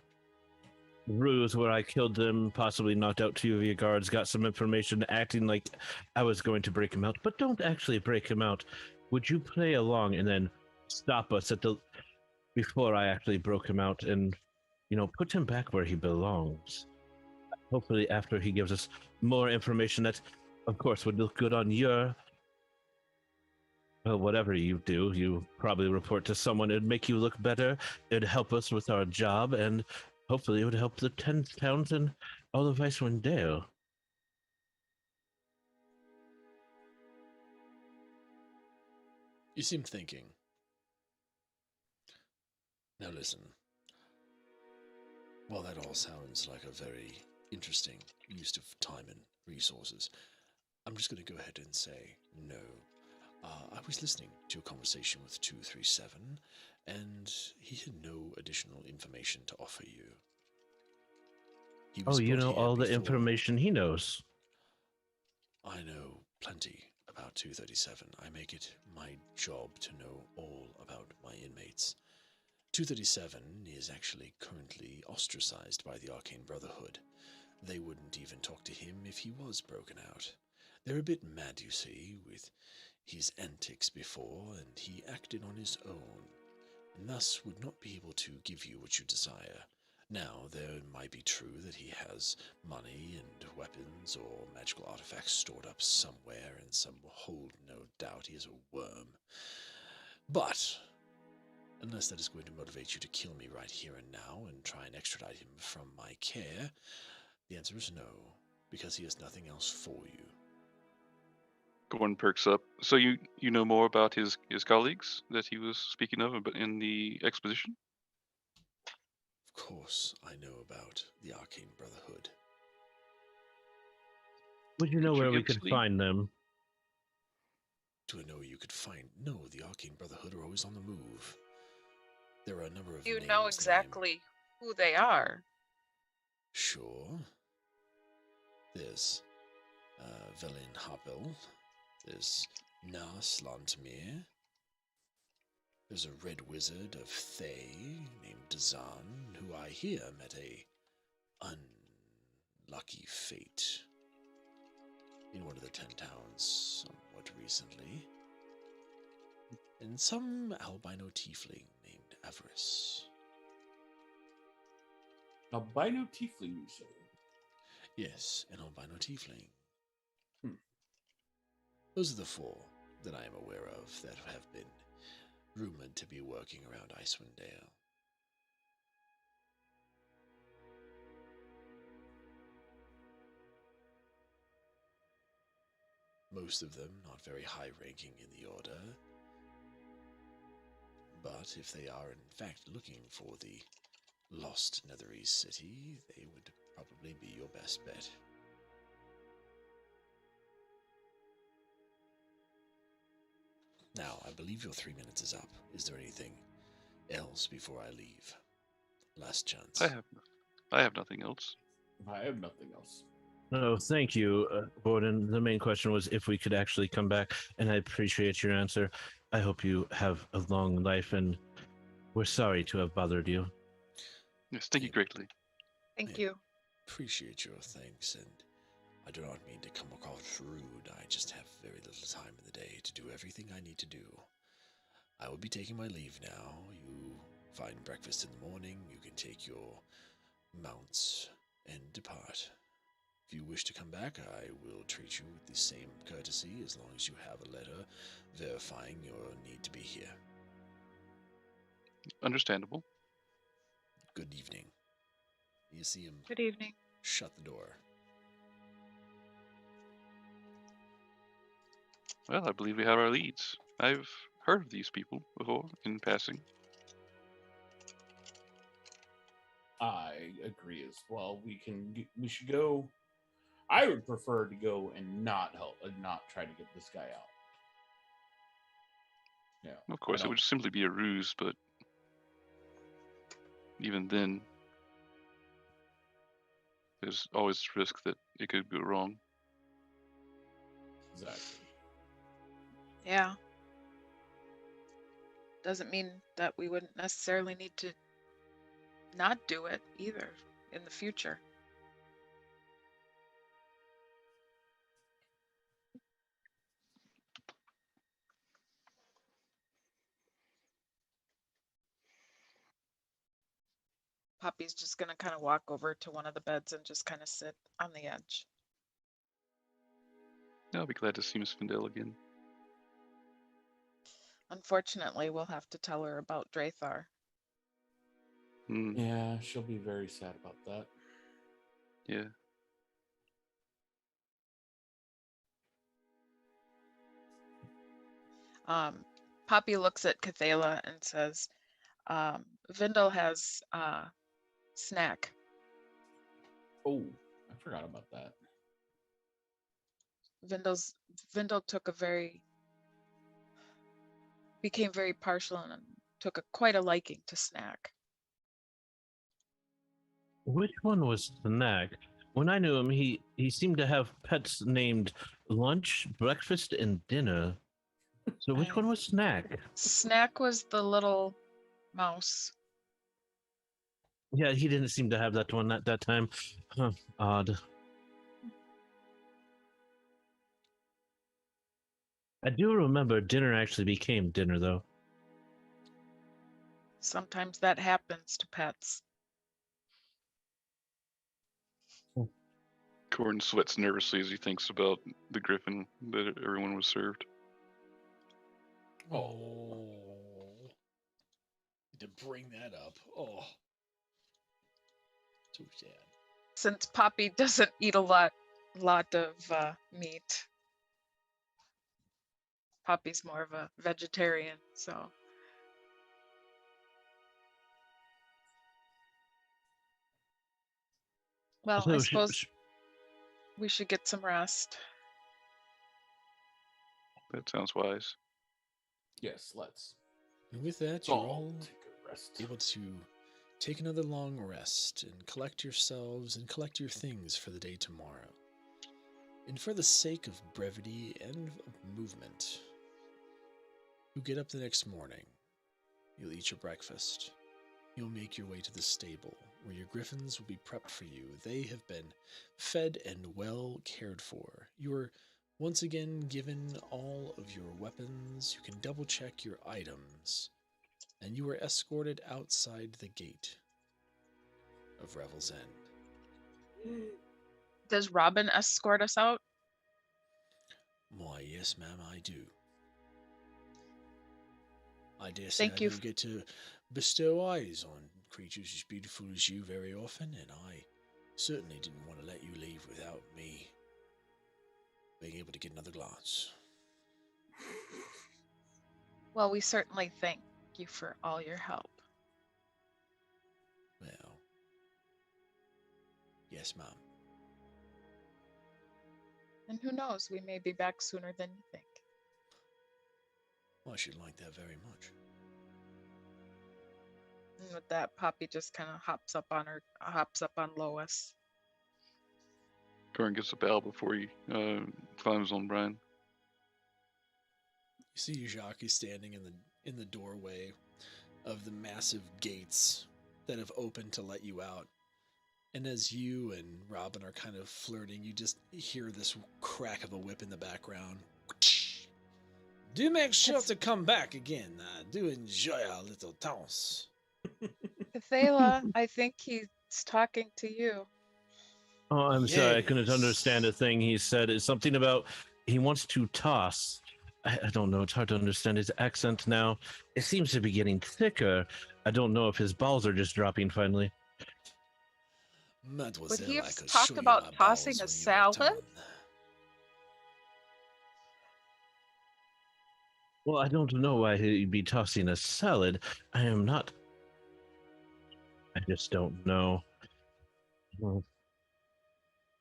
ruse where I killed them, possibly knocked out 2 of your guards, got some information, acting like I was going to break him out, but don't actually break him out. Would you play along and then stop us before I actually broke him out and, put him back where he belongs? Hopefully after he gives us more information that, of course, would look good on whatever you do, you probably report to someone. It'd make you look better. It'd help us with our job, and hopefully it would help the 10 towns and all of Icewind Dale. You seem thinking. Now listen. While that all sounds like a very interesting use of time and resources, I'm just going to go ahead and say no. I was listening to a conversation with 237, and he had no additional information to offer you. He was You brought know here all the before- information he knows. I know plenty about 237. I make it my job to know all about my inmates. 237 is actually currently ostracized by the Arcane Brotherhood. They wouldn't even talk to him if he was broken out. They're a bit mad, you see, with his antics before, and he acted on his own. and thus would not be able to give you what you desire. Now, there might be true that he has money and weapons or magical artifacts stored up somewhere in some hold, no doubt he is a worm. But, unless that is going to motivate you to kill me right here and now and try and extradite him from my care, the answer is no, because he has nothing else for you. Gordon perks up. So you know more about his colleagues that he was speaking of, but in the exposition? Of course, I know about the Arcane Brotherhood. Would you know where we could find them? Do I know where you could find? No, the Arcane Brotherhood are always on the move. There are a number of You names know exactly who they are. Sure. There's Velin Harpel. There's Nas Lantamir. There's a red wizard of Thay named Dazan, who I hear met a unlucky fate in one of the 10 towns somewhat recently. And some albino tiefling named Avarice. Albino tiefling, you say? Yes, an albino tiefling. Those are the 4 that I am aware of that have been rumored to be working around Icewind Dale. Most of them not very high-ranking in the Order, but if they are in fact looking for the lost Netherese city, they would probably be your best bet. Now, I believe your 3 minutes is up. Is there anything else before I leave? Last chance. I have nothing else. I have nothing else. No, thank you, Warden. The main question was if we could actually come back, and I appreciate your answer. I hope you have a long life, and we're sorry to have bothered you. Yes, thank you greatly. Thank you. Appreciate your thanks, and I do not mean to come across rude. I just have very little time in the day to do everything I need to do. I will be taking my leave now. You find breakfast in the morning. You can take your mounts and depart. If you wish to come back, I will treat you with the same courtesy as long as you have a letter verifying your need to be here. Understandable. Good evening. You see him Good evening. shut the door. Well, I believe we have our leads. I've heard of these people before in passing. I agree as well. We should go. I would prefer to go and not help and not try to get this guy out. Yeah. Of course, it would simply be a ruse, but even then, there's always risk that it could go wrong. Exactly. Yeah. Doesn't mean that we wouldn't necessarily need to not do it either in the future. Poppy's just going to kind of walk over to one of the beds and just kind of sit on the edge. I'll be glad to see Miss Findel again. Unfortunately, we'll have to tell her about Drathar. Yeah, she'll be very sad about that. Yeah. Poppy looks at Cathala and says, Vindel has snack. Oh, I forgot about that. Vindel became very partial and took quite a liking to snack. Which one was Snack? When I knew him, he seemed to have pets named Lunch, Breakfast, and Dinner. So which one was Snack? Snack was the little mouse. Yeah, he didn't seem to have that one at that time. Huh, odd. I do remember Dinner actually became Dinner, though. Sometimes that happens to pets. Corin sweats nervously as he thinks about the griffin that everyone was served. Oh. To bring that up. Oh. Too sad. Since Poppy doesn't eat a lot of meat. Poppy's more of a vegetarian, so. Well, I suppose we should get some rest. That sounds wise. Yes, let's. And with that, you're all able to take another long rest and collect yourselves and collect your things for the day tomorrow. And for the sake of brevity and of movement, you get up the next morning. You'll eat your breakfast. You'll make your way to the stable, where your griffins will be prepped for you. They have been fed and well cared for. You're once again given all of your weapons. You can double check your items. And you are escorted outside the gate of Revels End. Does Robin escort us out? Why, yes, ma'am, I do. I dare say Thank I you don't get to bestow eyes on creatures as beautiful as you very often, and I certainly didn't want to let you leave without me being able to get another glance. Well, we certainly thank you for all your help. Well, yes, ma'am. And who knows, we may be back sooner than you think. I should like that very much. And with that, Poppy just kind of hops up on Lois. Corin gets a bow before he climbs on Brian. You see Jacques is standing in the doorway of the massive gates that have opened to let you out. And as you and Robin are kind of flirting, you just hear this crack of a whip in the background. Do make sure to come back again. I do enjoy our little dance. Thala, I think he's talking to you. Oh, I'm sorry, I couldn't Yes. understand a thing he said. It's something about he wants to toss. I don't know, it's hard to understand his accent now. It seems to be getting thicker. I don't know if his balls are just dropping finally. Mademoiselle, Would he have I could talked show you about my tossing balls a when you salad? return. Well, I don't know why he'd be tossing a salad. I am not. I just don't know. Well,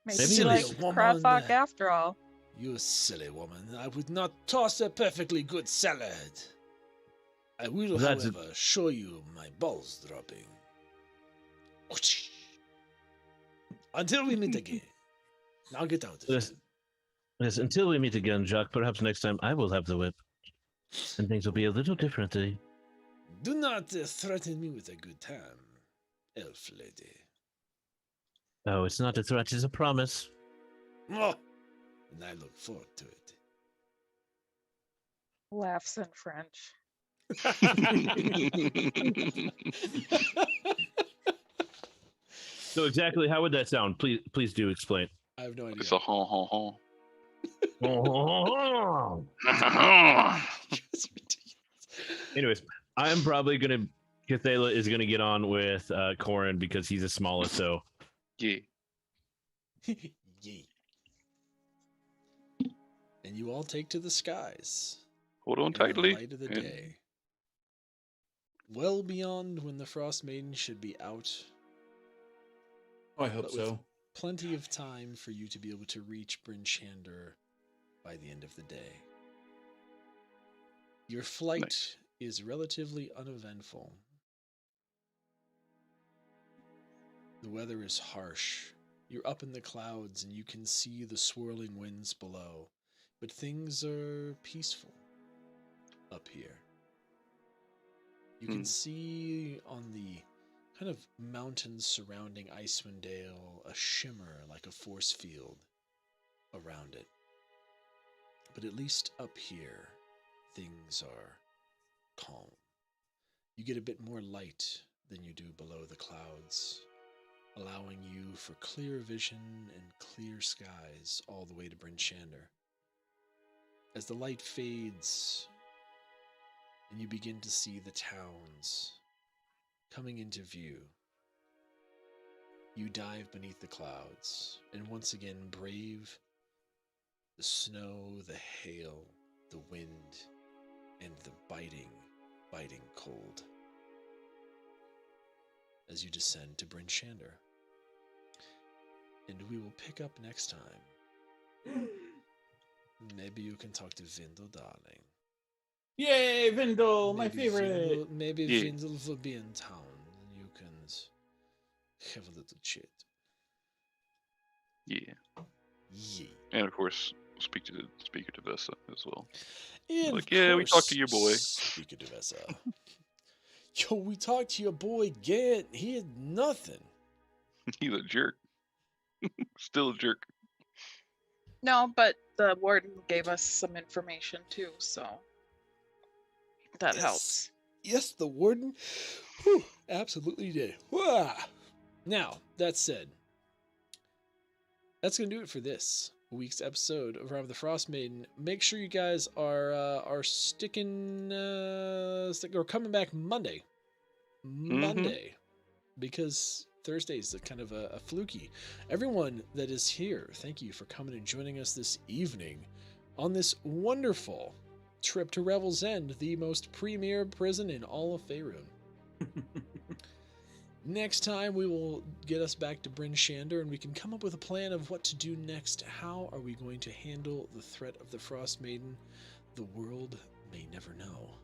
Maybe Maybe he he likes was- Krafok after all. You silly woman. I would not toss a perfectly good salad. I will, That's however, show you my balls dropping. Until we meet again. Now get out of here. Yes, until we meet again, Jacques, perhaps next time I will have the whip. And things will be a little differently. Do not threaten me with a good time, elf lady. Oh, it's not a threat, it's a promise. Oh, and I look forward to it. Laughs in French. So exactly how would that sound? Please do explain. I have no idea. It's a honk, honk, honk. It's ridiculous. Anyways, I'm probably gonna. Cathala is gonna get on with Corin because he's the smallest. So Yeah. Yay. And you all take to the skies. Hold on in the tightly. light of the and- day. Well beyond when the Frost Maiden should be out. Oh, I hope But with so. plenty of time for you to be able to reach Bryn Shander by the end of the day. Your flight Nice. is relatively uneventful. The weather is harsh. You're up in the clouds and you can see the swirling winds below, but things are peaceful up here. You can see on the kind of mountains surrounding Icewind Dale a shimmer like a force field around it. But at least up here, things are calm. you get a bit more light than you do below the clouds, allowing you for clear vision and clear skies all the way to Bryn Shander. As the light fades and you begin to see the towns coming into view, you dive beneath the clouds and once again brave the snow, the hail, the wind, and the biting cold as you descend to Bryn Shander. And we will pick up next time. Maybe you can talk to Vindel, darling. Yay, Vindel, my favorite. Maybe Yeah. Vindel will be in town and you can have a little chat. Yeah. Yeah. And of course, speak to Vessa as well. And Like, of yeah, we talked course, to your boy. Speaker Devessa. Yo, we talked to your boy Gant. He had nothing. He's a jerk. Still a jerk. No, but the warden gave us some information too, so that Yes. helps. Yes, the warden. Whew, absolutely did. Wah. Now, that said, that's gonna do it for this week's episode of Rime of the Frost Maiden. Make sure you guys are sticking or coming back Monday. Monday, because Thursday's kind of a fluky. Everyone that is here, thank you for coming and joining us this evening on this wonderful trip to Revels End, the most premier prison in all of Faerun. Next time, we will get us back to Bryn Shander, and we can come up with a plan of what to do next. How are we going to handle the threat of the Frost Maiden? The world may never know.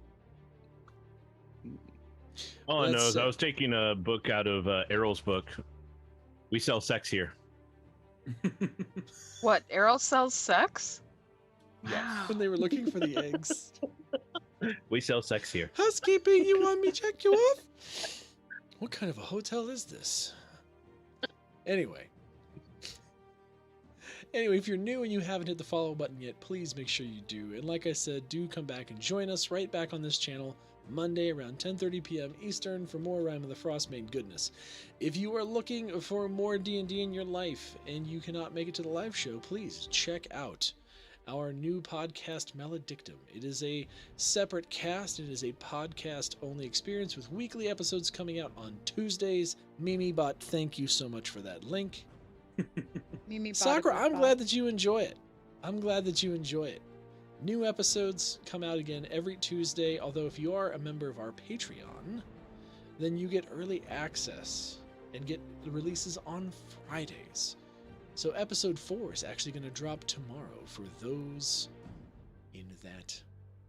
All I know That's is I was taking a book out of Errol's book. We sell sex here. What, Errol sells sex? Yes. When they were looking for the eggs. We sell sex here. Housekeeping, you want me to check you off? What kind of a hotel is this? Anyway, if you're new and you haven't hit the follow button yet, please make sure you do. And like I said, do come back and join us right back on this channel Monday around 10:30 p.m. Eastern for more Rime of the Frost Maiden goodness. If you are looking for more D&D in your life and you cannot make it to the live show, please check out our new podcast, Maledictum. It is a separate cast. It is a podcast-only experience with weekly episodes coming out on Tuesdays. MimiBot, thank you so much for that link. Mimi Sakura, bought a I'm good glad that you enjoy it. I'm glad that you enjoy it. New episodes come out again every Tuesday, although if you are a member of our Patreon, then you get early access and get the releases on Fridays. So episode 4 is actually going to drop tomorrow for those in that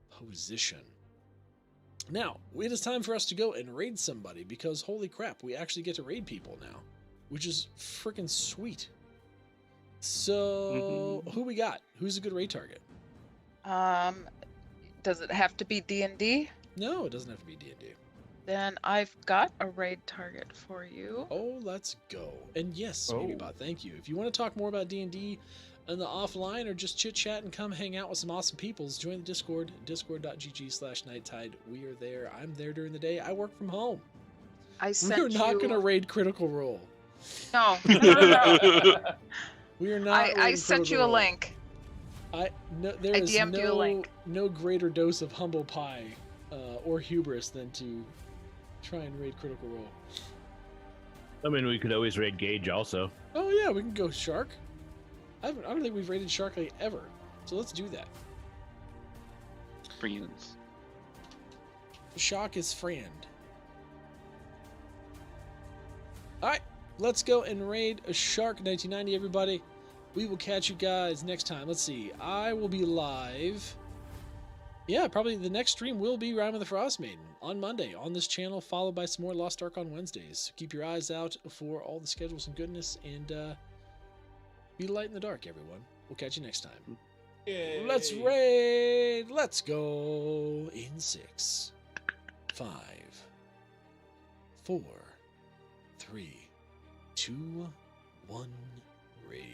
position. Now, it is time for us to go and raid somebody because holy crap, we actually get to raid people now, which is freaking sweet. So, who we got? Who's a good raid target? Does it have to be D&D? No, it doesn't have to be D&D. Then I've got a raid target for you. Oh, let's go. And yes, Oh. MimiBot, thank you. If you want to talk more about D&D in the offline or just chit-chat and come hang out with some awesome peoples, join the Discord, discord.gg/nighttide. We are there. I'm there during the day. I work from home. I sent We're not you... going to raid Critical Role. No, no. We are not. I sent you a link. There is DM'd you a link. no greater dose of humble pie or hubris than to try and raid Critical Role. I mean, we could always raid Gage also. Oh yeah, we can go Shark. I don't think we've raided Shark like ever, so let's do that. Friends. Shock is friend. Alright, let's go and raid a Shark 1990, everybody. We will catch you guys next time. Let's see. I will be live. Yeah, probably the next stream will be Rime of the Frost Maiden on Monday on this channel, followed by some more Lost Ark on Wednesdays. So keep your eyes out for all the schedules and goodness, and be light in the dark, everyone. We'll catch you next time. Yay. Let's raid. Let's go in 6, 5, 4, 3, 2, 1. Raid.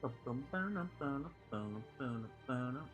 Ba-dum-ba-dum-ba-dum-ba-dum-ba-dum.